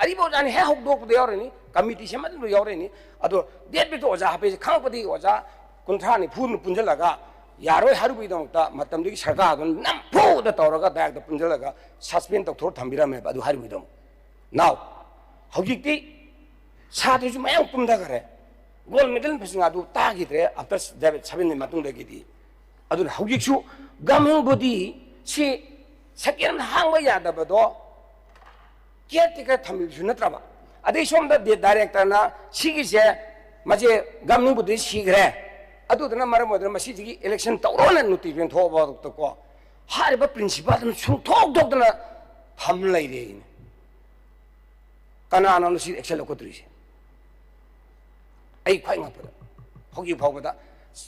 ꯑꯔꯤꯕ ꯑꯣꯖꯥꯅꯤ ꯍꯦꯛ ꯍꯧꯗꯣꯛꯄꯗ ꯌꯥꯎꯔꯅꯤ ꯀꯃꯤꯇꯤ ꯁꯦꯝꯕꯗ ꯌꯥꯎꯔꯅꯤ ꯑꯗꯣ ꯗꯦꯠ ꯕꯦꯛꯇ ꯑꯣꯖꯥ ꯍꯥꯞꯄꯤꯁꯦ ꯈꯪꯉꯛꯄꯗꯒꯤ ꯑꯣꯖꯥ 30 ꯅꯤꯐꯨꯅ ꯄꯨꯟꯁꯤꯜꯂꯒ ꯌꯥꯔꯣꯏ ꯍꯥꯏꯔꯨꯕꯒꯤꯗꯃꯛꯇ ꯃꯇꯝꯗꯨꯒꯤ ꯁꯔꯀꯥꯔꯗꯨꯅ ꯅꯝꯐꯨꯗ ꯇꯧꯔꯒ ꯗꯥꯏꯔꯦꯛꯇ ꯄꯨꯟꯁꯤꯜꯂꯒ ꯁꯁꯄꯦꯟ ꯇꯧꯊꯣꯛꯑ ꯊꯝꯕꯤꯔꯝꯃꯦꯕ ꯑꯗꯨ ꯍꯥꯏꯔꯨꯕꯒꯤꯗꯃꯛ ꯅꯥꯎ ꯍꯧꯖꯤꯛꯇꯤ ꯁꯥꯇ꯭ꯔꯁꯨ ꯃꯌꯥꯝ ꯀꯨꯝꯊꯈꯔꯦ ꯒꯣꯜ ꯃꯦꯗꯜ ꯐꯪꯁꯤꯡ ꯑꯗꯨ ꯇꯥꯈꯤꯗ꯭ꯔꯦ ꯑꯐꯇꯔ 7 ꯃꯇꯨꯡꯗꯒꯤꯗꯤ ꯑꯗꯨꯅ ꯍꯧꯖꯤꯛꯁꯨ ꯒꯚꯔꯟꯃꯦꯟꯠ ꯕꯣꯗꯤ ꯁꯤ ꯁꯦꯀꯦꯟ ꯍꯥꯡꯕ ꯌꯥꯗꯕꯗꯣ ꯀꯦꯌꯔꯇꯦꯀꯔ ꯊꯝꯕꯤꯕꯁꯨ ꯅꯠꯇ꯭ꯔꯕ ꯑꯗꯩ ꯁꯣꯝꯗ ꯗꯥꯏꯔꯦꯛꯇꯔꯅ ꯁꯤꯒꯤꯁꯦ ꯃꯁꯤ ꯒꯚꯔꯟꯃꯦꯟꯠ ꯕꯣꯗꯤ ꯁꯤꯈ꯭ꯔꯦ ꯑꯗꯨꯗꯨꯅ ꯃꯔꯝ ꯑꯣꯏꯗꯨꯅ ꯃꯁꯤꯁꯤꯒꯤ ꯏꯂꯦꯛꯁꯟ ꯇꯧꯔꯣꯅ ꯅꯣꯇꯤꯐꯤꯀꯦꯁꯟ ꯊꯣꯛꯑꯕꯗꯀꯣ ꯍꯥꯏꯔꯤꯕ ꯄ꯭ꯔꯤꯟꯁꯤꯄꯥꯜꯗꯨꯅ ꯁꯨꯡꯊꯣꯛ ꯊꯣꯛꯇꯅ ꯊꯝ ꯂꯩꯔꯦꯅꯦ ꯀꯅꯥꯅꯣ ꯁꯤ ꯑꯦꯛꯁꯟ ꯂꯧꯈꯠꯇ꯭ꯔꯤꯁꯦ ꯑꯩ ꯈ꯭ꯋꯥꯏ ꯉꯛꯄꯗ ꯍꯧꯖꯤꯛ ꯐꯥꯎꯕꯗ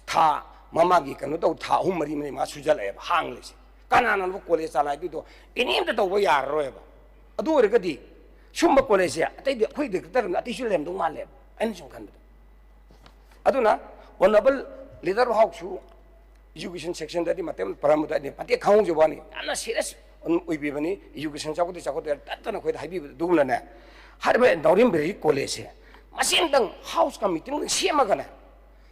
ꯊꯥ ꯃꯃꯥꯒꯤ ꯀꯩꯅꯣ ꯇꯧ ꯊꯥ 3 4 5 ꯁꯨꯖꯜꯂꯛꯑꯦꯕ ꯍꯥꯡꯂꯤꯁꯦ ꯀꯅꯥꯅꯣ ꯀꯣꯂꯦꯖ ꯆꯂꯥꯏꯗꯨꯗꯣ ꯑꯦꯅꯤꯝꯇ ꯇꯧꯕ ꯌꯥꯔꯔꯣꯏꯕ ꯑꯗꯨ ꯑꯣꯏꯔꯒꯗꯤ ꯁꯨꯝꯕ ꯀꯣꯂꯦꯖꯁꯦ ꯑꯇꯩꯗꯤ ꯑꯩꯈꯣꯏꯗꯤ ꯈꯛꯇꯅ ꯑꯇꯩꯁꯨ ꯂꯩꯔꯝꯗꯧ ꯃꯥꯜꯂꯦꯕ ꯑꯩꯅ ꯁꯨꯝ ꯈꯟꯕꯗ ꯑꯗꯨꯅ ꯑꯣꯅꯔꯦꯕꯜ ꯂꯤꯗꯔ ꯍꯥꯎꯁꯁꯨ education section dadi matem paramuda ni pati khang jo bani ana serious uibi bani education chakote tatana khoi haibi dugna na harbe daurim beri college masin dang house committee ng sema kana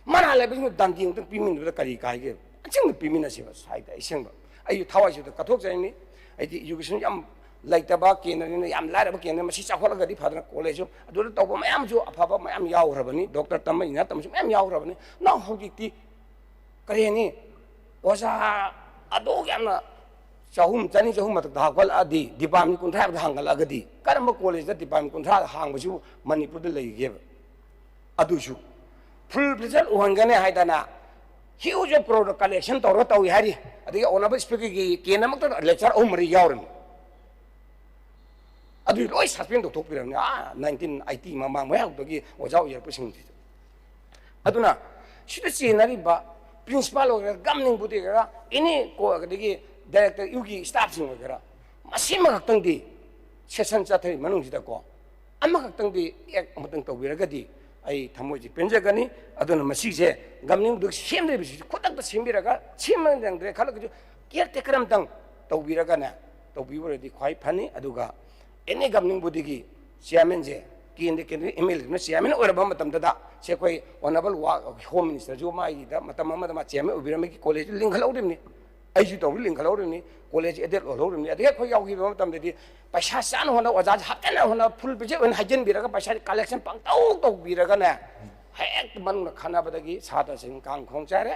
mana le bi dan ding tang pimin da kari kai ge aching pimin na siba sai da iseng ba ai thawai ju da kathok jai ni ai di education yam laita ba kendra ni yam lara ba kendra masi chakhol ga di phadra college adu to ba mayam ju afaba mayam yaw rabani doctor tam ina tam mayam yaw rabani na hojiti kare ni osa ado yamna chahum chani chahum mat dhakal adi department kunthra da hangal agadi karamba college da department kunthra hang basu manipur da lei ge adu su full result uhangane haidana huge product collection tawra tawi hari adi onaba speaker gi kenamak ta lecture umri yawren adu loi suspend to piramni 1980 mamang ma yak gi ojao yer pusing aduna sida chenari ba principal or governing body gara ini ko adigi director yugi staff sing gara masima kaktang di session chathai manung sida ko amma kaktang di ek matang to biragadi ai thamoji penjagani aduna masi je governing body semre bisi khodak da sembiraga semang dang de khala ju caretaker am tang to biraga na to biwre di khwai phani aduga any governing body gi chairman je केंद्र केंद्र MLA न chairman ओरबा मतम ददा से कोई honourable home minister जो माई दा मतम मा मा चेयरमैन ओबिरम की कॉलेज लिंखलौरिमनि आइजु तो लिंखलौरिमनि कॉलेज एडेट लौरिमनि अदे खो यावगी मतम ददी पैसा सान होना ओजा हातन होना फुल पिजे वन हाइजन बिरगा पैसा कलेक्शन पंगतौ तो बिरगा ना हेक मन खाना बदगी सादा सिंग कांग खोंग चारे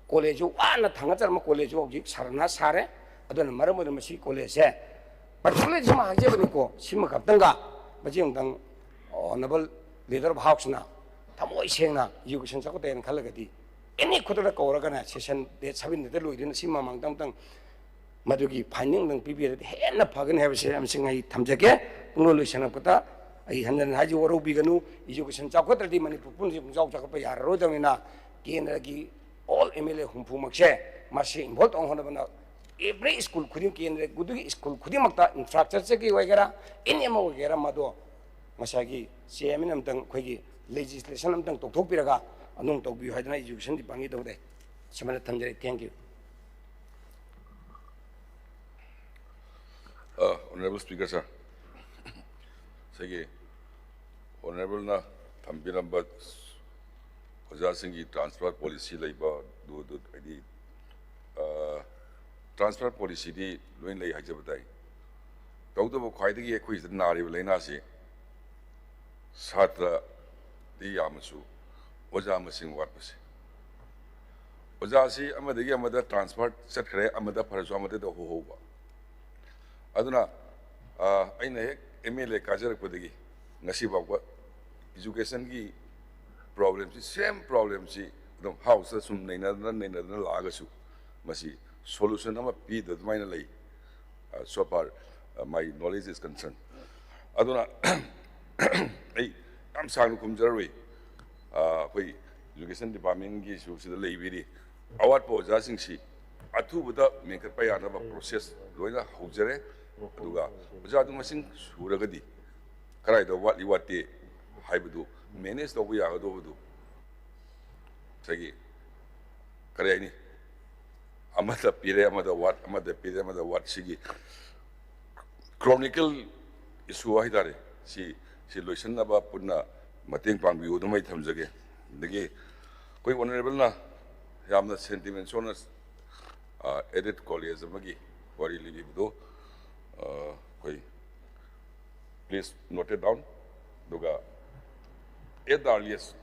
कॉलेज वाना थांगा चरम कॉलेज होगी सरना सारे अदन मरम मसी कॉलेज से पर्सनली जमा हाजे बनिको सिम खतंगा बजिंग दंग honorable leader of house na thamoi sengna education cha ko ten khalagadi any khudra kauragana session date 7 de loidin sima mangdam tang madugi finding nang pibi henna phagan have se am singai thamjake pungolation pata ai hanjan haji woro biganu education cha ko tradi mani pun jaw cha ko pa yar ro damina kendra gi all mla humpu makse masi involved on hona bana every school khudin kendra gudu school khudin makta infrastructure che ki wagera any mo wagera mado masagi CMN amtang khoi gi legislation amtang tokthok piraga anung tokbi haidana education di pangi tawde सिमना थमजरे thank you Honorable Speaker, sir. Sagi, Honorable na thambiramba Oja Singh transfer policy laiba do adi transfer policy di loin lai haja batai. Tawda bo khwai dagi ekoi nari laina si satra di yamasu Oja masing wat pase. Oja si amadagi amada transfer set khare amada pharasu amada do ho ba. Aduna aina hek MLA kajarakpadagi ngasi bawba education gi problem si same problem si dum house sum naina laga su masi solution ama pi da maina lai so far my knowledge is concerned aduna ai am sang kum jarwi koi education department gi su sida lai biri awat po ja sing si athu buda mekar pa yana ba process loina hojare aduga oja du masing suragadi karai da watli wate haibudu manage do ya do budu sagi karai ni amada pire amada wat sigi chronicle issue ai dare si loisan na ba punna mateng pangbi u dumai thamjage dagi koi honorable na yamna sentiment sonas edit college amagi wari libi budu please note it down. Duga, at the earliest,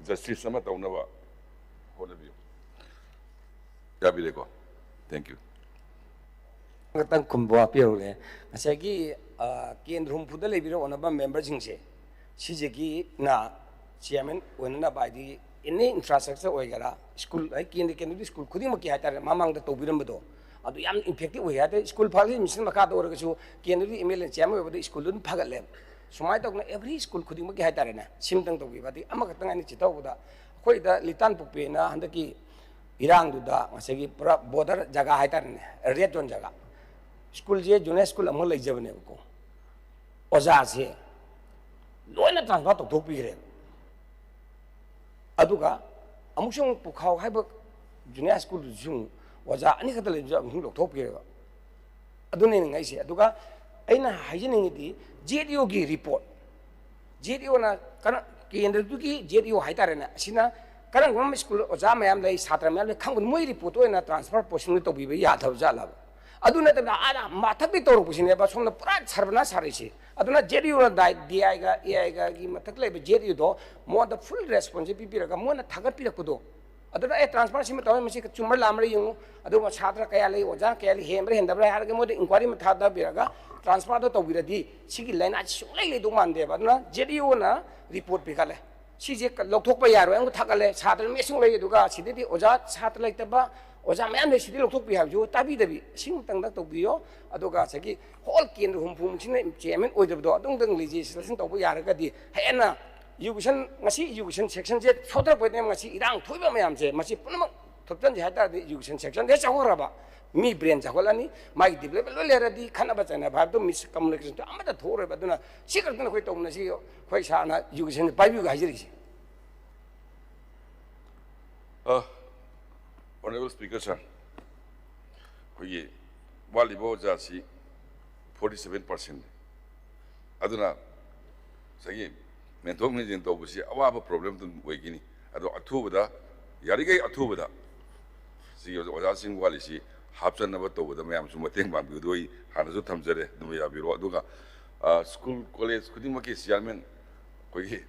justice sama taunava. All of you. Yabileko. Thank you. Ngatang kumbawa piole. Asagi kendrum puda lebiro onaba member jingse. Sijegi na chairman wenna by the any infrastructure oigara school like kendi school khudi maki hatare mamang da tobiram bedo. Adu yam effective way hate school phali mission maka do orgasu kendi MLA chairman bedo school dun phagal sumai tokna every school khudi maki hatare na simtang to bibadi amakatang ani chitau buda koi da litan pupe na handaki irang du da masagi pura border jaga hatare ne red zone jaga school je junior school amol lai jabne ko oja se loina transfer to thopi re aduga amusung pukhau haiba junior school jung oja ani khata le jung lok thopi re adune ngai se aduga aina hygiene di JDO gi report JDO na kana kendra tu gi JDO haitare na sina kana gom school oja mayam lai satra mayam lai khang moi report oina transfer posting to bi ya thau jala aduna ta ada mathak bi toru pusine ba somna pura sarvana sarisi aduna JDO na dai DI ga AI ga gi mathak lai JDO do mo the full responsibility raga mo na thagat pi rakdo aduna e transfer sim taw masi chumar lamri yung aduma chhatra kaya lai oja kaya lai hemre hendabra har ga mo inquiry ma thada bi raga transfer to biradi sigi line a sungai le duman de badna JDO na report bi kale sije lokthok pa yaro ang thakale chhatra mesung le duga sididi oja chhatra lai taba oja mayam le sididi lokthok bi ha ju tabi dabi sing tang dak to biyo aduga sagi hol kin hum phum sine chairman oi dab do adung dang legislation to bu yar ga di hena education ngasi education section je chodra pwede ngasi irang thoiba mayam je masi punam thopjan je hata education section de chawraba mi brain jaholani mai develop lo le radi khana bachana bhab to miscommunication to amada thore baduna sikar na khoi tawna si khoi sa na education pai bi ga hajiri si Honorable Speaker, sir. Koi wali bo jasi 47%. Aduna sagi mentok ni jin to busi awa problem tu wegini ado athu bada yari gai athu bada si oja sing wali si hapsan na to bada mayam su mateng bang bi doi hana su thamjare dum ya biro aduga school college kuding ma ki chairman koi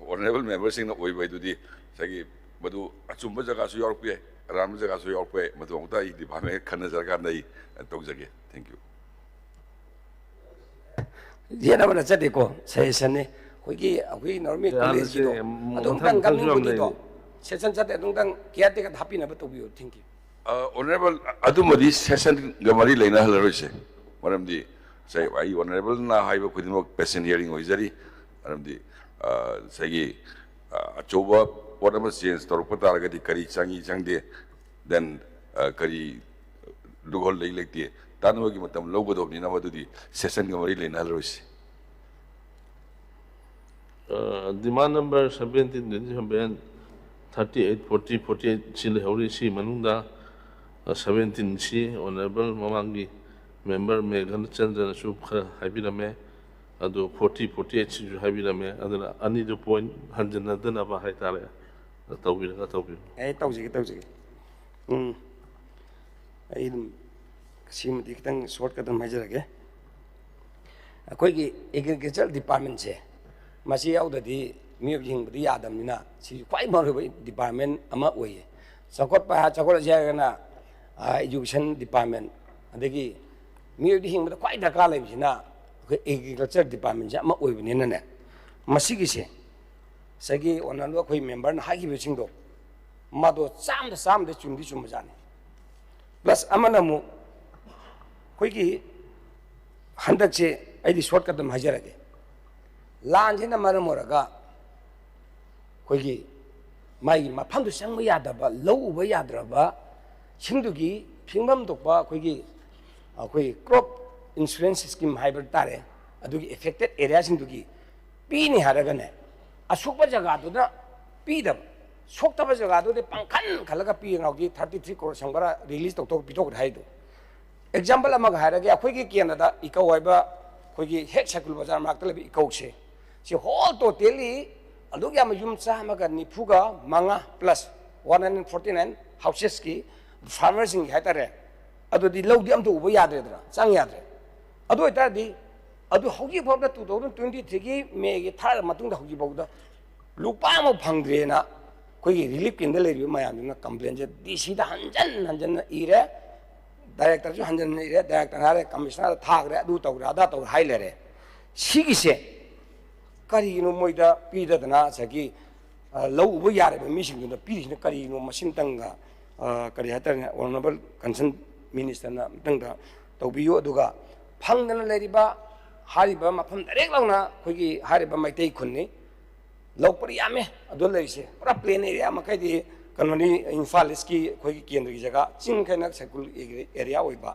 honorable member sing na oi bai du di sagi badu achum jaga su yor pe ram jaga su yor pe madu ta I department khana jaga nai to jage thank you yena bana chate ko session ne koi normal college do adung dang gamni budi do session chate adung dang kiate ka thapi na ba to biyo thank you honorable adumadi session gamari leina halaroise maramdi say ai honorable na haiba kudimo patient hearing hoizari maramdi sagi achoba whatever change to pata agadi kari changi changde then kari lugol lei lekti tanwagi matam logo do ni na wadudi session gamari leina halaroise demand number 1727 38, 40, 48 si lehori si manungda 17 si honorable mamangi member Meghan Chandra su haibirame adu 40, 48 si haibirame adana ani do point hanjana dana ba haitare tawbira tawbir tawjige ai simdi kitang short kadam hajarage akoigi agriculture department se masi yaudadi miyok hingbdi yadamnina si kwai maruba department ama oye sakot pa sakot jagana education department adagi miyok hingbda kwai dakar laibsina agriculture department ja ama oibnina ne masigi se sagi onalu akoi member na hagi besingdo mado samda chumdi chumjane plus amana mu koigi handak se aidi short kadam hajarage lanjina maramoraga koigi mai maphamdu sangma yadaba low uba yadraba singdugi phingmam dokba koigi akoi crop insurance scheme hybrid tare adugi affected area singdugi pini haragane asukpa jaga duna pidab soktaba jaga du de pangkhan khalaga pi ngaugi 33 crore sangbara release tok pitok haidu example ama harage akoigi kianada ikawaiba koigi hek sakul bazar makta lebi ikawse si whole totally adugi ama yum cha maga nifuga manga plus 149 houses ki farmers in haitare adu di lodi am to uba yadre dra chang yadre adu ita di adu hogi bawda 2023 ki me gi thar matung da hogi bawda lupa mo phangdre na koigi relief kin da le ri mayam na complaint je dc da hanjan ire director ju hanjan ire director hare commissioner thagre adu tawra da taw hailere sigi se kari no moida pida dana sagi low uba yare mi sing da piri na kari no masin tanga kari hatar honorable concern minister na tanga tawbiyo aduga phangdana leriba hariba mafam direct launa koigi hariba maitei khunni lopari yame adu leise pura plain area makai di kanoni Imphal ki koigi kendra gi jaga ching khana sakul area oiba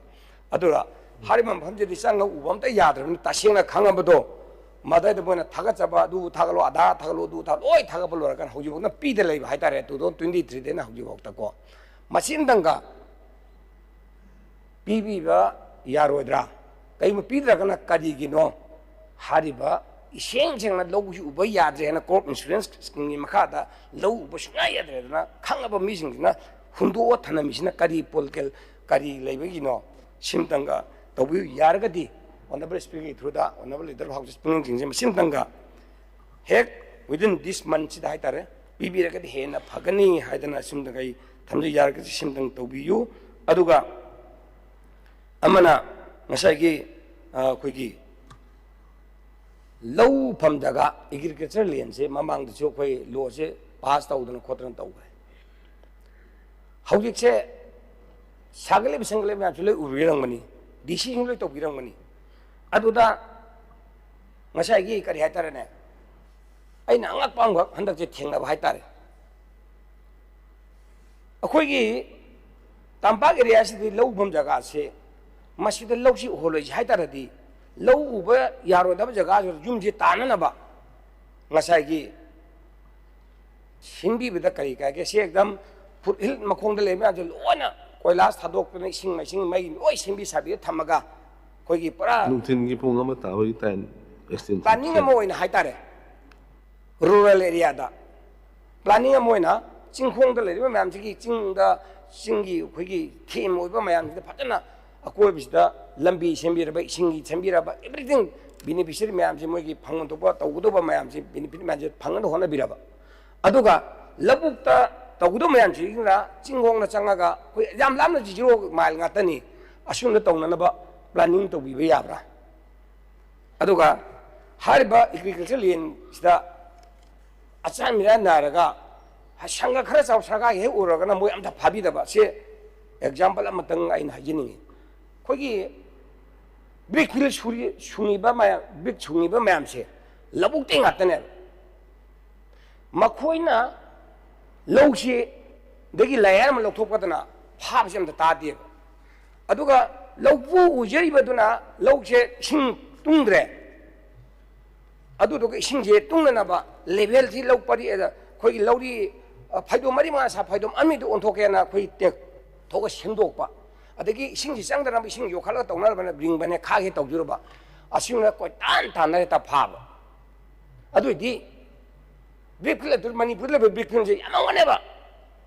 adura hariba mafam je disang ubam ta yadra ta singna khangabado madai de bona thaga chaba du thagalo ada thagalo du tha oi thagabalo kan hoji bokna pi de lei hai tare 2023 de na hoji bokta ko machine danga pi ba yarodra kai mu pi dra kana kadi gi no hariba iseng na low ju ba yadre na crop insurance scheme makha da low ba sunga yadre na khangaba mi sing na hundo thana mi sina kadi polkel kadi leibe gi no simtanga tobu yarga di honorable speaking through the honorable leader house speaking jim simtanga hek within this month da haitare bibi ra kadi hena phagani haidana simtanga ai thamji yarga simtang tobi yu aduga amana ngasai gi koigi low from daga agriculture land se mamang de jo koi lo se pass ta udana khotran ta ugai hawjik se sagle bisangle ma chule ubirang mani decision lo to birang mani aduda ngasai gi kari haitare ne ai na angak pang gak handak je thengna ba haitare akhoi gi tampak area se low from jaga se masida low si holoi haitare di low uba yaro da jaga jum je tanana ba ngasai gi simbi bida kari ka ke se ekdam put hil makhong de le ma je loina koilas thadok ne sing mai oi simbi sabi thamaga koi gi para nungthin gi pung ama ta hoi tan extension planning mo ina haitare rural area da planning mo ina chingkhong de le ma ji gi ching da singi koi gi thim oi ba mayam ji phatana akoi bisda lambi sembiraba isingi sembiraba everything beneficiary mayam ji mogi phangon to ba tawdo ba mayam ji benefit mayam ji phangon hona biraba aduga labukta tawdo mayam ji na chinghong na changaga koi yam lamna ji jiro mile ngatani asuna tawna ba planning to bi yabra aduga hariba agriculture land sida acha mira naraga sanga khara saw saga he uraga na moi amta phabida ba se example amatang ain hajini kogi big hill shuni ba ma big shuni ba mayam se labuk te ngatane makhoina low se degi layar ma lokthop katana phab sem ta de aduga lowu ujeri baduna low se sing tungre adu to sing je tungna ba level si low pari kogi lowri फायदोम मरी मा सा फायदोम अमी दो ओंथोके ना कोई take थोका सेंदोकपा अदगी इसिंग चंगदना इसिंग योखला तौनरबने ब्रिंगबने खागे तौजुरबा असिंगना कोई तान तानरे ता फाबा अदुदी बिकले दुर मणिपुर ले बिकले जे यामवनेबा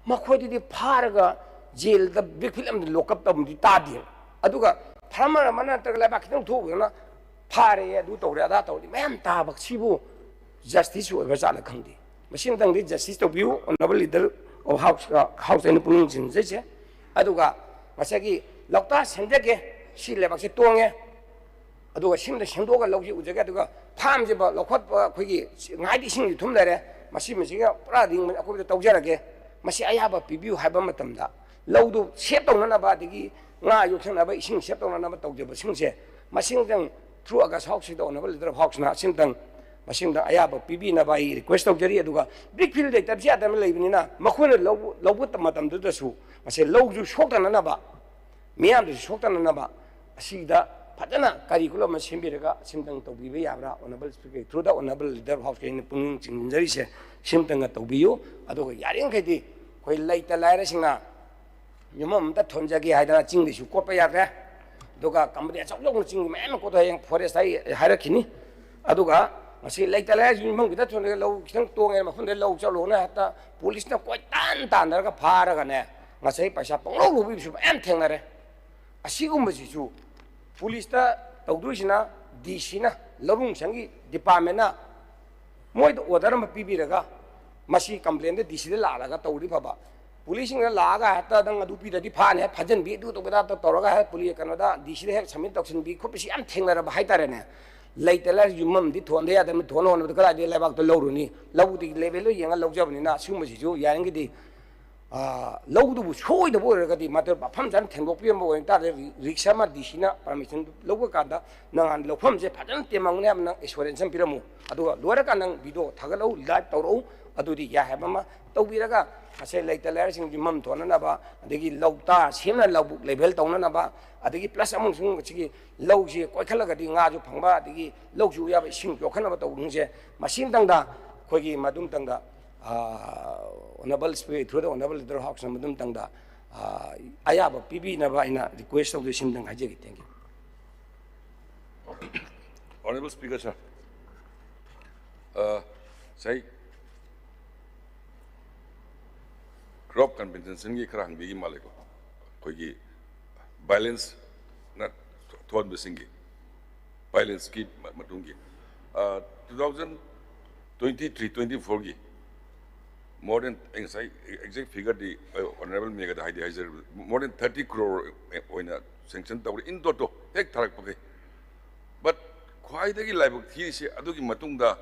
मखोदी फारगा जेल द बिकले अम लोकअप तमदि तादि अदुगा फार्मर मना तगला बाखितंग थोगना फारे अदु तौरे अदा तौदि मैम ताबक सिबु जस्टिस ओइबा जाला खंगदि मसिन तंगदि जस्टिस तौबिउ honourable leader of house and पुलिंग जिनजे अदुगा मसगी लौता सेंजगे सी लेबाकसे तोंगे अदुगा सिंद सेंदोगा लौजि उजगे अदुगा फार्म जे लौखत अखोगी ngaidi sing thum lere masi masiga pura ding akobi tawjarage masi ayaba pibiu haiba matamda laudu sep tongna ba digi nga yokhna ba ising sep tongna ba tawjaba singse masing dang through aga house do na leader house na sing dang masing dang ayaba pibi na ba request tawjari aduga big field de tabja da leibni na makhona lobu matam du su masi lauju shokta na ba miyam du shokta na ba asida फजना curriculum सिमबिरगा सिमतंग तौबिबे याब्रा honourable speaker through the honourable leader house के पुंग चिंजरी से सिमतंग तौबियो अदो यारिंग खैदि कोई लैता लायरा सिंगा यमम त थोनजगे हाइदना चिंगदिसु कोपा यारे दोगा कंपनी अचौलग चिंग मैम को हयंग फॉरेस्ट हाइरखिनी अदुगा मसी लैता लायरा यमम गिदा थोनगे लौ खितंग तोंगे मखुंदे लौ चलोना हता पुलिस न कोई तान तानरगा फारगा ने ngасai पैसा पंगलो लुबिसु मैम थेंगनारे असिगुमबसिसु पुलिस तौदुना डीसी लौरुंग संगी डिपार्टमेंट मोद ऑर्डर पीबीरगा कंप्लेन डीसी लागा तौरी फबा पुलिस लागा हेक्ता पीदी फाने फजन भी तौर पुलिस कहोदा डीसी हेक सबमिट तौसन भी खुपसी थेंगरब हाइतारेने लेते यूमदी थोंदे याद थोन होने कदाई लेबाक लौरूनी लौदी लेवल येंगा लौजबनीना सिगुमसिजु यारंगिदी लौदुबु सोइदबो ओरगदी मात्र मफम जान थेंगोकपियम ओइन तारे रिक्शा मा डीसीना परमिशन लौबो कांदा नंगान लौफम जे फजन तेमंगने amna एक्सपीरियंस पिरमु अदुगा लोरा का नंग वीडियो थागलौ लाइव तौरौ अदुदी या हेबमा तौबिरगा असे लेते लेरसिंग जिमम थोननाबा अदगी लौता सेमना लौबु लेवल तौननाबा अदगी प्लस अमंग सुंग चिगी लौजे कोइखलगदी ngaजु फंगबा अदगी लौजु याबा सिंग जोखनबा तौरुंजे मसिन तंगदा खोगी मदुम तंगदा honourable speaker through the honourable leader house मदुम तंगदा अयाब पीबी नबा इना रिक्वेस्ट ऑफ द सिमदंग हाजेगी thank you honourable speaker sir सही क्रॉप कंपेंसेशन की खरा हंगबी मालेको कोई वायलेंस न थोन बसिंगी वायलेंस की मतुंगी 2023-24 की more than exact figure the honorable mega the high more than 30 crore in a sanction tower in toto hek tharak pake but khwai dagi laibak thi se adugi matungda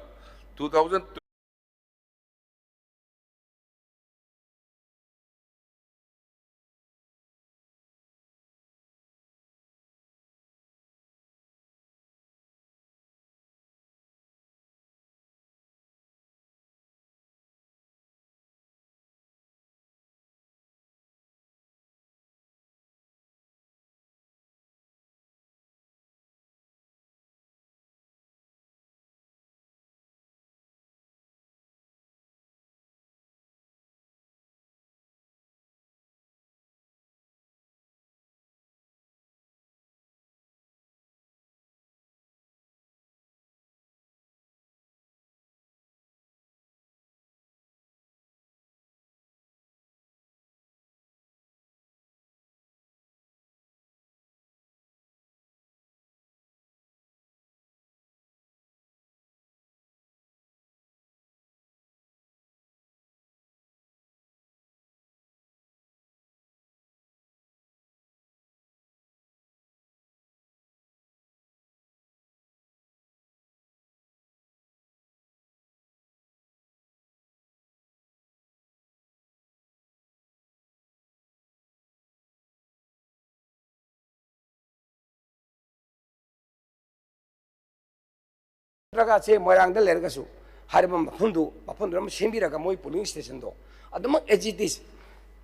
2000ꯔꯒꯥꯁꯦ ꯃꯣꯏꯔꯥꯡꯗ ꯂꯩꯔꯒꯁꯨ ꯍꯥꯏꯔꯤꯕ ꯃꯐꯝꯗꯨ ꯑꯃ ꯁꯦꯝꯕꯤꯔꯒ ꯃꯣꯏ ꯄꯣꯂꯤꯡ ꯁ꯭ꯇꯦꯁꯟꯗꯣ ꯑꯗꯨꯃꯛ ꯑꯦꯖꯤꯇꯤꯁ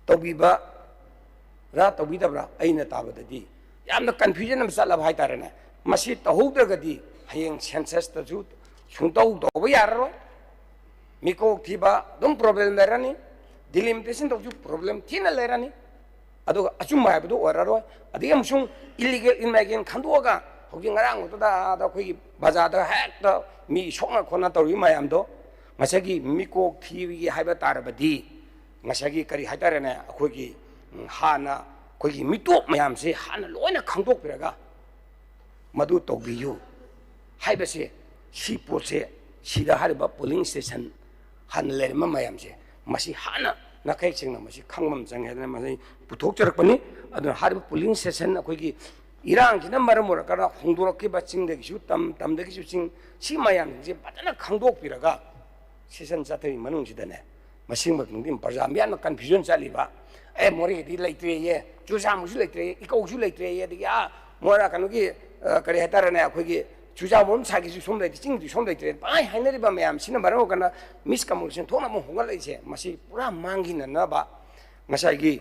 ꯇꯧꯕꯤꯕ ꯔꯥ ꯇꯧꯕꯤꯗꯕ꯭ꯔꯥ ꯑꯩꯅ ꯇꯥꯕꯗꯗꯤ ꯌꯥꯝꯅ ꯀꯟꯐ꯭ꯌꯨꯖꯟ ꯑꯃ ꯆꯠꯂꯕ ꯍꯥꯏꯇꯥꯔꯦꯅꯦ ꯃꯁꯤ ꯇꯧꯍꯧꯗ꯭ꯔꯒꯗꯤ ꯍꯌꯦꯡ ꯁꯦꯟꯁꯁꯇꯁꯨ ꯁꯨꯡꯇꯧ ꯇꯧꯕ ꯌꯥꯔꯔꯣꯏ ꯃꯤꯀꯣꯛ ꯊꯤꯕ ꯑꯗꯨꯝ ꯄ꯭ꯔꯣꯕ꯭ꯂꯦꯝ ꯂꯩꯔꯅꯤ ꯗꯤꯂꯤꯃꯤꯇꯦꯁꯟ ꯇꯧꯁꯨ ꯄ꯭ꯔꯣꯕ꯭ꯂꯦꯝ ꯊꯤꯅ ꯂꯩꯔꯅꯤ ꯑꯗꯨꯒ ꯑꯆꯨꯝꯕ ꯍꯥꯏꯕꯗꯨ ꯑꯣꯏꯔꯔꯣꯏ ꯑꯗꯒꯤ ꯑꯃꯁꯨꯡ ꯏꯂꯤꯒꯦꯜ ꯏꯟꯃꯥꯏꯒ꯭ꯔꯦꯟ ꯈꯟꯗꯣꯛꯑꯒ ꯍꯧꯖꯤꯛ ꯉꯔꯥꯡꯗꯨꯗ ꯑꯩꯈꯣꯏꯒꯤ ꯕꯖꯥꯔꯗ ꯍꯦꯛꯇ ꯃꯤ ꯁꯣꯛꯅ ꯈꯣꯠꯅ ꯇꯧꯔꯤꯕ ꯃꯌꯥꯝꯗꯣ ꯉꯁꯥꯏꯒꯤ ꯃꯤꯀꯣꯛ ꯊꯤꯕꯒꯤ ꯍꯥꯏꯕ ꯇꯥꯔꯕꯗꯤ ꯉꯁꯥꯏꯒꯤ ꯀꯔꯤ ꯍꯥꯏꯇꯥꯔꯦꯅꯦ ꯑꯩꯈꯣꯏꯒꯤ ꯍꯥꯟꯅ ꯑꯩꯈꯣꯏꯒꯤ ꯃꯤꯇꯣꯞ ꯃꯌꯥꯝꯁꯦ ꯍꯥꯟꯅ ꯂꯣꯏꯅ ꯈꯪꯗꯣꯛꯄꯤꯔꯒ ꯃꯗꯨ ꯇꯧꯕꯤꯌꯨ ꯍꯥꯏꯕꯁꯦ ꯁꯤ ꯄꯣꯠꯁꯦ ꯁꯤꯗ ꯍꯥꯏꯔꯤꯕ ꯄꯣꯂꯤꯡ ꯁ꯭ꯇꯦꯁꯟ ꯍꯥꯟꯅ ꯂꯩꯔꯝꯕ ꯃꯌꯥꯝꯁꯦ ꯃꯁꯤ ꯍꯥꯟꯅ ꯅꯥꯈꯩ ꯁꯦꯡꯅ ꯃꯁꯤ ꯈꯪꯕ ꯑꯃ ꯆꯪꯉꯦ ꯍꯥꯏꯗꯅ ꯃꯁꯤ ꯄꯨꯊꯣꯛꯆꯔꯛꯄꯅꯤ ꯑꯗꯨꯅ ꯍꯥꯏꯔꯤꯕ ꯄꯣꯂꯤꯡ ꯁ꯭ꯇꯦꯁꯟ ꯑꯩꯈꯣꯏꯒꯤ ꯏꯔꯥꯡꯁꯤꯅ ꯃꯔꯝ ꯑꯣꯏꯔꯒ ꯍꯣꯡꯗꯣꯔꯛꯈꯤꯕ ꯆꯤꯡꯗꯒꯤꯁꯨ ꯇꯝꯗꯒꯤꯁꯨ ꯆꯤꯡ ꯁꯤ ꯃꯌꯥꯝꯁꯤꯡꯁꯦ ꯐꯖꯅ ꯈꯪꯗꯣꯛꯄꯤꯔꯒ ꯁꯦꯁꯟ ꯆꯠꯊꯔꯤ ꯃꯅꯨꯡꯁꯤꯗꯅꯦ ꯃꯁꯤꯃꯛꯇꯤ ꯄ꯭ꯔꯖꯥ ꯃꯤꯌꯥꯝꯅ ꯀꯟꯐ꯭ꯌꯨꯖꯟ ꯆꯠꯂꯤꯕ ꯃꯣꯔꯦꯒꯤꯗꯤ ꯂꯩꯇ꯭ꯔꯦꯌꯦ ꯆꯨꯔꯆꯥꯟꯄꯨꯔꯁꯨ ꯂꯩꯇ꯭ꯔꯦꯌꯦ ꯏꯀꯧꯁꯨ ꯂꯩꯇ꯭ꯔꯦꯌꯦ ꯑꯗꯒꯤ ꯃꯣꯏꯔꯥ ꯀꯩꯅꯣꯒꯤ ꯀꯔꯤ ꯍꯥꯏꯇꯥꯔꯦꯅꯦ ꯑꯩꯈꯣꯏꯒꯤ ꯆꯨꯔꯆꯥꯟꯄꯨꯔ ꯁꯥꯏꯠꯀꯤꯁꯨ ꯁꯣꯝ ꯂꯩꯇꯦ ꯆꯤꯡꯗꯤ ꯁꯣꯝ ꯂꯩꯇ꯭ꯔꯦ ꯄꯥꯏ ꯍꯥꯏꯅꯔꯤꯕ ꯃꯌꯥꯝꯁꯤꯅ ꯃꯔꯝ ꯑꯣꯏꯔꯀꯥꯟꯗ ꯃꯤꯁꯀꯝꯃꯨꯅꯤꯀꯦꯁꯟ ꯊꯣꯛꯅꯕ ꯍꯣꯡꯒꯠꯂꯛꯏꯁꯦ ꯃꯁꯤ ꯄꯨꯔꯥ ꯃꯥꯡꯈꯤꯅꯅꯕ ꯉꯁꯥꯏꯒꯤ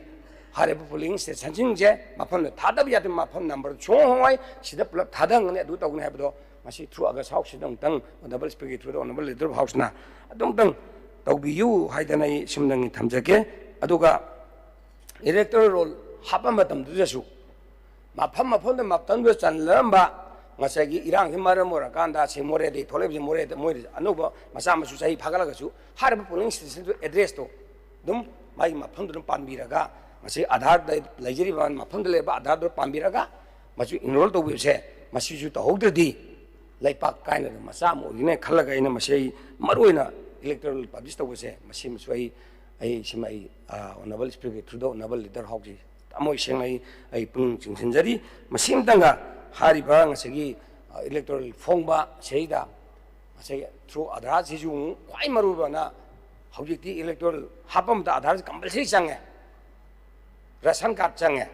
ꯍꯥꯏꯔꯤꯕ ꯄꯣꯂꯤꯡ ꯁ꯭ꯇꯦꯁꯟꯁꯤꯡꯁꯦ ꯃꯐꯝꯗ ꯊꯥꯗꯕ ꯌꯥꯗꯦ ꯃꯐꯝ ꯅꯝꯕꯔ ꯁꯨꯡꯍꯣꯡ ꯍꯣꯡꯉꯣꯏ ꯁꯤꯗ ꯄꯨꯂꯞ ꯊꯥꯗꯒꯅꯤ ꯑꯗꯨ ꯇꯧꯒꯅꯤ ꯍꯥꯏꯕꯗꯣ ꯃꯁꯤ ꯊ꯭ꯔꯨ ꯑꯥꯒꯁ ꯍꯥꯎꯁꯁꯤꯗ ꯑꯃꯨꯛꯇꯪ ꯑꯣꯅꯔꯦꯕꯜ ꯁ꯭ꯄꯤꯀꯔꯒꯤ ꯊ꯭ꯔꯨꯗ ꯑꯣꯅꯔꯦꯕꯜ ꯂꯤꯗꯔ ꯑꯣꯐ ꯍꯥꯎꯁꯅ ꯑꯗꯨꯝꯇꯪ ꯇꯧꯕꯤꯌꯨ ꯍꯥꯏꯗꯅ ꯑꯩ ꯁꯨꯝꯗꯪ ꯊꯝꯖꯒꯦ ꯑꯗꯨꯒ ꯏꯂꯦꯛꯇꯣꯔꯦꯜ ꯔꯣꯜ ꯍꯥꯞꯄ ꯃꯇꯝꯗꯨꯗꯁꯨ ꯃꯐꯝꯗ ꯃꯇꯝꯗꯨꯗ ꯆꯜꯂꯔꯝꯕ ꯉꯁꯥꯏꯒꯤ ꯏꯔꯥꯡꯁꯤ ꯃꯔꯝ ꯑꯣꯏꯔꯀꯥꯟꯗ ꯁꯤ ꯃꯣꯔꯦꯗꯒꯤ ꯊꯣꯛꯂꯛꯏꯕꯁꯤ ꯃꯣꯏꯗ ꯑꯅꯧꯕ ꯃꯆꯥ ꯃꯁꯨ ꯆꯍꯤ ꯐꯥꯒꯠꯂꯒꯁꯨ ꯍꯥꯏꯔꯤꯕ ꯄꯣꯂꯤꯡ ꯁ꯭ꯇꯦꯁꯟꯗꯨ ꯑꯦꯗ꯭ꯔꯦꯁꯇꯣ ꯑꯗꯨꯝ ꯃꯥꯒꯤ ꯃꯐꯝꯗꯨꯗ ꯄꯥꯟꯕꯤꯔꯒ ꯉꯁꯤ ꯑꯙꯥꯔꯗ ꯂꯩꯖꯔꯤꯕ ꯃꯐꯝꯗ ꯂꯩꯕ ꯑꯙꯥꯔꯗꯨ ꯄꯥꯟꯕꯤꯔꯒ ꯃꯁꯤ ꯏꯟꯔꯣꯜ ꯇꯧꯕꯤꯕꯁꯦ ꯃꯁꯤꯁꯨ ꯇꯧꯍꯧꯗ꯭ꯔꯗꯤ ꯂꯩꯄꯥꯛ ꯀꯥꯏꯅꯕ ꯃꯆꯥ ꯑꯃ ꯑꯣꯏꯒꯅꯤ ꯈꯜꯂꯒ ꯑꯩꯅ ꯃꯁꯤ ꯑꯩ ꯃꯔꯨꯑꯣꯏꯅ ꯏꯂꯦꯛꯇꯣꯔꯦꯜ ꯄꯕ꯭ꯂꯤꯁ ꯇꯧꯕꯁꯦ ꯃꯁꯤꯃꯁꯨ ꯁꯤꯃ ꯑꯩ ꯑꯣꯅꯔꯦꯕꯜ ꯁ꯭ꯄꯤꯀꯔꯒꯤ ꯊ꯭ꯔꯨꯗ ꯑꯣꯅꯔꯦꯕꯜ ꯂꯤꯗꯔ ꯍꯥꯎꯁꯁꯤ ꯊꯃꯣꯏ ꯁꯦꯡꯅ ꯑꯩ ꯄꯨꯛꯅꯤꯡ ꯆꯤꯡꯁꯤꯟꯖꯔꯤ ꯃꯁꯤ ꯑꯃꯇꯪꯒ ꯍꯥꯏꯔꯤꯕ ꯉꯁꯥꯏꯒꯤ ꯏꯂꯦꯛꯇꯣꯔꯦꯜ ꯐꯣꯡꯕ ꯁꯤꯗꯩꯗ ꯉꯁꯥꯏ ꯊ꯭ꯔꯨ ꯑꯙꯥꯔꯁꯤꯁꯨ ꯈ꯭ꯋꯥꯏ ꯃꯔꯨꯑꯣꯏꯕꯅ ꯍꯧꯖꯤꯛꯇꯤ ꯏꯂꯦꯛꯇꯣꯔꯦꯜ ꯍꯥꯞꯄ ꯃꯇꯝꯗ ꯑꯙꯥꯔꯁꯤ ꯀꯝꯄꯜꯁꯔꯤ ꯆꯪꯉꯦ ꯔꯦꯁꯟ ꯀꯥꯔꯗ ꯆꯪꯉꯦ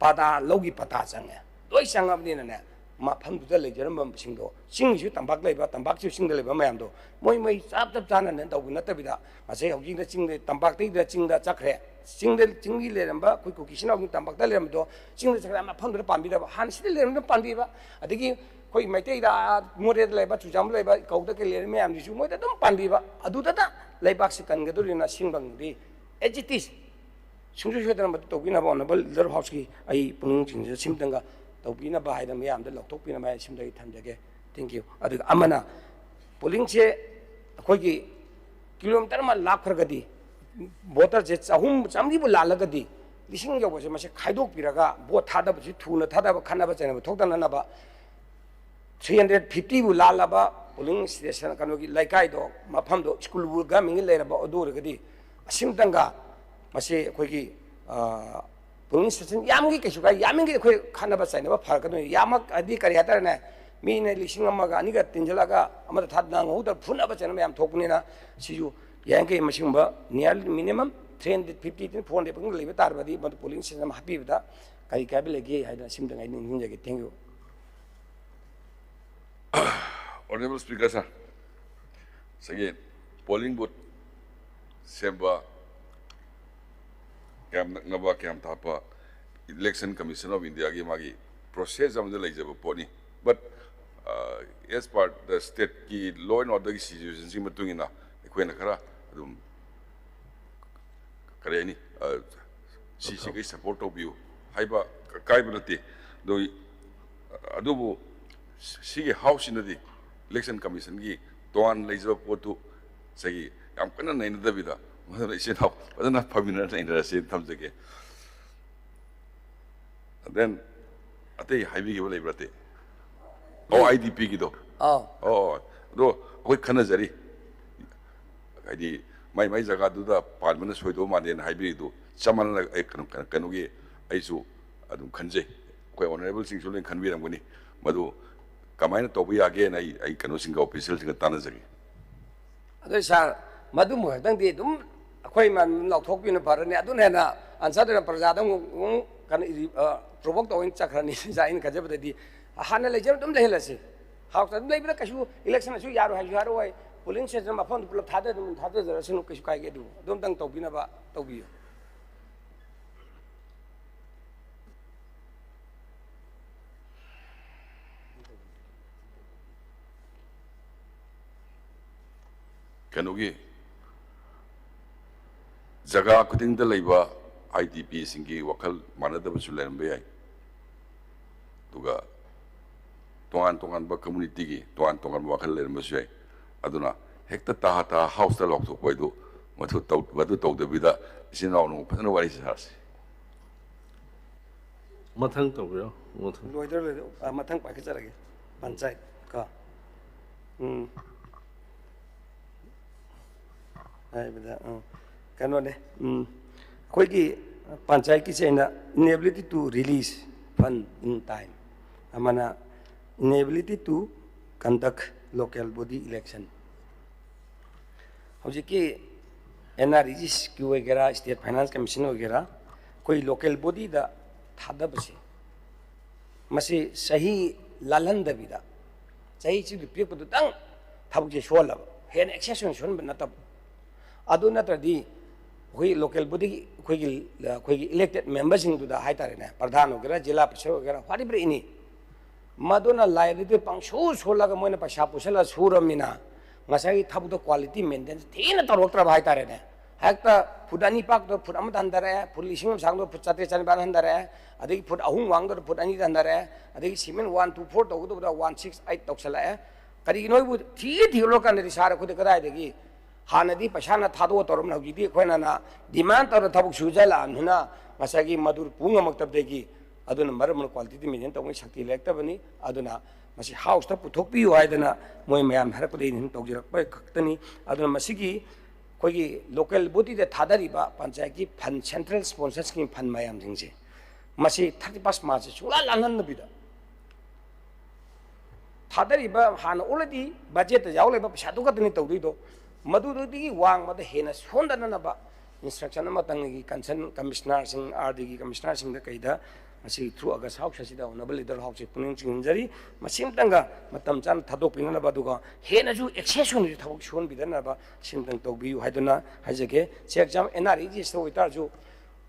ꯄꯥꯇꯥ ꯂꯧꯒꯤ ꯄꯇꯥ ꯆꯪꯉꯦ ꯂꯣꯏ ꯆꯪꯉꯕꯅꯤꯅꯅꯦ ꯃꯐꯝꯗꯨꯗ ꯂꯩꯖꯔꯝꯕꯁꯤꯡꯗꯣ ꯆꯤꯡꯒꯤꯁꯨ ꯇꯝꯄꯥꯛ ꯂꯩꯕ ꯇꯝꯄꯥꯛꯁꯨ ꯆꯤꯡꯗ ꯂꯩꯕ ꯃꯌꯥꯝꯗꯣ ꯃꯣꯏ ꯆꯞ ꯆꯥꯅ ꯇꯧꯕ ꯅꯠꯇꯕꯤꯗ ꯉꯁꯥꯏ ꯍꯧꯖꯤꯛꯇ ꯆꯤꯡꯗ ꯇꯝꯄꯥꯛꯇꯒꯤꯗ ꯆꯤꯡꯗ ꯆꯠꯈ꯭ꯔꯦ ꯆꯤꯡꯒꯤ ꯂꯩꯔꯝꯕ ꯑꯩꯈꯣꯏ ꯀꯨꯀꯤꯁꯤꯅ ꯍꯧꯖꯤꯛ ꯇꯝꯄꯥꯛꯇ ꯂꯩꯔꯝꯕꯗꯣ ꯆꯤꯡꯗ ꯆꯠꯈ꯭ꯔꯦ ꯃꯐꯝꯗꯨꯗ ꯄꯥꯟꯕꯤꯗꯕ ꯍꯥꯟꯅ ꯁꯤꯗ ꯂꯩꯔꯝꯕꯗ ꯄꯥꯟꯕꯤꯕ ꯑꯗꯒꯤ ꯑꯩꯈꯣꯏ ꯃꯩꯇꯩꯗ ꯃꯣꯔꯦꯗ ꯂꯩꯕ ꯆꯨꯔꯆꯥꯟꯄꯨꯔꯗ ꯂꯩꯕ ꯏꯀꯧꯗ ꯀꯩ ꯂꯩꯔꯤꯕ ꯃꯌꯥꯝꯁꯤꯁꯨ ꯃꯣꯏꯗ ꯑꯗꯨꯝ ꯄꯥꯟꯕꯤꯕ ꯑꯗꯨꯗꯇ ꯂꯩꯕꯥꯛꯁꯤ ꯀꯟꯒꯗꯣꯔꯤꯅ ꯁꯤꯡꯕꯪꯗꯤ ꯑꯦꯖꯤꯇꯤꯁ ꯁꯨꯡꯁꯣꯏ ꯁꯣꯏꯗꯅ ꯃꯗꯨ ꯇꯧꯕꯤꯅꯕ ꯑꯣꯅꯔꯦꯕꯜ ꯂꯤꯗꯔ ꯑꯣꯐ ꯍꯥꯎꯁꯀꯤ ꯑꯩ ꯄꯨꯛꯅꯤꯡ ꯆꯤꯡꯁꯤꯟ ꯁꯤꯝꯇꯪꯒ ꯇꯧꯕꯤꯅꯕ ꯍꯥꯏꯗꯅ ꯃꯌꯥꯝꯗ ꯂꯧꯊꯣꯛꯄꯤꯅꯕ ꯍꯥꯏ ꯁꯤꯝꯇ ꯑꯩ ꯊꯝꯖꯒꯦ ꯊꯦꯡꯛ ꯌꯨ ꯑꯗꯨꯒ ꯑꯃꯅ ꯄꯣꯂꯤꯡꯁꯦ ꯑꯩꯈꯣꯏꯒꯤ ꯀꯤꯂꯣꯃꯤꯇꯔ ꯑꯃ ꯂꯥꯞꯈ꯭ꯔꯒꯗꯤ ꯚꯣꯇꯔꯁꯦ ꯆꯥꯝꯃꯔꯤꯕꯨ ꯂꯥꯜꯂꯒꯗꯤ ꯂꯤꯁꯤꯡ ꯌꯧꯕꯁꯦ ꯃꯁꯤ ꯈꯥꯏꯗꯣꯛꯄꯤꯔꯒ ꯚꯣꯠ ꯊꯥꯗꯕꯁꯤ ꯊꯨꯅ ꯊꯥꯗꯕ ꯈꯟꯅꯕ ꯆꯩꯅꯕ ꯊꯣꯛꯇꯅꯅꯕ 350ꯕꯨ ꯂꯥꯜꯂꯕ ꯄꯣꯂꯤꯡ ꯁ꯭ꯇꯦꯁꯟ ꯀꯩꯅꯣꯒꯤ ꯂꯩꯀꯥꯏꯗꯣ ꯃꯐꯝꯗꯣ ꯁ꯭ꯀꯨꯜꯕꯨ ꯒꯃꯤꯡꯒꯤ ꯂꯩꯔꯕ ꯑꯗꯨ ꯑꯣꯏꯔꯒꯗꯤ ꯑꯁꯤꯃꯇꯪꯒ ꯃꯁꯤ ꯑꯩꯈꯣꯏꯒꯤ ꯄꯣꯂꯤꯡ ꯁ꯭ꯇꯦꯁꯟ ꯌꯥꯝꯒꯤ ꯀꯩꯁꯨ ꯀꯥꯏ ꯌꯥꯝꯃꯤꯉꯩ ꯑꯩꯈꯣꯏ ꯈꯟꯅꯕ ꯆꯩꯅꯕ ꯐꯔꯛꯀꯗꯣꯏꯅꯤ ꯌꯥꯝꯃꯛ ꯍꯥꯏꯗꯤ ꯀꯔꯤ ꯍꯥꯏꯇꯥꯔꯦꯅꯦ ꯃꯤꯅ 1,000ꯒ 2ꯒ ꯇꯤꯟꯁꯤꯜꯂꯒ ꯑꯃꯗ ꯅꯪꯍꯧꯗ ꯐꯨꯅꯕ ꯆꯩꯅꯕ ꯃꯌꯥꯝ ꯊꯣꯛꯄꯅꯤꯅ ꯁꯤꯁꯨ ꯌꯥꯔꯤꯈꯩ ꯃꯁꯤꯒꯨꯝꯕ ꯅꯤꯌꯔꯂꯤ ꯃꯤꯅꯤꯃꯝ 350 400 ꯐꯥꯎ ꯂꯩꯕ ꯇꯥꯔꯕꯗꯤ ꯃꯗꯨ ꯄꯣꯂꯤꯡ ꯁ꯭ꯇꯦꯁꯟ ꯑꯃ ꯍꯥꯞꯄꯤꯕꯗ ꯀꯔꯤ ꯀꯥꯏꯕ ꯂꯩꯒꯦ ꯍꯥꯏꯗꯅ ꯁꯤꯃꯇꯪ ꯑꯩ ꯅꯤꯡꯁꯤꯡꯖꯒꯦ thank you Honorable Speaker, sir. Again, polling booth semba kayam naknaba kayam thapa Election Commission of India gi magi process amda laijaba poni. But as part the state ki law and order ki situation si matungina ekwena khara adum kare ni si ki support of you haiba kai banati do adubu sigi house in the election commission gi toan leizo potu sagi yam kana nain da bida madara isen hau adana famina nain da se thamjage then ate haibi gi bolai brate idp gi do do koi khana jari haidi mai jaga du da parliament soido ma den haibi du chaman la kanu gi aisu adum khanje koi honorable sing sulen khanbiram gani madu kamaina tobi again ai kanu singa official singa tanajagi ꯑꯗꯨ ꯁꯥꯔ ꯃꯗꯨꯃ ꯈꯛꯇꯪꯗꯤ ꯑꯗꯨꯝ ꯑꯩꯈꯣꯏ ꯃꯌꯥꯝ ꯂꯥꯎꯊꯣꯛꯄꯤꯅ ꯐꯔꯅꯤ ꯑꯗꯨꯅ ꯍꯦꯟꯅ ꯑꯟꯁꯔꯗꯨꯅ ꯄ꯭ꯔꯖꯥꯗ ꯑꯃꯨꯛ ꯀꯩꯅꯣ ꯄ꯭ꯔꯣꯚꯣꯛ ꯇꯧꯅ ꯆꯠꯈ꯭ꯔꯅꯤ ꯑꯩꯅ ꯈꯟꯖꯕꯗꯗꯤ ꯍꯥꯟꯅ ꯂꯩꯖꯕ ꯑꯗꯨꯝ ꯂꯩꯍꯜꯂꯁꯤ ꯍꯥꯎꯁꯇ ꯑꯗꯨꯝ ꯂꯩꯕꯗ ꯀꯩꯁꯨ ꯏꯂꯦꯛꯁꯟꯁꯨ ꯌꯥꯔꯣꯏ ꯍꯥꯏꯁꯨ ꯌꯥꯔꯣꯏ ꯄꯣꯂꯤꯡ ꯁ꯭ꯇꯦꯁꯟ ꯃꯐꯝꯗꯨ ꯄꯨꯂꯞ ꯊꯥꯗꯖꯔꯁꯅꯨ ꯀꯩꯁꯨ ꯀꯥꯏꯒꯦ ꯑꯗꯨ ꯑꯗꯨꯝꯇꯪ ꯇꯧꯕꯤꯅꯕ ꯇꯧꯕꯤꯌꯨ kanugi जगह खुदिंग द लेबा IDP सिंगी वखल मानदबसु लेरंबे याई दुगा तोंगान तोंगान बा कम्युनिटी की तोंगान तोंगान वखल लेरंबसु याई अदुना हेक्ता ताहा हाउस दा लॉक थोपयदु मथु तौदबिदा इसिनाव नु फजन वारी सारसी मथंग तौबिरो मथंग लोइदर मथंग पाकिजरगे पंचायत का हाइबदा कनोने कोई पंचायत की चेना inability to release fund in time अमना inability to conduct local body election हौजी की NREGs की वगैरह स्टेट फाइनेंस कमीशन वगैरह कोई लोकल बॉडी दा थादबसे मसे सही लालन दबिदा सही ची रिपीट पदु तंग थाबुजे सोलब हेन एक्सेशन सोन नतब अदु नत्रदी कोई लोकल बॉडी कोई इलेक्टेड मेंबर्स सिंग दुदा हाइतारेने प्रधान वगैरह जिला परिषद वगैरह फारिब्रे इनी मदुना लाइबिलिटी पंगसु सोलगा मोइना पैसा पुसला सुरमिना ngasai thabu do quality maintenance thina taroktra bhai tare ne hekta phudani pak do phud am dandare phud lising sang do phud chate chan ban handare adigi phud ahung wang do phud ani dandare adigi cement 124 do do 168 toksala kari noi bu thi lo kan ri sar khud kadai degi hanadi pasana thado torom na gi di khoina na demand tor thabuk sujala anhuna ngasai madur punga maktab degi aduna maram quality maintenance to ngai shakti lekta bani aduna Masih house तक पुथोकपी वायदना मोय मयाम हरपदे इन तौजरप खक्तनी अदुना मसीगी कोई local body दे थादरिबा पंचायत की fund central sponsors की fund मयाम जिंगसे मसी 31 मार्च सुला लानन बिदा थादरिबा हान already budget जावलेबा पैसा दुगतनी तौदिदो मदुदुदी वांग मद हेना सोंदननबा इंस्ट्रक्शन अमा तंगी कंसर्न कमिश्नर सिंह आरडी की कमिश्नर सिंह कईदा मसी थ्रू अगस्त हाउस असिदा ओनबल लीडर हाउस पुनिंग चिंजरी मसिमतंगा मतम चान थादोपिनबा दुगा हेनाजु एक्सेशन रि थबक सोन बिदनबा सिमतंग तौबियु हाइदना हाइजके चेक एग्जाम NREG सो इतारजु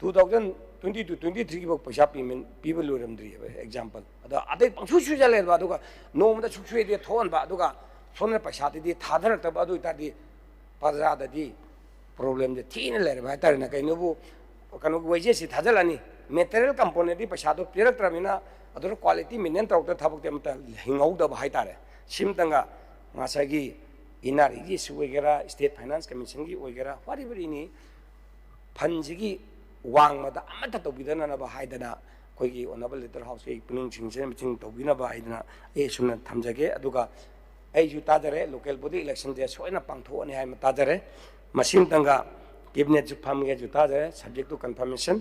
2020 to 23 की पैसा पेमेंट पीबल लोरमद्री एग्जांपल अदा अदे पंसु सुजलेबा दुगा नोमदा सुसुएदे थोनबा दुगा सोन पैसा दि थादरतबा दु इतादि प्रजादि प्रॉब्लम जे थीन लेरबा तारना कइनबु कनो वैजे सि थाजलानी मेटेरियल कंपोनेंट दी पैसा दो पिरक्त्रमिना अदर क्वालिटी मेंटेन तौर थबक मत हिंगौदब हाइतारे सिमतंगा मासागी NREG सुवेगेरा स्टेट फाइनेंस कमीशन की वगैरह वारिबरिनी फंजिगी वांगमदा अमत तौबिदनबा हाइदना कोई ओनबल लीडर हाउस के पुनिंग चिंगसे मिटिंग तौबिनबा हाइदना ए सुना थमजगे अदुगा एजु ताजरे लोकल बॉडी इलेक्शन जे सोइना पांगथोनी हाइ ताजरे मसिमतंगा कैबिनेट जु फामगे जु ताजरे सब्जेक्ट टू कंफर्मेशन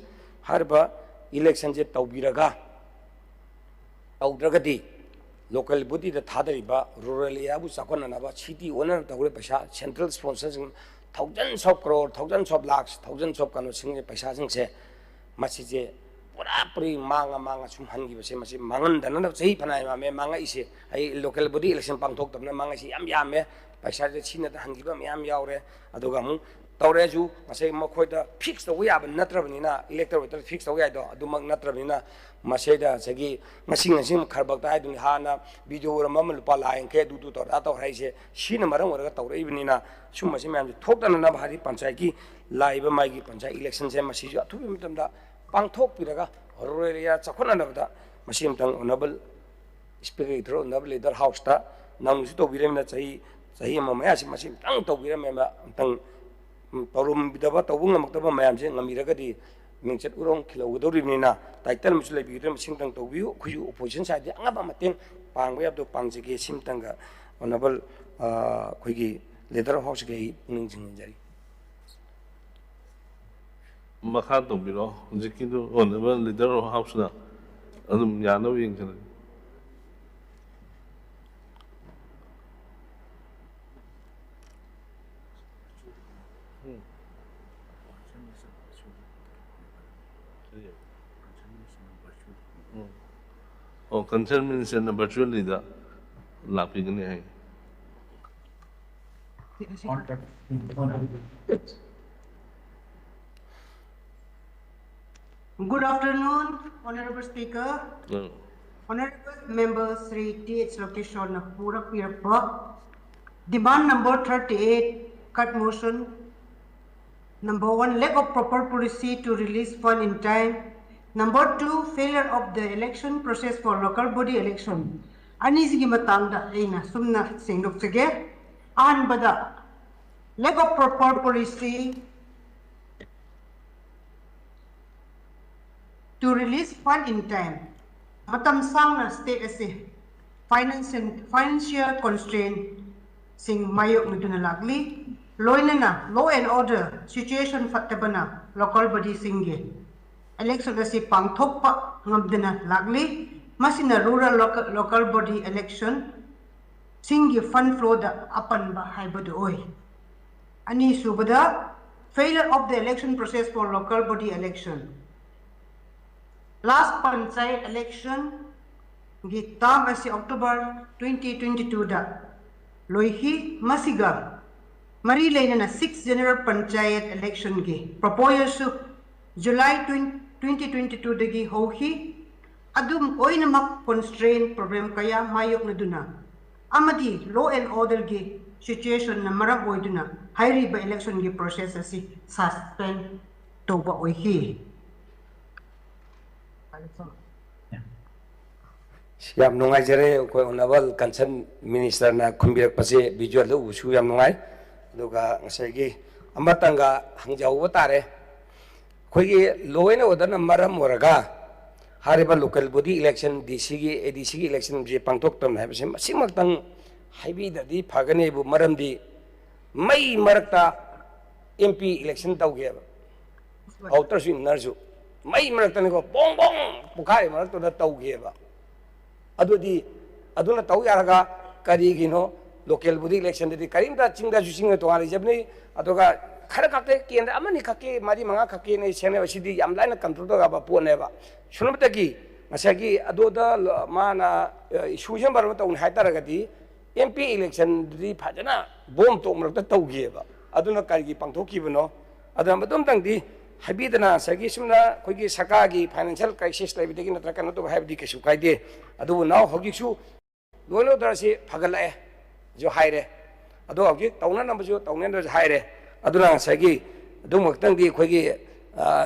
हरबा इलेक्शन जे तौबिरगा तौद्रगदी लोकल बॉडी द थादरिबा रूरल एरिया बु चाकोननाबा सिटी ओनर तौरे पैसा central sponsors thousands of crore thousands of lakhs thousands of kano sing पैसा sing se masi je pura puri manga sum hangi base masi mangan dana sei phanai ma me manga ise ai local body election pangthok tabna manga si yam me पैसा जे सिन द hangi ba myam yaure aduga mu तौरे जु मसे मखोइदा fix तौ याब नत्रबनिना इलेक्टर waiter fix तौ याइदो अदुमक नत्रबनिना मसेदा सगी मसिंग सिंग खरबक ताइ दुनि हाना वीडियो रमम लुपा लाइन के दु तो रा तो हाइसे सिन मरम वरगा तौरे इबनिना सुम मसे म्याम थोकदन ना भारी पंचायत की लाइब माइगी पंचायत इलेक्शन से मसी जु अथुबि मतमदा पांगथोक पिरगा रोरेरिया चखोना नबदा मसी मतंग ओनबल स्पीकर ओनबल लीडर हाउस ता नंगसु तो बिरेमना सही ममया से मसी तंग तो बिरेमेमा तंग तौरम बिदबा तौबुंग मक्तबा मयाम से ngamiरगदी मिंगचत उरोंग खिलौगदौरिबनिना टाइटल मसु लेबिगदम सिंगतंग तौबियु खुजु ओपोजिशन साइड अंगाबा मतें पांगबा याबदो पांगजेगे सिमतंगा ओनबल खुगी लीडर हाउस के पुनिंग जिंगजरी मखा तौबिरो जिकिदो ओनबल लीडर हाउस ना अदुम यानो यंगजन और कंसर्न मिनिस्टर ने वर्चुअली दा लापिगने है Good afternoon, Honorable Speaker. Honorable Members, Sri T.H. Lokeshwar Pura Pirappa. Demand number 38, cut motion Number one, lack of proper policy to release fund in time. Number two, failure of the election process for local body election. Anisigi matangda ina sumna singdok sige. Bada lack of proper policy to release fund in time. Matam sang na state ase financial constraint sing mayok na dunalagli. Law and order situation fatabana local body singe. Election asi pangthok pa ngabdana lagli. Masina rural local body election singe fund flow da apan ba haibadu oi. Ani subada failure of the election process for local body election. Last panchayat election gitam asi October 2022 da loihi masiga mari laina na 6th general panchayat election gi proposal July 2022 dagi hohi adum oina mak constraint problem kaya mayok na duna amadi law and order gi situation na maram oiduna hairi ba election gi process asi suspend to ba oihi. Yam nungai jere ko honorable concern minister na khumbirak pase visual lo usu yam nungai duga ngasai gi amatanga hangjau batare khoi gi law and order na maram oraga hariba local body election DC gi ADC gi election je pangtok tam hai pase masimak tang haibi da di phagane bu maram di mai marakta MP election tau ge outer swing narju mai marakta ne ko bong bong pukai marakta da tau ge ba adudi aduna tau yaraga kari gino local body election di karimta chingda jusinga to ali jabni adoga khara kakte kendra amani kake mari manga kake ne sene wasidi yamlaina control to ga ba pone ba shunumta ki masagi adoda mana issue jam bar ta un haitara gadi MP election di phajana bom to mrak ta tau ge ba aduna kari gi pangthoki bno aduna madum tang di habidana sagi sumna kogi sakagi financial crisis lai bidegi natra kan to habdi ke sukai de adu now hogi su lono darasi phagalae jo haire adu hogi tauna number jo tauna do haire aduna sagi adu maktang di kogi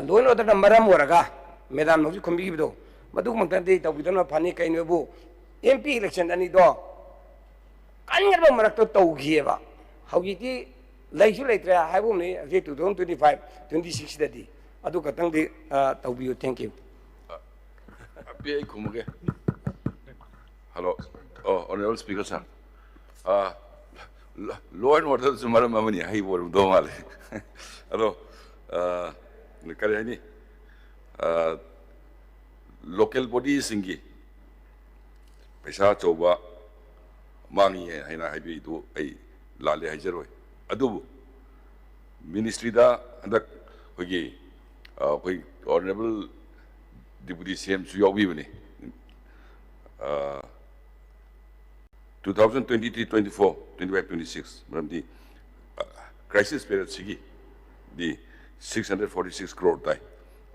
lono da maram waraga medam hogi khumbi bido madu maktang di tawidana phani kaino bu MP election ani do kanyer ba marak to tawgieba hogi ti laisu laitre haibu ni 2025 26 dadi adu katang di tawbiyo. Thank you. Api kumuge. Hello. Oh, honorable speaker sir. Law and order sumara mamani hai bor do male. Hello. Kare ni local body singi paisa choba mangi hai na hai bi do ai lale hai jeroi adu ministry da andak hogi koi honorable deputy CM su yawi bani 2023-24 25-26 maram di crisis period sigi di 646 crore dai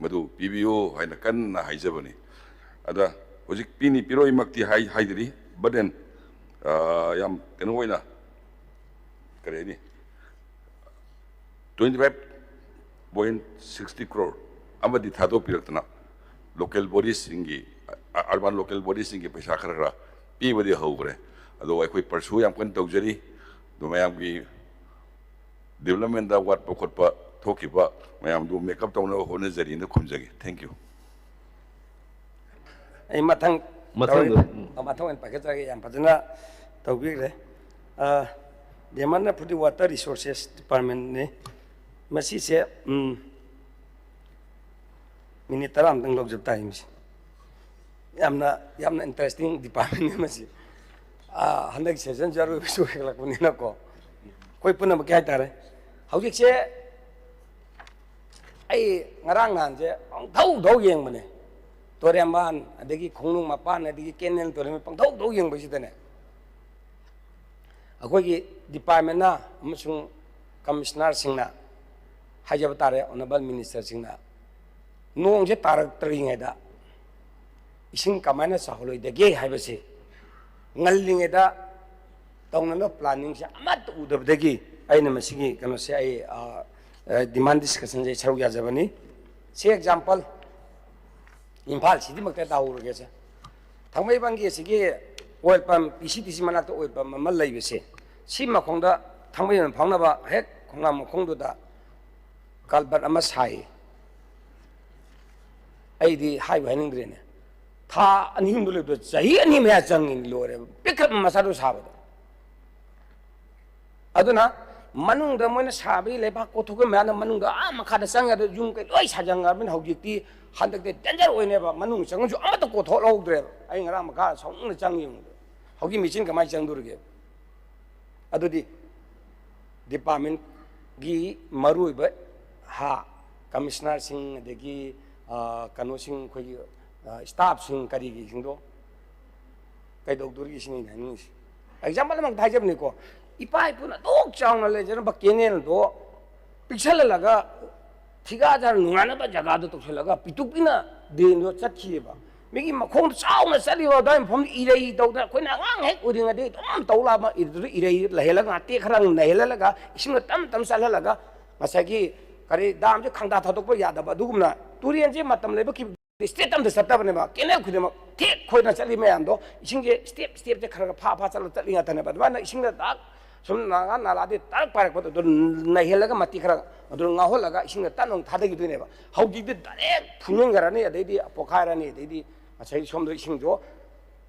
madu PBO haina kan na haijabani ada hojik pini piro imakti hai diri but then yam kenu hoina kare ni 25.60 crore amadi thado piratna local bodies singi urban local bodies singi paisa khara pi bodi hogre ado ai koi pursue yam kan tawjari do mayam gi development da wat pokot pa thoki pa mayam do makeup tawna hone jari na khumjagi. Thank you. Ai matang en paket lagi yang patuna tawbik le Demana Pudi Water Resources Department ne masih se minitaram tang log jab times yamna interesting department ne masih handak session jaru bisu kelak punina ko koi puna ma kya tare haujik se ai ngarang nan je thau yeng mane toriamban adagi khongnung mapan adagi kenel torim pang thau yeng bisi tane akhoi department na amasung commissioner singna hajab tare honorable minister singna nong je tarak tring da ising kamana saholoi de ge haibase ngalling da tongna planning se amat udab degi aina masigi kano se ai demand discussion से सरुक याजबनी से example Imphal city मक्ते ताहुरगे से थांगमैबांगी सिगे oil pump पीसीटीसी मनाक्ता oil pump अमा लैबसे सी मखोंदा थांगमैबां फांगनाबा हेक खोंगा मखोंदुदा कालबट अमा Sai अइदी HYBE हाइनिंग्रेने था अनिहिमदु लेबदो चही अनि मया चंगिन लोरे पिकअप मसादो साबदो अदुना मनुंग मोने साबी लेबा कोथोगे मैन मनुंग मखादा चंगा युम कई लोई साजंगारबिन हौजिक्ति हंदकते डेंजर ओइनेबा मनुंग चंगजु अमत कोथो लौद्रे अइ ngara मखा सौंग चंगी हौगी मिचिन कमाय चंगदुरगे अदुदि डिपार्टमेंट गी मरुइबे हा कमिश्नर सिंह अदगी कनो सिंह खोगी स्टाफ सिंह करीगी सिंदो कैदौदुरगी सिनी नानिस एग्जांपल मक थाइजबनि को इपा इपुना दोक चाउना लेजन बकेनेल दो पिक्सल लगा ठिकादार नुंगानबा जगह दो तोखलगा पितुपिना देन दो चटखिबा मिगी मखों चाउना चलिबा दाइम फम इरई दौदा खोइना ngang हेक उरिंगा दे तम तौला मा इरई लहेलगा ते खरंग नहेलगा इसिंग तम तम चलहलगा मसागी करे दाम जे खंदा थादोकबा यादबा दुगुमना तुरियन जे मतम लेबा कि स्टेट तम दे सत्ताबनेबा केने खुदेमा ठेक खोइना चलि मयामदो इसिंग जे स्टेप स्टेप जे खरगा फा फा चल चलिंगा तनेबा दबाना इसिंग दा सुम नागा नालादे तारक पारक पतो दो नहेलगा मति खरा अदु ngaholaga ising tanong thadagi duineba haugi de direct phunung garani adeidi pokhirani adeidi achai somdo ising jo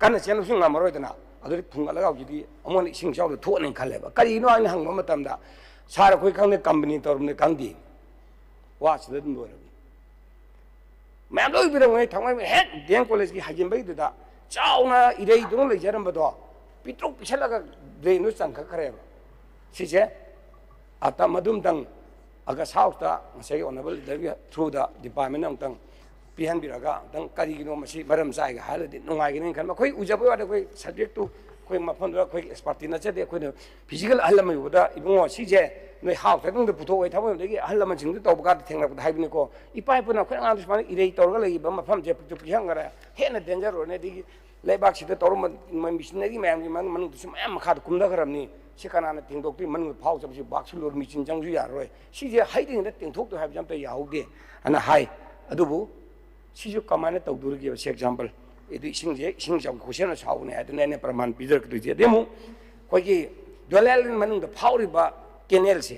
kan chenu sing amaroi dana adu phungalaga haugi di amon ising chau tho ning khaleba kari no ani hangma matamda sara khoi khangne company torne kangdi wa sida dum do ma'am लोग भी रंगे थंगे में head Deng college की हाजिम भाई दुदा चाउना इरेई दोनों ले जरम बदो पिट्रो पिछला लगा drain नु संख करेबा सिजे आता मधुम तंग अगर साउता से ऑनरेबल थ्रू द डिपार्टमेंट अंतंग पिहन बिरागा तंग करिगिनो मसी मरम जायगा हालदि नुंगाइगिन खन मखोइ उजबो वादा कोइ सब्जेक्ट टू कोइ मफन द कोइ एक्सपर्टी न चदे कोइ फिजिकल हलम युदा इबुंगो सिजे नै हाउ तंग द पुथो थाबो दगी हलम जिंग तौबगा थेंगला हाइबनि को इपाइपुना खोइ आंदस माने इरेई तौरगा लैबा मफम जे पिटु पिहंगरा हेन डेंजर ओने दगी लेबाक सिदा तौर मिशनरी मैम मन मन मैम मखा कुमदा खरमनी सिकाना तिंगदोक्ति मन फाउ सबसि बाक्सुलोर मिचिन जंगजु यारोय सिजे हाइदिंग द तिंगथोक हाइब जमते याहुदे अना हाइ अदुबु सिजु कमाने तौदुरगे से एग्जांपल इदु इसिंग जाउ खोसेना साउने अदुने ने प्रमाण पिजर कदुजे देमु कोइगी दोलेल मन द फाउरिबा केनेल से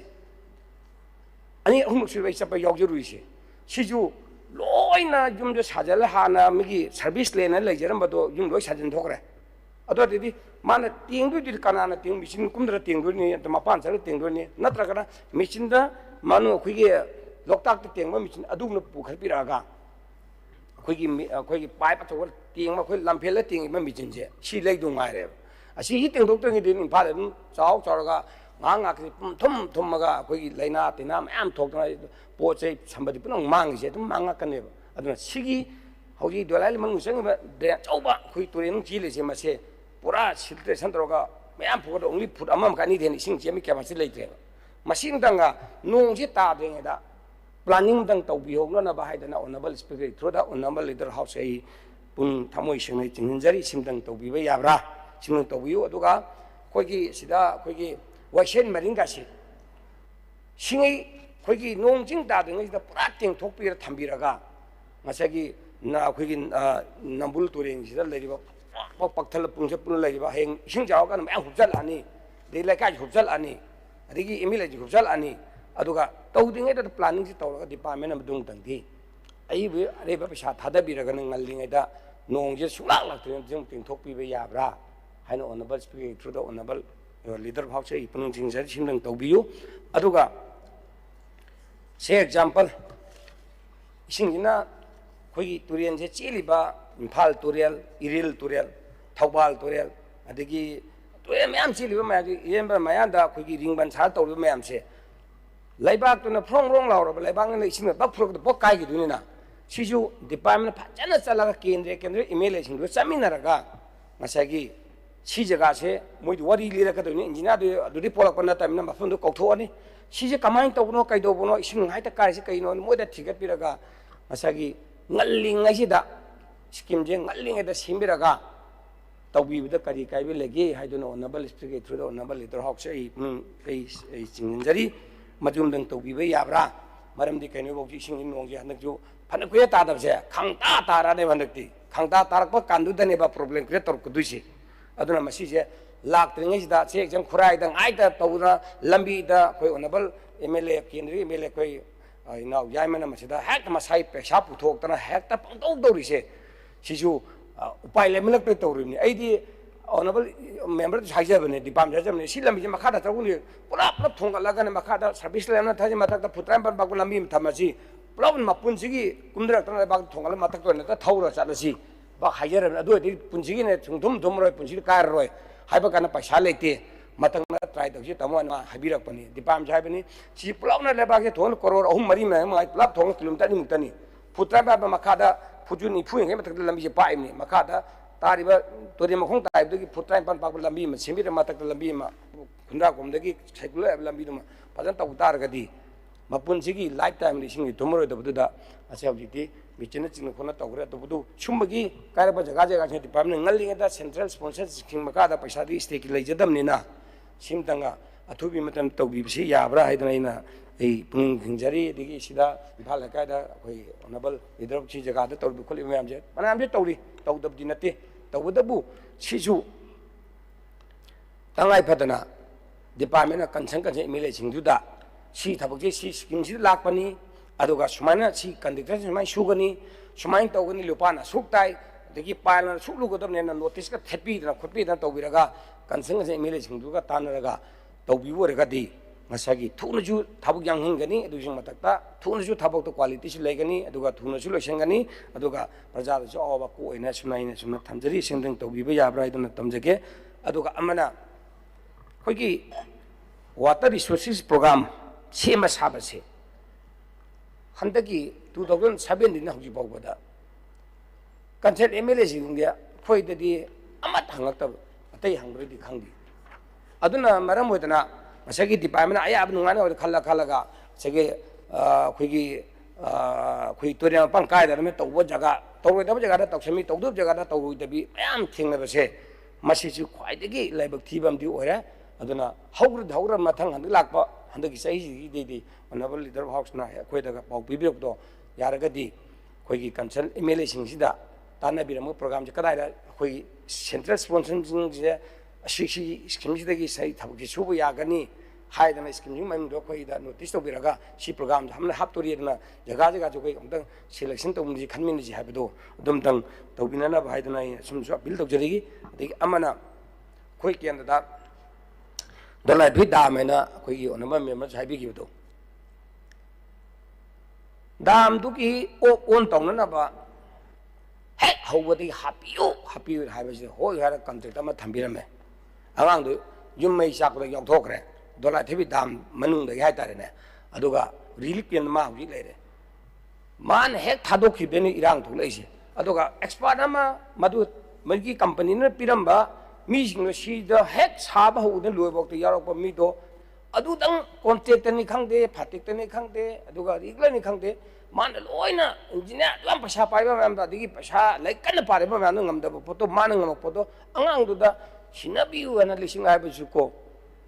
अनि अहुमुक सुबै चपा याउजरुइसे सिजु लोइना जुमजु साजल हाना मिगी सर्विस लेना लेजरमबदो जुम लोइ साजन थोकरे अदो दिदि माने तिंगदु कनाना तिंग मिचिन कुमदरा तिंगदुनि त मपान चल तिंगदुनि नत्रगना मिचिनदा मानु खुइगे लोकताक तिंगबा मिचिन अदुगन पुखलपिरागा खुइगी पाइप अथवा तिंगमा खुइ लम्फेल तिंगबा मिचिनजे सि लेदु माइरे असि हि तिंगदोक्तंगि दिन इम्फाल दum चाउ चाउरगा ngang ak thum thummaga khoi laina tina myam thokna po chei sambadi punang mangise dum manga kaneba aduna sigi hoji dolal manu sangba de chauba khoi turen chile se mase pura silte santroga myam phodo only put amam kani den sing chemi kya masi leite masing danga nong je ta de da planning dang taubi hogna na ba haidana honorable speaker through the honorable leader house ei pun thamoi singai chinginjari simdang taubi ba yabra simdang taubi aduga khoigi sida khoigi वाइसेन मरिंगासी Singhai खोगी नोंजिंग दादंगैदा पुरा टिंग थोकपिर थंबिरगा मसागी ना खोगी नंबुल तुरेंगसिदा लेरिबा पक्थल पुंसे पुन लेरिबा हेंग सिंग जावगा मै हुबजल आनी दे लेका हुबजल आनी अदिगी Emile हुबजल आनी अदुगा तौदिंगैदा planning से तौरगा department अमदुंग तंगदी अइबे अरेबा पैसा थादबिरगा नंगलिंगैदा नोंजे सुलाक लाक्तुन जों टिंग थोकपिबे याब्रा हाइनो honourable speaker through the honourable leader भाव से इपन जिंजर सिमदंग तौबियो अदुगा से एग्जांपल इसिंगिना खोगी तुरियन से चेलिबा इम्फाल तुरियल इरिल तुरियल थौबाल तुरियल अदगी तुरियल मैम चेलिबा मायदि येंबा मायादा खोगी रिंगबन सा तौबा मैम से लाइबाक तुना फ्रोंग रोंग लावरबा लाइबाक ने इसिंग बक फ्रोग बक काइगी दुनिना सिजु डिपार्टमेंट फजना चलागा केंद्र एमएलए सिंगो चमिनारगा मसागी सी जगह से मोई वरी लिरकदोनी इंजिनियर दुदी पोलकपना तमिना मफुंदो कौथोनी सीजे कमाइन तौबनो कैदोबनो इसिंग हाइता कारिसे कैनो मोइदा थिगत पिरगा मसागी ngallingaisidा स्कीम जे ngallingaiदा सिमबिरगा तौबिबदा करी काइबे लेगे हाइदोनो honourable speaker through the honourable leader house ए चिंगंजरी मजुमदंग तौबीबा याब्रा मरमदी कइनोबोगी इसिंग नोंजे हनकजु फन कुया तादबसे खांगता ताराने हनकती खांगता तारकप कांदुदनेबा प्रॉब्लम क्रिएट तौरकदुइसे अदुना मसीसे लाक्त्रिङैसिदा से एग्जाम खुराइदा आइदा तौना लंबीदा कोई ओनबल एमएलए केंद्रीय एमएलए कोई इनाउ याइमना मसीदा हेक्ट मसाई पैसा पुथोक्तना हेक्ट पंतौ दौरिसे सिसु उपाय लेमलक तौरिनी आइदी ऑनरेबल मेंबर हाइजबने डिपार्टमेंट हाइजबने सी लंबी मखादा तौनी पुरा पुरा थोंगलगने मखादा सर्विस लेमना थाजे मथक फुत्राम बाग लंबी थमसी पुरा मपुनसिगी कुमदरक्तना बाग थोंगल मथक तोने थौरा चलसी बाग हाइजरबने अदुदि पुनसिगिने थुंथुम थुमरोय पुनसि काररोय हाइबा काना पैसा लेते मतंगना ट्राई तौसी तमोना हाइबिरकपनी डिपार्टमेंट हाइबनी सी पुलावना लेबागे थोन करोड़ 3-4 माय पुलाव थोंग किलोमीटर नि मुक्तनी फुत्राम बाग मखादा फुजु निफु हेंगे मथक लंबी पाइनी मखादा तारिबा तोरी मखों ताइबदगी फुत्राम पान पाक लंबी म सेमिर मथक लंबी म खुंद्रा कोमदगी साइकुलर लंबी दुम फजन तौ तारगदी मपुनसिगी लाइफ टाइम लिसिंग तुमरोय दबदुदा असे हौजिति मिचिन चिन खोना तौरे तबदु सुमबगी कायरबा जगह जगह से department ngalingada central sponsor scheme मकादा पैसा दी स्टेक लेजदमनिना सिमतंगा अथुबी मतन तौबीबसी याब्रा हाइदनाइना ए पुंग खिंजरी दिगी सिदा इफाल लकायदा कोई ऑनरेबल लीडर ची जगह दा तौबी खोलि मैम जे मनाम जे तौरी तौदबदि नते तौबदबु सिसु तंगाई फदना डिपार्टमेंट कंसन कंसे एमएलए सिंगदुदा सी थबकजे सी स्कीम सी लाकपनी अदुगा सुमाइना सी कंडक्टर सुमाइ सुगनी सुमाइ तौगनी लुपाना सुक्ताई दगी पाइलना सुलुगदबनेना नोटिस का थेपीदना खुटपीदना तौबिरगा कंसन कंसे एमएलए सिंगदुगा तानरगा तौबिवरगदी मसागी थुनजु थाबुक यांगहिंगनी अदुजिंग मतकता थुनजु थाबुक तो क्वालिटी सु लेगनी अदुगा थुनजु लोइसंगनी अदुगा प्रजादसु अवबा को ओइना सुनाइना सुना थमजरी सेंदंग तौबिबा याब्रा इदुना तमजगे अदुगा अमना खोगी वाटर रिसोर्सेस प्रोग्राम सेमा साबसे हंदगी 2017 दिन हौजि बावबदा कंसेल एमएलए सिंगदिया खोइददी अमा थांगतब अतै हंग्रदी खंगी अदुना मरम होदना मसगी डिपार्टमेंट आयाब नुंगाने और खल्ला खल्लागा सगे खोगी खोई तोरे पंग कायदा में तौब जगह तौरोदब जगह तौसमी तौदब जगह तौरोदबी मयाम थेंगनबसे मसिसु ख्वाइदगी लाइबक थीबमदि ओरे अदुना हौर मथंग हंद लाकपा हंदगी सही देदी ऑनरेबल लीडर हाउसना अखोइदगा पाउ पिबिरकदो यारगदी खोगी कंसल एमएलए सिंगसिदा तानाबिरम प्रोग्राम जे कदाइदा खोगी सेंट्रल स्पॉन्सरसिंग जे असिसी स्कीमसिदगी सही थबकी सुबु यागनी हाइदना स्कीमसिंग ममदो खोइदा नोटिस तौबिरगा सी प्रोग्राम हमना हापतोरियदना जगह जगह जो कोई अमतंग सिलेक्शन तौमजी खनमिनजी हाइबदो अदुमतंग तौबिनना भाइदना सुमसु अपील तौजरिगी अदगी अमना खोई केंद्रदा दलाई भी दामेना कोई ओनमा मेंबर हाइबिगिबदो दाम दुकी ओन तौननबा हेक हौबदी हापियो हाइबसे होय हारा कॉन्ट्रैक्ट अमा थंबिरमे अगांग दु युम्मै चाकदा यौथोखरे दलाई थेबि दाम मनुंग दे हाइतारेने अदुगा रिलीफ केन मा हुजि लेरे मान हेक थादोखिबेने इरांग थोलैसे अदुगा एक्सपर्ट अमा मदु मगी कंपनी ने पिरंबा मीसिंग सीदा हेक साब हौदन लोइबोक्तो यारोप मीदो अदुदंग कॉन्ट्रैक्टनी खंगदे फाटिक्टनी खंगदे अदुगा रिगुलरनी खंगदे मान लोइना इंजीनियर दुम पैसा पाइबा मैम दादिगी पैसा लाइक कन पारेबा मैम ngमदब फोटो मान ngम फोटो अंगांगदुदा सिनाबिउ अना लिसिंग हाइबसु को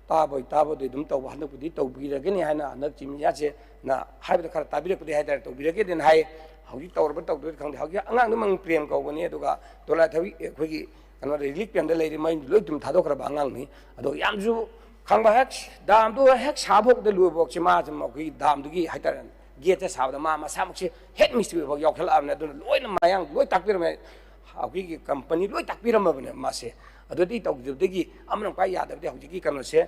ताबोय दुम तौ हनबुदी तौबिरगनी हाना हनक चिमियासे ना हाइबदा खरा ताबिरकदे हाइदार तौबिरगे देन हाइ हौजी तौरबा तौदो खंगदे हौजी अंगांग मंग प्रेम कौबनी अदुगा दोला थबी खोगी कनो रिलीफ पेन दे लेरि माइन लोइ तुम थादोखरा अंगांगनी अदो यामजु खंगबा हेक दाम दो हेक साबोक दे लुबोक से मा जम खोगी दाम दुगी हाइतार गेट से साबदा मा सामुक से हेड मिस्त्री बो यावखल आबने दो लोइना मायांग लोइ ताकपिरमे हौगी कंपनी लोइ ताकपिरमबने मासे अदोदी तौजबदगी अमन का यादबदे हौजी कनो से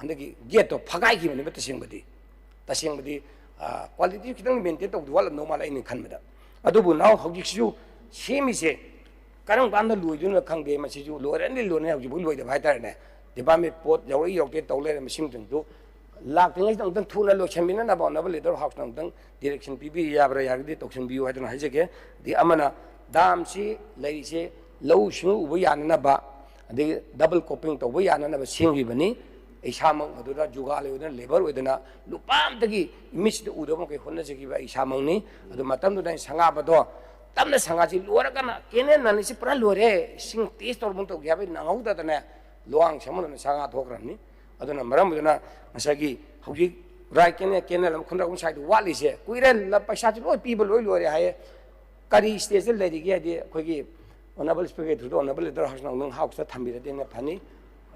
हंदगी गेट तो फगाई खिबने तसेंगबदी क्वालिटी खितंग मेंटेन तौदवाल नोमाल इन खनबदा अदुबु नाउ हौजिसु सेमिसे करम कांदा लुइदुना खंगदे मसिजु लोरनदि लोने हौजिबु लुइदा भाइतारने डिपार्टमेंट पोट जवई योके तौले मसिंग तंदु लाक्तिङै तंग थुना लोछमिना ना बाउनबल लीडर हाउस तंग डायरेक्शन पीबी याब्रा यागदि तौसन बियु हाइदना हाइजगे दि अमना दाम सी लैसे लौ सिंग उबु याननबा अदि double coping तौबु याननबा सिंगिबनी इसामंग मदुदा जुगाल Odna labour Odna लुपामदगी इमिसद उदबो के होनजगिबा इसामंगनी अदु मतमदुदा संगाबदो तमने संगाची लोरगना केने ननिसि पुरा लोरे सिंग टेस्ट तौरबुं तो ग्याबे नंगौदने लोआंग समन संगा थोखरनी अदुना मरमदुना मसागी hꯧji rai kene lam khundra kum side wali se kuire la paisa chu loi people loi hai kari stage le ri ge de khoi gi honorable speaker thu honorable leader house nang house ta thambi de ne phani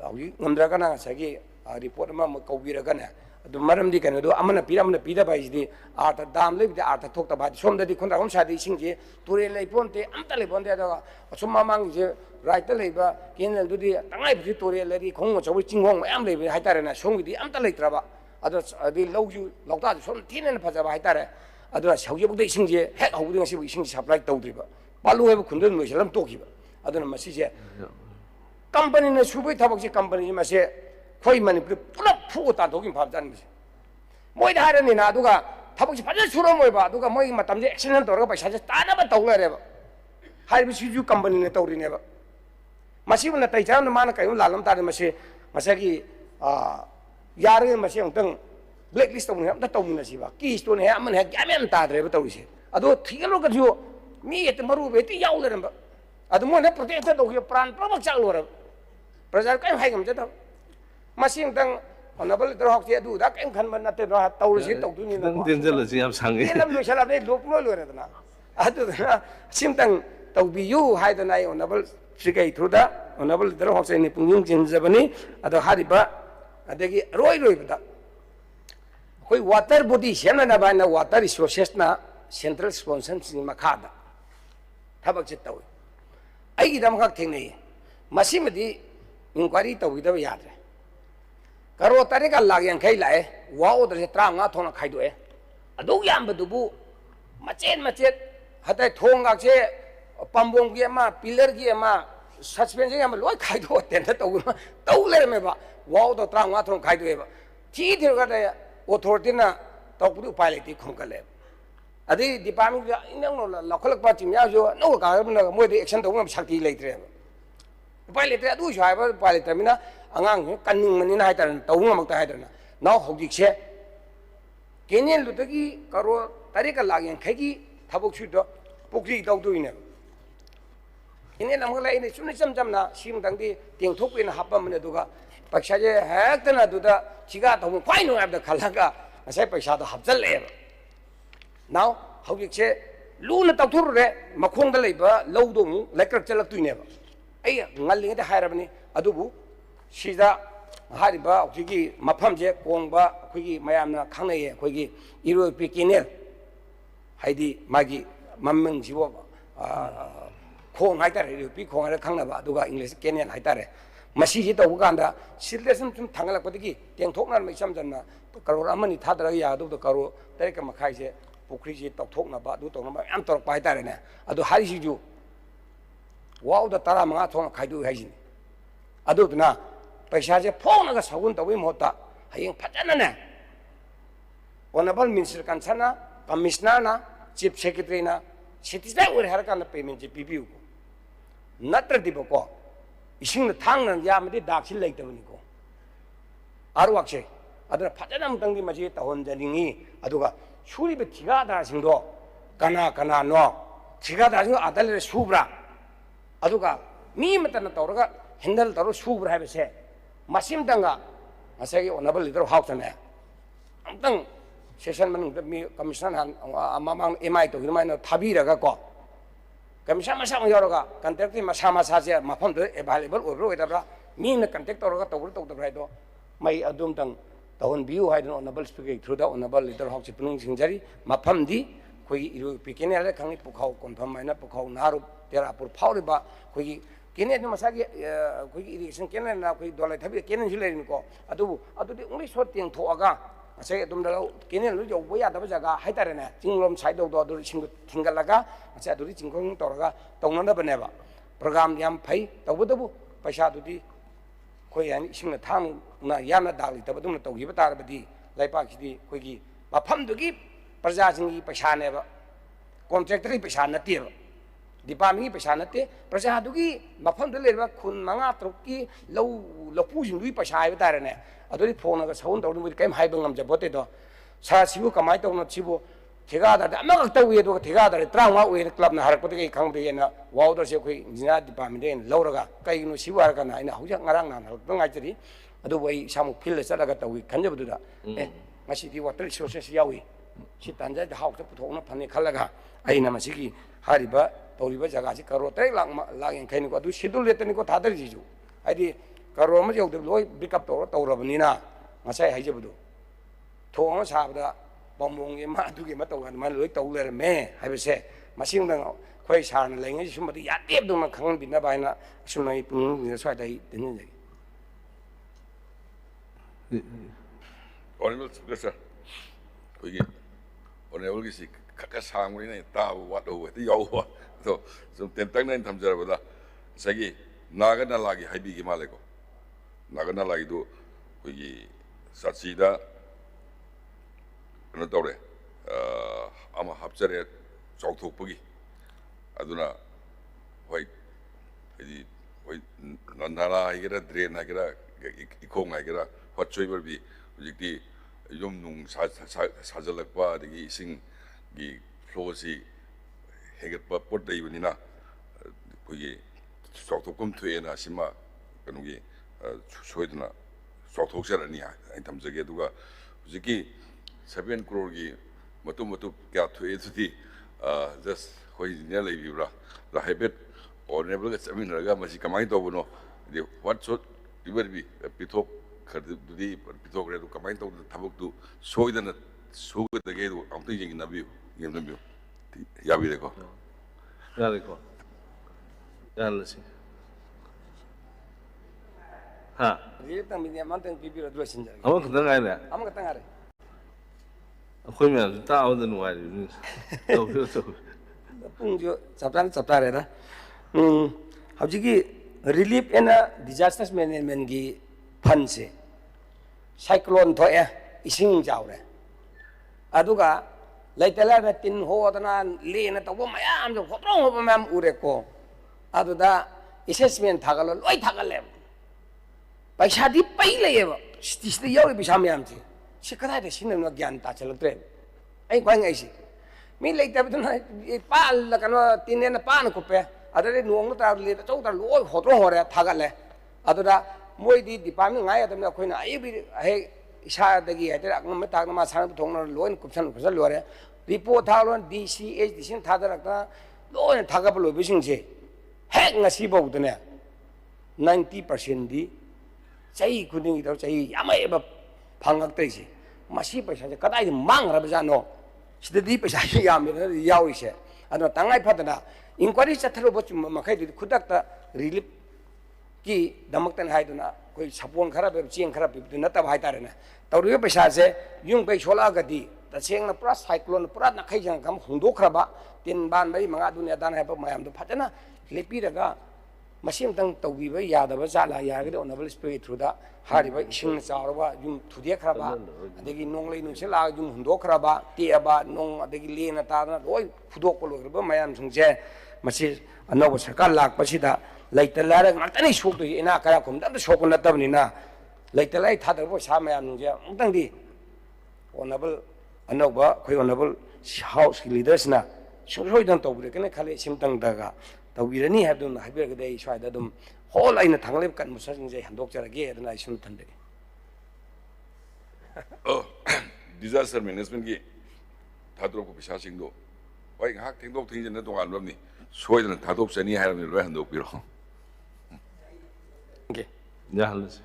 houji ngamdra kana sa gi report ma ko bi ra kana adu maram di kana do amana pida bai di ata dam le di ata thok ta ba som da di khundra kum side sing ji ture le ponte amta le ponte da sum mamang je right ta le ba ken du di tangai bi ture le di khong cho bi jinghong am le bi hai ta re na song di amta le tra ba adi lauju lauta som tinen phaja ba hai ta re adu shauji buk de sing ji hek hau ding si bi sing supply tau dri ba palu he khun de no salam to ki ba adu na ma si je company na subai thabak ji company ma se khoi mani pura phu ta dokin phab jan mi moi da ha ni na adu ga thabak ji phaja suro moi ba adu ga moi matam je action to ra ba paisa je ta na ba tau le re ba hai bi si ju company ne tau ri ne ba masi na tai cham na mana kai lalam ta ma se masa ki yare ma se tang blacklist to ne ta tau na si ba ki sto ne aman he gamen ta re ba tau ri se ado thigalo ka ju mi et maru be ti yaw le ba adu mo ne protect to ki pran probak chak lo ra prajar kai hai gam je ta masi tang honorable leader hok je du da kai khan man na te ra tau ri si tau tu ni na nang tin jala si am sangi lam lo sala de lop lo re na adu sim tang tau bi yu hai da nai honorable sikai thuda honorable leader hok se ni pungyung jin jabani adu hariba adagi roi ba koi water body semna na ba na water resources na central sponsor ni makhada thabak chit taw ai gi dam khak thing nei masimadi inquiry taw gi da yad re karo tare ka lag yang khai lae wa order se tra nga thona khai do e adu yam ba du bu machet hatai thong ga che pambong gi ma pillar gi ma suspension gi ma loi khai do ten ta taw le me ba wa order tra nga thona khai do e ba thi thir ga da authority na taw pu pai le ti khong ka le adi department ga inang no la kholak pa tim ya jo no ka na mo de action taw ma shakti le tre pai le tre adu shai ba pai le tre mina angang kaning mani na hai ta taw ma mak ta hai ta na now hojik se kenyen lu ta gi karo tari ka lag yang khai gi thabok chu do pokri taw tu ine ine nam ga lai ne chum cham na sim dang di teng thok pe na hap man du ga paksha je hek ta na du da chiga taw phai no ab da khala ga sai paisa da hap chal le now hojik se lu na taw thur re makhong da lei ba lo do mu lai krak chalak tu ine ba ai ngal ling da hai ra bani adu bu 시다 하리바 거기 마팜제 공바 거기 마야나 강내에 거기 이로 비키네 하이디 마기 만명 지워 콩 하이다래 비 콩하래 강나바 누가 잉글리시 깨네 하이다래 마시지 또 우간다 실레선 좀 당할 거기 땡톡나 메삼잖나 가로 아무니 타더라 야도 가로 때리까 마카이제 포크리지 또 톡나바 도 톡나바 안 떠 파이다래네 아도 하리시주 와우다 따라 mga 통 가이도 하지니 아도나 paisa je phone ga sagun tawi mota hayeng phajana ne honorable minister kansana commissioner na chief secretary na citizen ur har kan payment je ppu ko natra di ko ising na thang na ya medi dak sil lai tawni ko aru akse adra phajana mtang di maji tahon janingi aduga suri be thiga da singdo kana no thiga da sing adal re subra aduga mi mata na tawraga handle taru subra habe se masim tanga masagi honorable leader house na amtang session man mi commission han amamang mi to hirmai na thabira ga ko commission masa ma yoroga contact masa je mafam de available oro edabra mi na contact oroga to rai do mai adum tang tahon biu hai no honorable speaker through the honorable leader house punung singjari mafam di koi iru pikene ale khangi pukhau confirm mai na pukhau naru terapur phauliba koi kene no masagi koi irrigation kene na koi dolai thabi kene jilai ko adu di only short thing thoaga ase dum da kene lu jo boya da jaga haitare na jinglom side do adu sing thingalaga ase adu jingkong toraga tongna da bane ba program yam phai tabudabu paisa du di koi yani sing na thang na yana dali tabadum na togi batar badi laipa ki di koi gi mafam du gi praja jingi paisa ne ba contractor paisa na ti ba department ki paisa nate praja du gi mafam de le ba khun manga truk ki lo pu jin lui paisa ai batare ne adori phone ga sound dawni mu kaim hai bangam ja bote do sa sibu kamai to no sibu thega da ama ga taw ye do thega da trangwa we club na harak pati khang be na wow do se khoi engineer department de lo ra ga kai no sibu har ka na ina hujak ngarang na hal ngai chiri ꯑꯗꯨꯕꯨ ꯑꯩ ꯏꯁꯥꯃꯛ ꯐꯤꯜꯗ ꯆꯠꯂꯒ ꯇꯧꯏ ꯈꯟꯖꯕꯗꯨꯗ ꯉꯁꯤꯗꯤ water resources ꯌꯥꯎꯏ ꯁꯤ ꯇꯥꯟꯖꯥꯗ ꯍꯥꯎꯁꯇ ꯄꯨꯊꯣꯛꯅ ꯐꯅꯤ ꯈꯜꯂꯒ ꯑꯩꯅ ꯃꯁꯤꯒꯤ ꯍꯥꯏꯔꯤꯕ ꯇꯧꯔꯤꯕ ꯖꯒꯥꯁꯤ ꯀꯔꯣꯔ 3 ꯌꯥꯡꯈꯩꯅꯤꯀꯣ ꯑꯗꯨ ꯁꯦꯗꯨꯜ ꯔꯦꯠꯇꯅꯤꯀꯣ ꯊꯥꯗꯔꯤꯁꯤꯁꯨ ꯍꯥꯏꯗꯤ ꯀꯔꯣꯔ ꯑꯃ ꯌꯧꯗꯕ ꯂꯣꯏ ꯕꯤꯛꯑꯞ ꯇꯧꯔꯕꯅꯤꯅ ꯉꯁꯥꯏ ꯍꯥꯏꯖꯕꯗꯣ ꯊꯣꯡ ꯑꯃ ꯁꯥꯕꯗ ꯄꯥꯝꯕꯣꯡꯒꯤ ꯑꯃ ꯑꯗꯨꯒꯤ ꯑꯃ ꯇꯧ ꯑꯗꯨꯃꯥꯏꯅ ꯂꯣꯏ ꯇꯧ ꯂꯩꯔꯝꯃꯦ ꯍꯥꯏꯕꯁꯦ ꯃꯁꯤꯃꯗꯪ ꯑꯩꯈꯣꯏ ꯁꯥꯔꯅ ꯂꯩꯉꯩꯁꯤ ꯁꯨꯝꯕꯗꯤ ꯌꯥꯗꯦꯕꯗꯧꯅ ꯈꯪꯍꯟꯕꯤꯅꯕ ꯍꯥꯏꯅ ꯑꯁꯨꯝꯅ ꯑꯩ ꯄꯨꯡ ꯁ꯭ꯋꯥꯏꯗ ꯑꯩ ꯇꯤꯟꯖꯒꯦ Honorable Speaker, sir, we honorable is Kakasang, we Tao, what over the Yawa. So, some 10 times over the Sagi, Nagana Lagi, Habi Maleko. Nagana Laido, we Satsida, Anatore, Ama Hapsare, South Pugi, Aduna, White, Nandala, I get a drain, I get a Ikong, I get a whatsoever be. Hujikti yum nung sajalakpa dagi ising gi flow si hegatpa pot dai banina kogi soktokum thuena sima kanugi soidna sokthok sarani ai tamjage duga hujiki 7 crore gi matu kya thue thuti just hoi ne leibra la habit honorable chamin raga masi kamai to bono what should will be pithok Kadi Pitogre to come into the Tabuk so then so with the gate. I'm thinking in a view. Yavico. Yarico. Yalisi. Ha. Mountain people addressing. I want to the guy there. I'm going to Akwai mai ta awon wari ne. Saptare Howjiki relief and disasters management gi funds. Cyclone thoe ising jawre aduga laitala na tin ho dana le na tawo mayam jo hotrong ho mam ure ko aduda assessment thagalo loi thagale paisa di pai leyeba stisli yawi bisam yam chi sikara de sin na gyan ta chalatre ai kwang ai si mi leita biduna pal la kano tin na pan ko pe adare nuong ta le chau ta loi hotrong hore thagale aduda Moi di department ngai adamna khoina aibi he isa dagi ate akma tagna ma sang thongna loin kupsan khusal lore report thalon DCH disin thadarakta loin thagaplo bising je hek ngasi bawdane 90% di chai khuding do chai yamai ba phangak tai se masi paisa je kadai de mangra bajano sidadi paisa yam ne yawi se adna tangai phadana inquiry chathalo boch makhai di khudakta relief ki damaktan haiduna koi sapon khara be cheng khara be nata bhai tare na tawri paisa se yung pe chola gadi ta cheng na pura cyclone pura na khai jang kam hungdo khara ba tin ban bai manga dunia dan ha ba mayam do phatana lepi daga masim tang tawbi ba ya da ba jala ya ga honorable spirit through da hari ba ising chawra ba yung thudie khara ba adegi nong lei nu se la yung hungdo khara ba ti ba nong adegi le na ta na loi phudok ko lo ba mayam sung je masi anoba sarkar lak pasida Laitala ngantani sok to ina kara kum dan sok na tabni na laitala thadar bo sa mayam nung je mutang di honorable anoba khoi honorable house leaders na soi dan to bure kene khale simtang daga tawirani habdun haber ga dei swaida dum hol aina thangleb kan musa sing je handok jarage adana isun thande Disaster management ki thadro ko pisa sing do wai hak thingdok thing je na dongan ram ni soi dan thadok chani haram ni lo handok biro okay Yahalisi.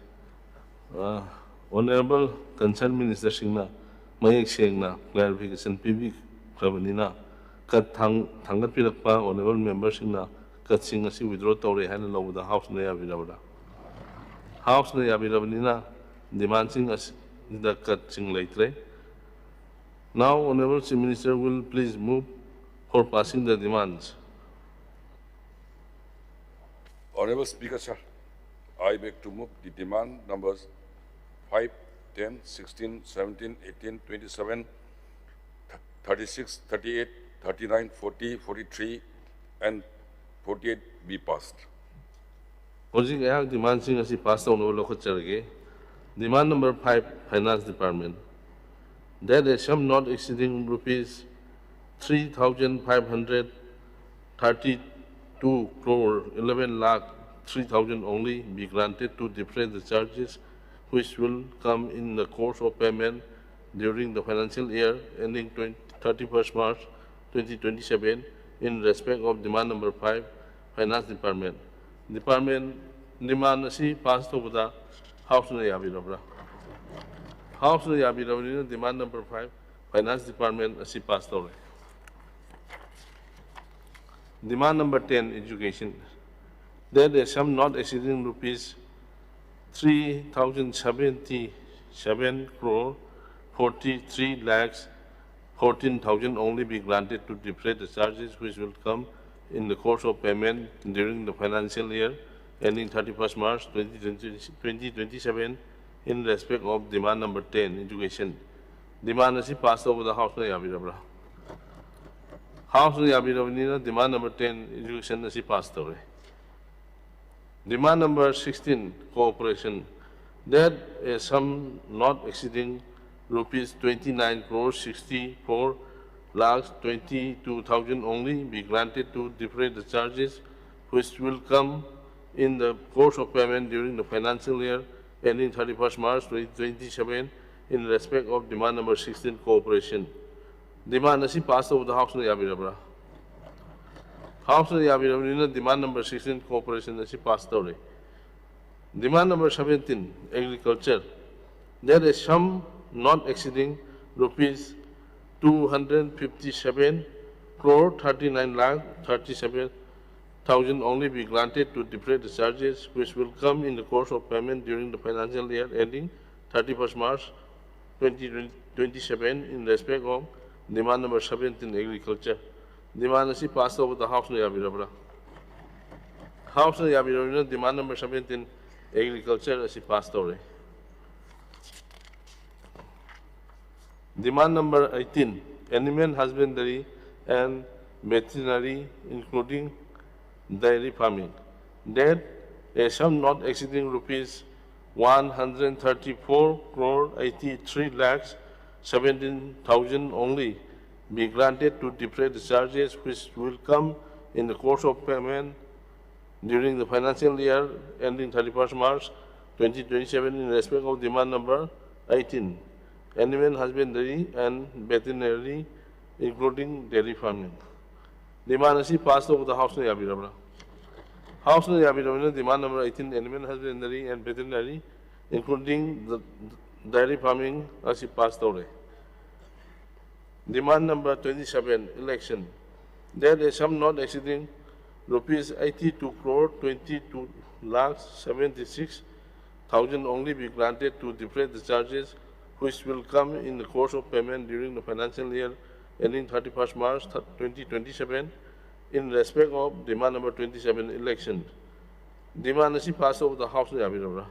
Honorable Concerned Minister Singna, Mayek Singna, clarification PB Krabanina, Kat Tangat Pilakpa, Honorable Member Singna, Kat Singasi withdraw Tori Hanel over the House Naya Vidavada. House Naya Vidavina, demanding us the Kat Sing Laitre. Now, Honorable Chief Minister will please move for passing the demands. Honorable Speaker, sir, I beg to move the demand numbers 5, 10, 16, 17, 18, 27, 36, 38, 39, 40, 43, and 48 be passed. Hoji kaya demand sing asi pass on lo kharage. Demand number 5, Finance Department. That a sum not exceeding rupees 3,532 crore 11 lakh 3,000 only be granted to defray the charges which will come in the course of payment during the financial year ending 31st March 2027 in respect of demand number 5, Finance Department. Department demand asi pass to buda House na yabirabra. House na yabirabra demand number 5, Finance Department asi pass to. Demand number 10, education. There is some not exceeding rupees 3,077 crore 43 lakhs 14,000 only be granted to defray the charges which will come in the course of payment during the financial year ending 31st March 2027 in respect of demand number 10, education. Demand is passed over the House na yabirabra. House na yabirabra demand number 10, education is passed over. Demand number 16, cooperation. There is some not exceeding rupees 29 crore 64 lakhs 22,000 only be granted to defray the charges which will come in the course of payment during the financial year ending 31st March 2027 in respect of demand number 16, cooperation. Demand is passed over the House na yabirabra. House na yabirabra demand number 16, cooperation is passed over. Demand number 17, agriculture. There is some not exceeding rupees 257 crore 39 lakh 37,000 only be granted to defray the charges which will come in the course of payment during the financial year ending 31st March 2027 in respect of demand number 17, agriculture. Demand is passed over the House na yabirabra. House na yabirabra demand number 17, agriculture is passed over. Demand number 18, animal husbandry and veterinary, including dairy farming. That a sum not exceeding rupees 134 crore 83 lakhs 17,000 only be granted to defray the charges which will come in the course of payment during the financial year ending 31st March 2027 in respect of demand number 18. Animal husbandry and veterinary, including dairy farming. Demand is passed over the House na yabirabra. House na yabirabra demand number 18, animal husbandry and veterinary, including the dairy farming, is passed over. Demand number 27, election. There is some not exceeding rupees 82 crore 22 lakhs 76,000 only be granted to defray the charges which will come in the course of payment during the financial year ending 31st March 2027 in respect of demand number 27, election. Demand is passed over the House na yabirabra.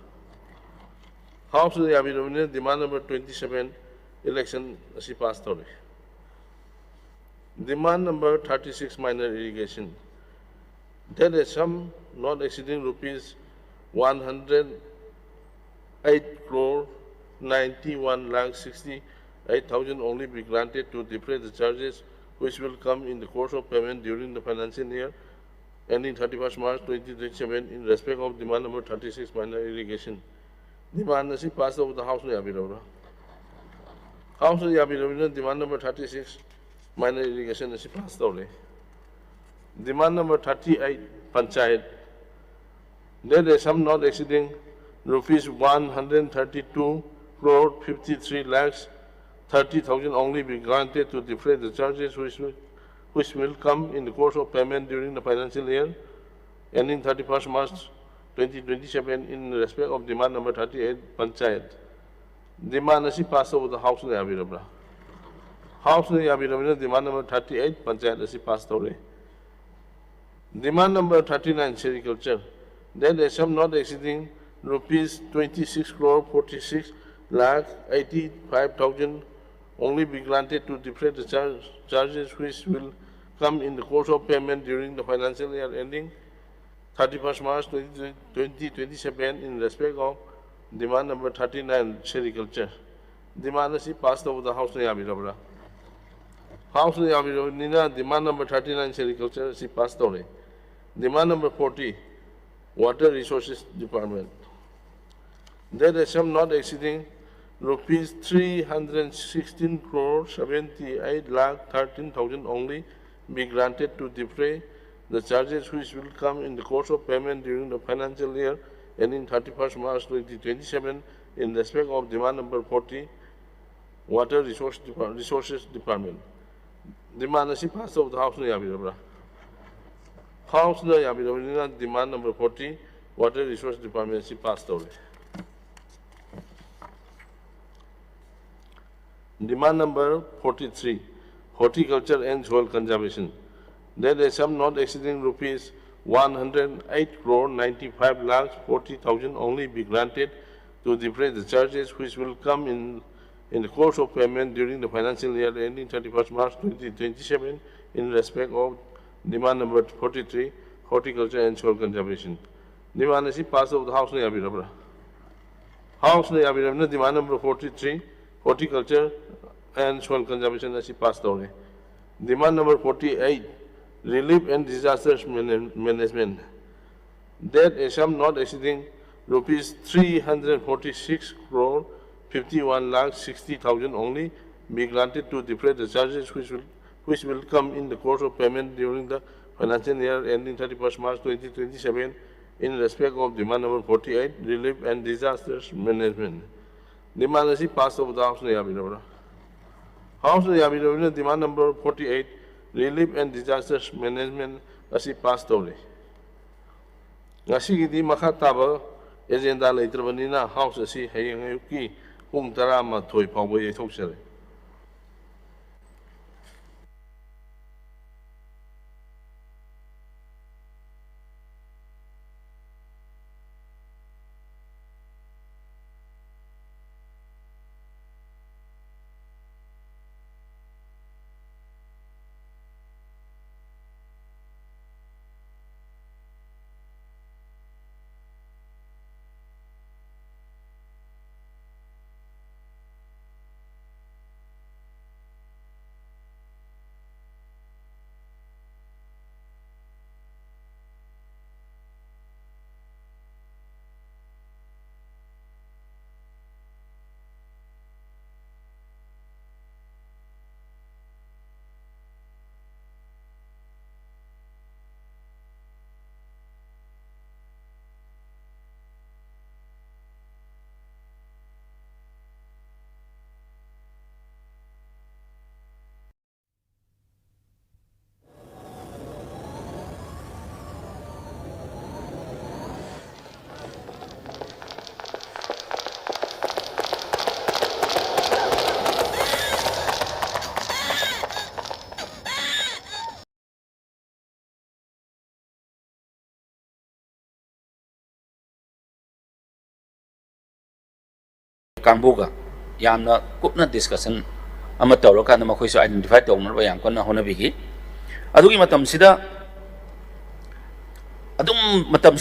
House na yabirabra demand number 27, election is passed over. Demand number 36, minor irrigation. There is some not exceeding rupees 108 crore 91 lakh 68,000 only be granted to defray the charges which will come in the course of payment during the financial year ending 31st March 2027 in respect of demand number 36, minor irrigation. Demand is passed over the House na yabirabra. House na yabirabra demand number 36, minor irrigation is passed over. Demand number 38, panchayat. There is some not exceeding rupees 132 crore 53 lakhs 30,000 only be granted to defray the charges which will come in the course of payment during the financial year ending 31st March 2027 in respect of demand number 38, panchayat. Demand is passed over the House na yabirabra. House na yabirabra demand number 38, panchayat is passed over. Demand number 39, sericulture. There is some not exceeding rupees 26 crore 46 lakh 85,000 only be granted to defray the charges which will come in the course of payment during the financial year ending 31st March 2027 in respect of demand number 39, sericulture. Demand is passed over the House na yabirabra. House na yabirabra demand number 39, sericulture is passed over. Demand number 40, water resources department. That a sum not exceeding rupees 316 crore 78 lakh 13,000 only be granted to defray the charges which will come in the course of payment during the financial year ending 31st March 2027 in respect of demand number 40, Water Resources Department. Demand is passed of the House na yabirabra. House na yabirabra demand number 40, Water Resources Department is passed over. Demand number 43, Horticulture and Soil Conservation. That a sum not exceeding rupees 108 crore 95 lakhs 40,000 only be granted to defray the charges which will come in the course of payment during the financial year ending 31st March 2027 in respect of demand number 43, Horticulture and Soil Conservation. Demand is passed of the House na yabirabra. House na yabirabra demand number 43, Horticulture and Soil Conservation is passed away. Demand number 48, Relief and Disasters Management. That a sum not exceeding rupees 346 crore 51 lakh 60,000 only be granted to defray the charges which will come in the course of payment during the financial year ending 31st March 2027 in respect of demand number 48, Relief and Disasters Management. Demand is passed of the House na yabirabra. House na yabirabra demand number 48, Relief and Disasters Management is passed over. Ngasi di makataba agenda leitrabanina House asi hayang ayuki kung tarama toy paway itoksere. Kangbuga yamna kupna discussion ama tawraka na makhoi so identify tawna ba yang kon na honabigi adugi matam sida adum matam